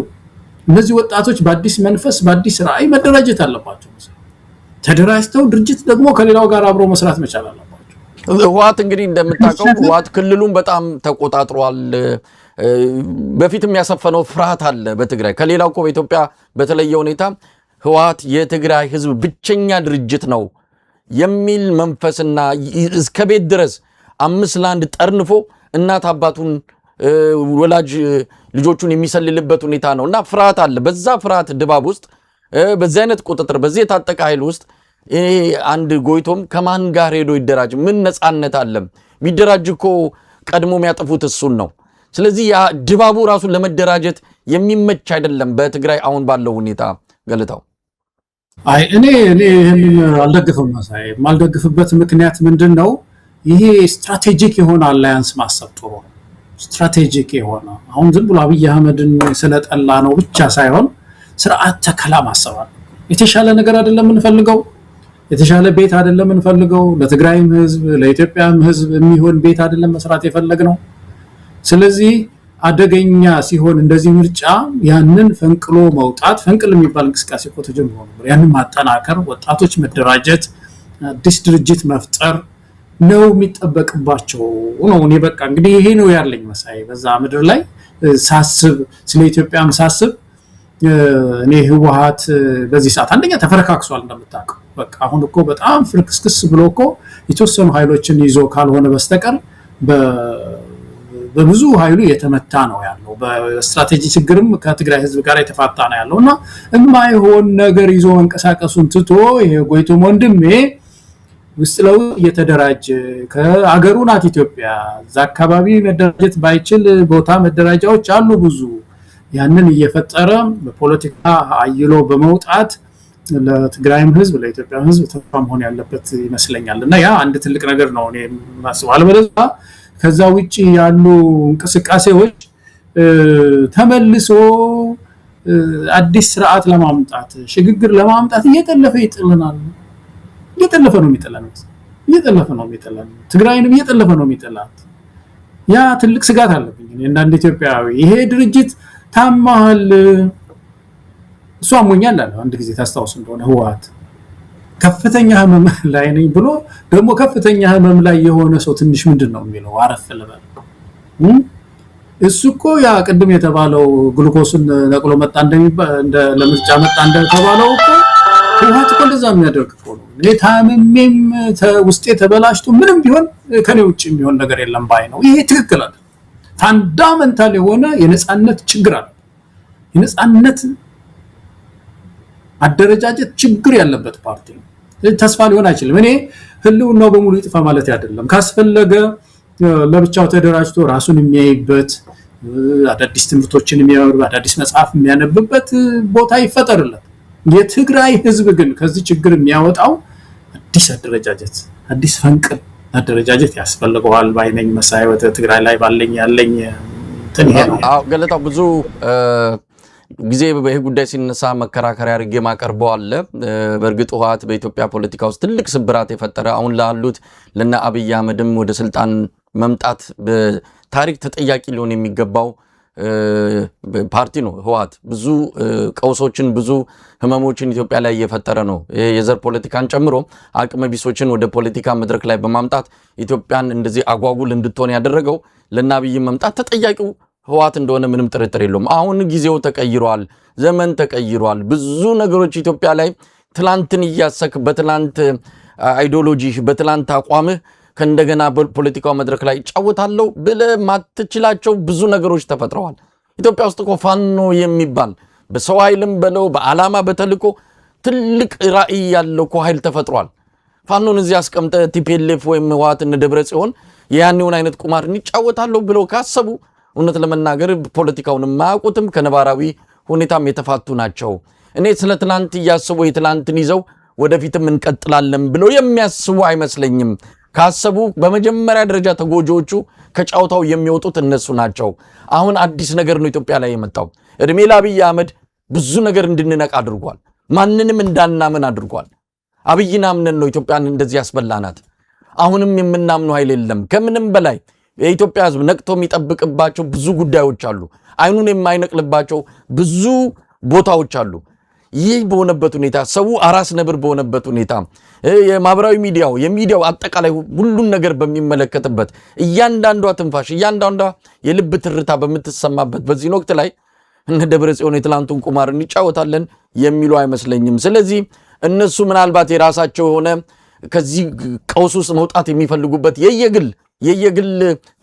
እነዚህ ወጣቶች በአዲስ መንፈስ በአዲስ ራዕይ መደራጀት አለባቸው። ተደራጅተው ድርጅት ደግሞ ከሌላው ጋር አብሮ መስራት መቻል አለባቸው። ህወሓት እንግዲህ እንደምታውቀው ህወሓት ክልሉን በጣም ተቆጣጥሯል። በፊትም ያሰፈነው ፍርሃት አለ በትግራይ ከሌላው እኮ በኢትዮጵያ በተለየ ሁኔታ ህወሓት የትግራይ ህዝብ ብቸኛ ድርጅት ነው የሚል መንፈስና እስከ ቤት ድረስ 5-1 ጠርንፎ እናት አባቱን ወላጅ ልጆቹን የሚሰልልበት ሁኔታ ነውና ፍርሃት አለ። በዛ ፍርሃት ድባብ ውስጥ በዚህ አይነት ቁጥጥር በዚህ የታጠቀ ኃይል ውስጥ አንድ ጎይቶም ከማን ጋር ሄዶ ይደራጅ? ምን ነፃነት አለ? ቢደራጅ እኮ ቀድሞ የሚያጠፉት እሱን ነው። ስለዚህ ያ ድባቡ ራሱን ለመደራጀት የሚመች አይደለም በትግራይ አሁን ባለው ሁኔታ። ገለታው አይ እኔ ይሄንን አልደግፍም። መሳይ ማልደግፍበት ምክንያት ምንድነው? ይሄ ስትራቴጂክ የሆነ አላያንስ ማሰብ ጥሩ ነው። ስትራቴጂክ የሆነ አሁን ዝም ብሎ አብይ አህመድን ስለጠላ ነው ብቻ ሳይሆን ስርዓት ተከላ ማሰብ አለ። የተሻለ ነገር አይደለም እንፈልገው፣ የተሻለ ቤት አይደለም እንፈልገው፣ ለትግራይም ህዝብ ለኢትዮጵያም ህዝብ የሚሆን ቤት አይደለም መስራት የፈለግነው። ስለዚህ አደገኛ ሲሆን እንደዚህ ምርጫ ያንን ፈንቅሎ መውጣት፣ ፈንቅል የሚባል እንቅስቃሴ እኮ ተጀምሮ ነበር። ያንን ማጠናከር፣ ወጣቶች መደራጀት፣ አዲስ ድርጅት መፍጠር ነው የሚጠበቅባቸው ነው። እኔ በቃ እንግዲህ ይሄ ነው ያለኝ መሳይ በዛ ምድር ላይ ሳስብ፣ ስለ ኢትዮጵያም ሳስብ እኔ ህወሓት በዚህ ሰዓት አንደኛ ተፈረካክሷል እንደምታውቀው። በቃ አሁን እኮ በጣም ፍርክስክስ ብሎ እኮ የተወሰኑ ኃይሎችን ይዞ ካልሆነ በስተቀር በብዙ ኃይሉ የተመታ ነው ያለው። በስትራቴጂ ችግርም ከትግራይ ህዝብ ጋር የተፋታ ነው ያለውና የማይሆን ነገር ይዞ መንቀሳቀሱን ትቶ ይሄ ጎይቶም ወንድሜ ውስጥ ለውስጥ እየተደራጀ ከአገሩ ናት ኢትዮጵያ። እዛ አካባቢ መደራጀት ባይችል ቦታ መደራጃዎች አሉ ብዙ። ያንን እየፈጠረ በፖለቲካ አይሎ በመውጣት ለትግራይም ህዝብ ለኢትዮጵያ ህዝብ ተስፋ መሆን ያለበት ይመስለኛል። እና ያ አንድ ትልቅ ነገር ነው እኔ ማስበው። አለበለዚያ ከዛ ውጪ ያሉ እንቅስቃሴዎች ተመልሶ አዲስ ስርዓት ለማምጣት ሽግግር ለማምጣት እየጠለፈ ይጥልናል። እየጠለፈ ነው የሚጥለን ትግራይንም እየጠለፈ ነው የሚጥላት። ያ ትልቅ ስጋት አለብኝ እኔ እንደ ኢትዮጵያዊ። ይሄ ድርጅት ታማል እሱ አሞኛል አለ አንድ ጊዜ ታስታውስ እንደሆነ ህወሓት ከፍተኛ ህመም ላይ ነኝ ብሎ ደግሞ ከፍተኛ ህመም ላይ የሆነ ሰው ትንሽ ምንድነው የሚለው አረፍ ልበል። እሱ እኮ ያ ቅድም የተባለው ግሉኮስን ነቅሎ መጣ እንደ ለምርጫ መጣ እንደተባለው እኮ ህወሓት እኮ እንደዛ የሚያደርግ እኮ ነው። ታምሜም ውስጤ ተበላሽቶ ምንም ቢሆን ከኔ ውጭ የሚሆን ነገር የለም ባይ ነው። ይሄ ትክክል አይደል? ፋንዳመንታል የሆነ የነጻነት ችግር አለ። የነጻነት አደረጃጀት ችግር ያለበት ፓርቲ ነው። ተስፋ ሊሆን አይችልም። እኔ ህልውናው በሙሉ ይጥፋ ማለት አይደለም። ካስፈለገ ለብቻው ተደራጅቶ ራሱን የሚያይበት አዳዲስ ትምህርቶችን የሚያወር አዳዲስ መጽሐፍ የሚያነብበት ቦታ ይፈጠርለት። የትግራይ ህዝብ ግን ከዚህ ችግር የሚያወጣው አዲስ አደረጃጀት አዲስ ፈንቅል አደረጃጀት ያስፈልገዋል ባይነኝ። መሳይ ወደ ትግራይ ላይ ያለኝ ይሄ ነው። ገለታው ብዙ ጊዜ በይህ ጉዳይ ሲነሳ መከራከሪያ አድርጌ ማቀርበው አለ። በእርግጥ ህወሓት በኢትዮጵያ ፖለቲካ ውስጥ ትልቅ ስብራት የፈጠረ አሁን ላሉት ለና አብይ አህመድም ወደ ስልጣን መምጣት በታሪክ ተጠያቂ ሊሆን የሚገባው ፓርቲ ነው ህወሓት። ብዙ ቀውሶችን ብዙ ህመሞችን ኢትዮጵያ ላይ እየፈጠረ ነው። የዘር ፖለቲካን ጨምሮ አቅመ ቢሶችን ወደ ፖለቲካ መድረክ ላይ በማምጣት ኢትዮጵያን እንደዚህ አጓጉል እንድትሆን ያደረገው ለና አብይ መምጣት ተጠያቂው ህወሓት እንደሆነ ምንም ጥርጥር የለውም። አሁን ጊዜው ተቀይሯል፣ ዘመን ተቀይሯል። ብዙ ነገሮች ኢትዮጵያ ላይ ትላንትን እያሰክ በትላንት አይዲዮሎጂ በትላንት አቋምህ ከእንደገና በፖለቲካው መድረክ ላይ ጫወታለው ብለህ ማትችላቸው ብዙ ነገሮች ተፈጥረዋል። ኢትዮጵያ ውስጥ እኮ ፋኖ የሚባል በሰው ኃይልም በለው በዓላማ በተልኮ ትልቅ ራዕይ ያለው እኮ ኃይል ተፈጥሯል። ፋኖን እዚህ አስቀምጠ ቲፒኤልኤፍ ወይም ህወሓት እነ ደብረጽዮን ያኔውን አይነት ቁማር እንጫወታለው ብለው ካሰቡ እውነት ለመናገር ፖለቲካውን ማያውቁትም ከነባራዊ ሁኔታም የተፋቱ ናቸው። እኔ ስለ ትላንት እያሰቡ የትላንትን ይዘው ወደፊትም እንቀጥላለን ብለው የሚያስቡ አይመስለኝም። ካሰቡ በመጀመሪያ ደረጃ ተጎጆቹ ከጫውታው የሚወጡት እነሱ ናቸው። አሁን አዲስ ነገር ነው ኢትዮጵያ ላይ የመጣው። እድሜ ለአብይ አህመድ ብዙ ነገር እንድንነቅ አድርጓል። ማንንም እንዳናምን አድርጓል። አብይን አምነን ነው ኢትዮጵያን እንደዚህ ያስበላናት። አሁንም የምናምነው ኃይል የለም። ከምንም በላይ የኢትዮጵያ ህዝብ ነቅቶ የሚጠብቅባቸው ብዙ ጉዳዮች አሉ። አይኑን የማይነቅልባቸው ብዙ ቦታዎች አሉ። ይህ በሆነበት ሁኔታ ሰው አራስ ነብር በሆነበት ሁኔታ የማህበራዊ የሚዲያው አጠቃላይ ሁሉን ነገር በሚመለከትበት እያንዳንዷ ትንፋሽ እያንዳንዷ የልብ ትርታ በምትሰማበት በዚህ ወቅት ላይ እነ ደብረጽዮን የትላንቱን ቁማር እንጫወታለን የሚሉ አይመስለኝም። ስለዚህ እነሱ ምናልባት የራሳቸው የሆነ ከዚህ ቀውስ ውስጥ መውጣት የሚፈልጉበት የየግል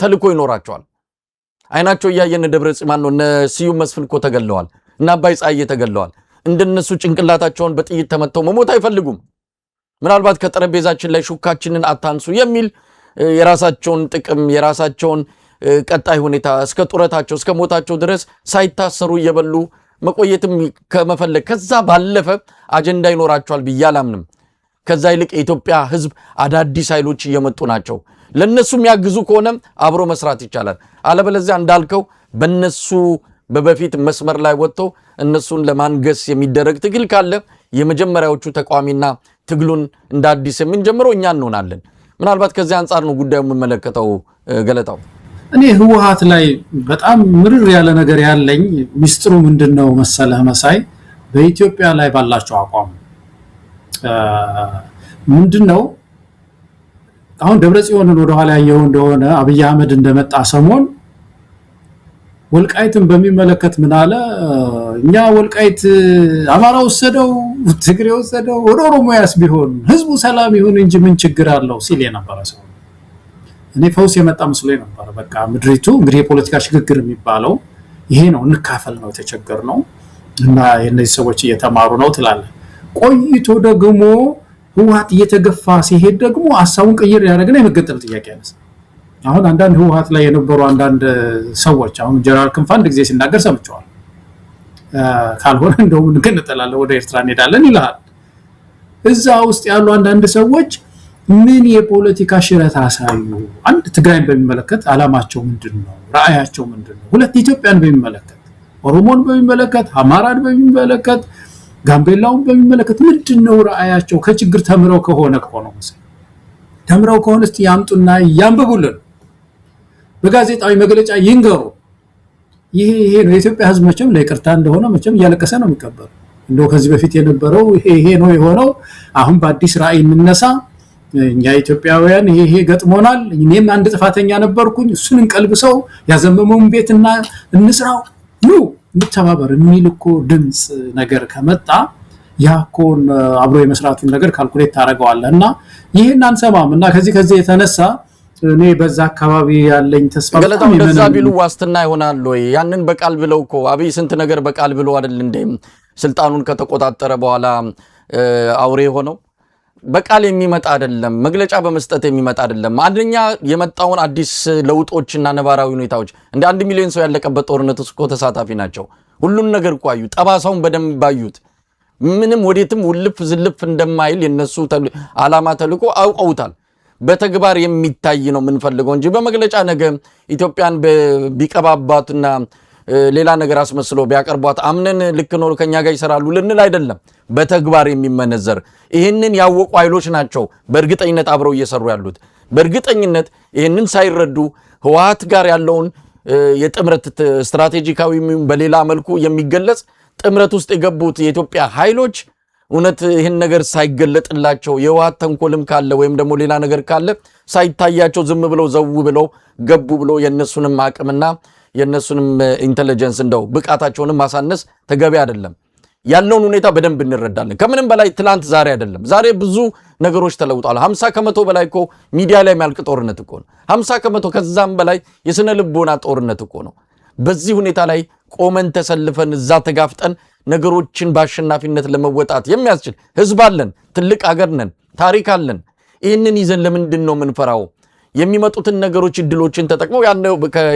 ተልኮ ይኖራቸዋል። አይናቸው ያየነ ደብረጽዮን ነው እነ ስዩም መስፍን እኮ ተገለዋል እና አባይ ፀሐዬ ተገለዋል እንደነሱ ጭንቅላታቸውን በጥይት ተመተው መሞት አይፈልጉም ምናልባት ከጠረጴዛችን ላይ ሹካችንን አታንሱ የሚል የራሳቸውን ጥቅም የራሳቸውን ቀጣይ ሁኔታ እስከ ጡረታቸው እስከ ሞታቸው ድረስ ሳይታሰሩ እየበሉ መቆየትም ከመፈለግ ከዛ ባለፈ አጀንዳ ይኖራቸዋል ብያላምንም ከዛ ይልቅ የኢትዮጵያ ህዝብ አዳዲስ ኃይሎች እየመጡ ናቸው ለነሱም ያግዙ ከሆነ አብሮ መስራት ይቻላል አለበለዚያ እንዳልከው በነሱ በበፊት መስመር ላይ ወጥቶ እነሱን ለማንገስ የሚደረግ ትግል ካለ የመጀመሪያዎቹ ተቋሚና ትግሉን እንደ አዲስ የምንጀምረው እኛ እንሆናለን ምናልባት ከዚህ አንፃር ነው ጉዳዩ የምመለከተው ገለታው እኔ ህወሓት ላይ በጣም ምርር ያለ ነገር ያለኝ ሚስጥሩ ምንድነው መሰለህ መሳይ በኢትዮጵያ ላይ ባላቸው አቋም ምንድነው አሁን ደብረጽዮንን ወደ ኋላ ያየው እንደሆነ አብይ አህመድ እንደመጣ ሰሞን ወልቃይትን በሚመለከት ምን አለ እኛ ወልቃይት አማራ ወሰደው ትግሬ ወሰደው ኦሮሞያስ ቢሆን ህዝቡ ሰላም ይሁን እንጂ ምን ችግር አለው ሲል የነበረ ሰው እኔ ፈውስ የመጣ መስሎኝ ነበር በቃ ምድሪቱ እንግዲህ የፖለቲካ ሽግግር የሚባለው ይሄ ነው እንካፈል ነው የተቸገርነው እና የነዚህ ሰዎች እየተማሩ ነው ትላለ ቆይቶ ደግሞ ህወሓት እየተገፋ ሲሄድ ደግሞ ሐሳቡን ቀይር ያደረገና የመገንጠል ጥያቄ ያነሳ አሁን አንዳንድ ህወሓት ላይ የነበሩ አንዳንድ ሰዎች አሁን ጀነራል ክንፈ አንድ ጊዜ ሲናገር ሰምቻለሁ ካልሆነ እንደውም እንገነጠላለን ወደ ኤርትራ እንሄዳለን ይላል እዛ ውስጥ ያሉ አንዳንድ ሰዎች ምን የፖለቲካ ሽረት አሳዩ አንድ ትግራይን በሚመለከት አላማቸው ምንድነው ራእያቸው ምንድነው ሁለት ኢትዮጵያን በሚመለከት ኦሮሞን በሚመለከት አማራን በሚመለከት ጋምቤላውን በሚመለከት ምንድነው ራእያቸው ከችግር ተምረው ከሆነ ተምረው ከሆነ እስቲ ያምጡና ያንብቡልን በጋዜጣዊ መግለጫ ይንገሩ ይሄ ነው የኢትዮጵያ ህዝብ መቼም ለይቅርታ እንደሆነ መቼም እያለቀሰ ነው የሚቀበለው እንደው ከዚህ በፊት የነበረው ይሄ ነው የሆነው አሁን በአዲስ ራእይ እንነሳ እኛ ኢትዮጵያውያን ይሄ ገጥሞናል እኔም አንድ ጥፋተኛ ነበርኩኝ እሱን እንቀልብሰው ያዘመመውን ቤትና እንስራው ነው እንተባበር የሚልኮ ድምጽ ነገር ከመጣ ያኮን አብሮ የመስራቱን ነገር ካልኩሌት ታረጋዋለህና ይሄን አንሰማምና ከዚህ የተነሳ እኔ በዛ አካባቢ ያለኝ ተስፋ ገለታው እንደዛ ቢሉ ዋስትና ይሆናል ወይ ያንን በቃል ብለውኮ አብይ ስንት ነገር በቃል ብለው አይደል እንዴ ስልጣኑን ከተቆጣጠረ በኋላ አውሬ ሆነው በቃል የሚመጣ አይደለም መግለጫ በመስጠት የሚመጣ አይደለም አንደኛ የመጣውን አዲስ ለውጦችና ነባራዊ ሁኔታዎች እንደ 1 ሚሊዮን ሰው ያለቀበት ጦርነት እኮ ተሳታፊ ናቸው ሁሉን ነገር ቋዩ ጠባሳውን በደንብ ባዩት ምንም ወዴትም ውልፍ ዝልፍ እንደማይል የነሱ አላማ ተልቆ አውቀውታል በተግባር የሚታይ ነው ምንፈልገው እንጂ በመግለጫ ነገ ኢትዮጵያን ቢቀባባትና ሌላ ነገር አስመስሎ ቢያቀርቧት አምነን ልክ ነው ከኛ ጋር ይሰራሉ ልንል አይደለም በተግባር የሚመነዘር ይሄንን ያወቁ ኃይሎች ናቸው በእርግጠኝነት አብረው እየሰሩ ያሉት በእርግጠኝነት ይሄንን ሳይረዱ ህወሓት ጋር ያለውን የጥምረት ስትራቴጂካዊ በሌላ መልኩ የሚገለጽ ጥምረት ውስጥ የገቡት የኢትዮጵያ ኃይሎች እውነት ይሄን ነገር ሳይገለጥላቸው የህወሓት ተንኮልም ካለ ወይም ደግሞ ሌላ ነገር ካለ ሳይታያቸው ዝም ብለው ዘው ብለው ገቡ ብለው የነሱንም አቅምና የነሱንም ኢንተለጀንስ እንደው ብቃታቸውንም ማሳነስ ተገቢ አይደለም ያለውን ሁኔታ በደንብ እንረዳለን ከምንም በላይ ትላንት ዛሬ አይደለም ዛሬ ብዙ ነገሮች ተለውጧል 50% በላይ እኮ ሚዲያ ላይ የሚያልቅ ጦርነት እኮ ነው 50% ከዛም በላይ የስነ ልቦና ጦርነት እኮ ነው በዚህ ሁኔታ ላይ ቆመን ተሰልፈን እዛ ተጋፍጠን ነገሮችን በአሸናፊነት ለመወጣት የሚያስችል ህዝብ አለን ትልቅ ሀገር ነን ታሪክ አለን ይሄንን ይዘን ለምንድን ነው መንፈራው የሚመጡትን ነገሮች እድሎችን ተጠቅመው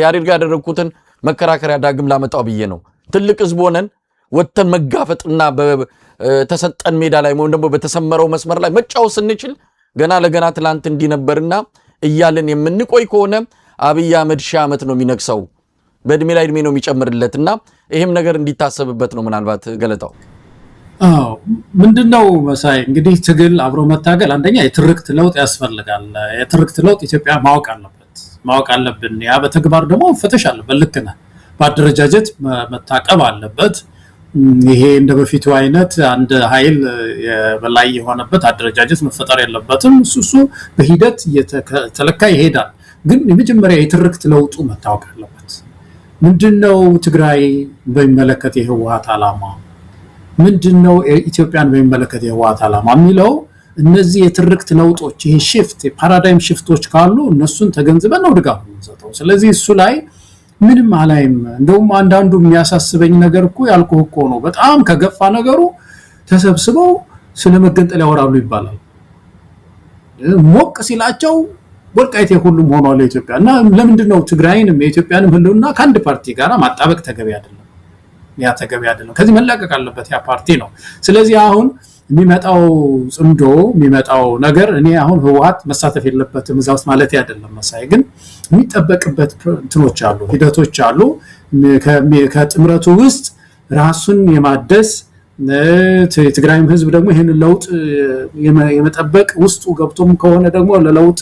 ያሬድ ጋር ያደረኩትን መከራከሪያ ዳግም ላመጣው ብዬ ነው ትልቅ ህዝብ ሆነን ወተን መጋፈጥና በተሰጠን ሜዳ ላይ ወይም ደግሞ በተሰመረው መስመር ላይ መጫወት ስንችል ገና ለገና ትላንት እንዲነበርና እያለን የምንቆይ ከሆነ አብይ አህመድ ሺህ ዓመት ነው የሚነክሰው በእድሜ ላይ እድሜ ነው የሚጨምርለትና ይሄም ነገር እንዲታሰብበት ነው ምናልባት ገለታው ምንድነው መሳይ እንግዲህ ትግል አብሮ መታገል አንደኛ የትርክት ለውጥ ያስፈልጋል የትርክት ለውጥ ኢትዮጵያ ማወቅ አለብን ያ በተግባር ደግሞ ፈተሽ አለበት ልክና በአደረጃጀት መታቀብ አለበት ይሄ እንደ በፊቱ አይነት አንድ ኃይል የበላይ የሆነበት አደረጃጀት መፈጠር የለበትም እሱ በሂደት የተለካ ይሄዳል ግን የመጀመሪያ የትርክት ለውጡ መታወቅ አለበት ምንድነው ትግራይ በሚመለከት የህወሓት አላማ ምንድነው ኢትዮጵያን በሚመለከት የህወሓት አላማ የሚለው እነዚህ የትርክት ለውጦች ይሄ ሺፍት ፓራዳይም ሺፍቶች ካሉ እነሱን ተገንዝበን ነው ድጋፍ የምንሰጠው ስለዚህ እሱ ላይ ምንም አላይም። እንደውም አንዳንዱ የሚያሳስበኝ ነገር እኮ ያልኩህ እኮ ነው። በጣም ከገፋ ነገሩ ተሰብስበው ስለመገንጠል ያወራሉ ይባላል። ሞቅ ሲላቸው ወልቃይት የሁሉም ሆኗል ኢትዮጵያ እና ለምንድን ነው ትግራይንም የኢትዮጵያንም ህልውና ከአንድ ፓርቲ ጋር ማጣበቅ ተገቢ አይደለም። ያ ተገቢ አይደለም። ከዚህ መላቀቅ አለበት ያ ፓርቲ ነው። ስለዚህ አሁን የሚመጣው ጽምዶ የሚመጣው ነገር እኔ አሁን ህወሓት መሳተፍ የለበትም እዛ ውስጥ ማለት አይደለም። መሳይ ግን የሚጠበቅበት እንትኖች አሉ፣ ሂደቶች አሉ። ከጥምረቱ ውስጥ ራሱን የማደስ የትግራይም ህዝብ ደግሞ ይሄን ለውጥ የመጠበቅ ውስጡ ገብቶም ከሆነ ደግሞ ለለውጥ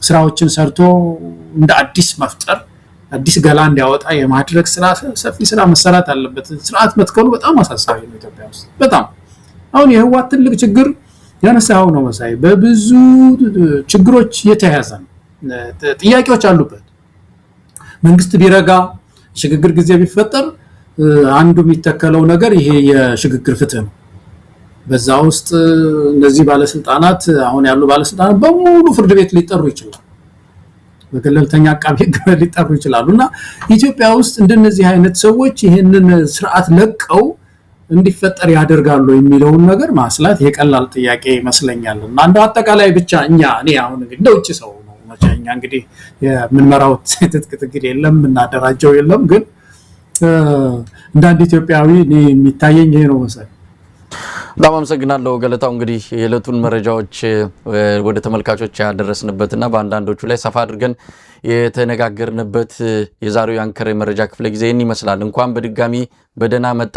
ስራዎችን ሰርቶ እንደ አዲስ መፍጠር አዲስ ገላ እንዲያወጣ የማድረግ ስራ ሰፊ ስራ መሰራት አለበት። ስርዓት መትከሉ በጣም አሳሳቢ ነው ኢትዮጵያ ውስጥ በጣም አሁን የህወሓት ትልቅ ችግር ያነሳው ነው መሳይ በብዙ ችግሮች የተያያዘ ነው። ጥያቄዎች አሉበት። መንግስት ቢረጋ ሽግግር ጊዜ ቢፈጠር አንዱ የሚተከለው ነገር ይሄ የሽግግር ፍትህ ነው። በዛ ውስጥ እነዚህ ባለስልጣናት አሁን ያሉ ባለስልጣናት በሙሉ ፍርድ ቤት ሊጠሩ ይችላሉ፣ በገለልተኛ አቃቤ ህግ ሊጠሩ ይችላሉና ኢትዮጵያ ውስጥ እንደነዚህ አይነት ሰዎች ይሄንን ስርዓት ለቀው እንዲፈጠር ያደርጋሉ የሚለውን ነገር ማስላት የቀላል ጥያቄ ይመስለኛል። እና አንድ አጠቃላይ ብቻ እኔ አሁን እንግዲህ እንደውጭ ሰው ነው መቼኛ እንግዲህ የምንመራው ትጥቅ ትግል የለም እናደራጀው የለም፣ ግን እንደ አንድ ኢትዮጵያዊ የሚታየኝ ይሄ ነው መሰለኝ። በጣም አመሰግናለሁ ገለታው። እንግዲህ የዕለቱን መረጃዎች ወደ ተመልካቾች ያደረስንበትና በአንዳንዶቹ ላይ ሰፋ አድርገን የተነጋገርንበት የዛሬው የአንከር መረጃ ክፍለ ጊዜ ይመስላል። እንኳን በድጋሚ በደህና መጣ።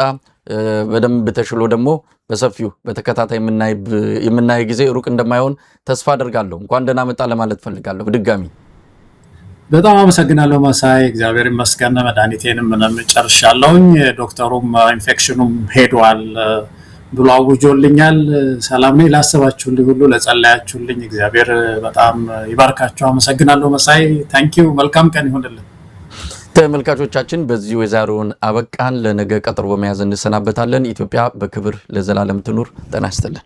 በደንብ ተሽሎ ደግሞ በሰፊው በተከታታይ የምናይ ጊዜ ሩቅ እንደማይሆን ተስፋ አደርጋለሁ። እንኳን ደህና መጣ ለማለት ፈልጋለሁ በድጋሚ። በጣም አመሰግናለሁ መሳይ። እግዚአብሔር ይመስገን መድኃኒቴንም ምንም ጨርሻለሁኝ። ዶክተሩም ኢንፌክሽኑም ሄዷል ብሎ አውጆልኛል። ሰላም ነኝ። ላሰባችሁልኝ ሁሉ ለጸለያችሁልኝ እግዚአብሔር በጣም ይባርካችሁ። አመሰግናለሁ መሳይ። ታንኪዩ። መልካም ቀን ይሁንልን። ተመልካቾቻችን በዚሁ የዛሬውን አበቃን። ለነገ ቀጠሮ በመያዝ እንሰናበታለን። ኢትዮጵያ በክብር ለዘላለም ትኑር። ጤና ይስጥልን።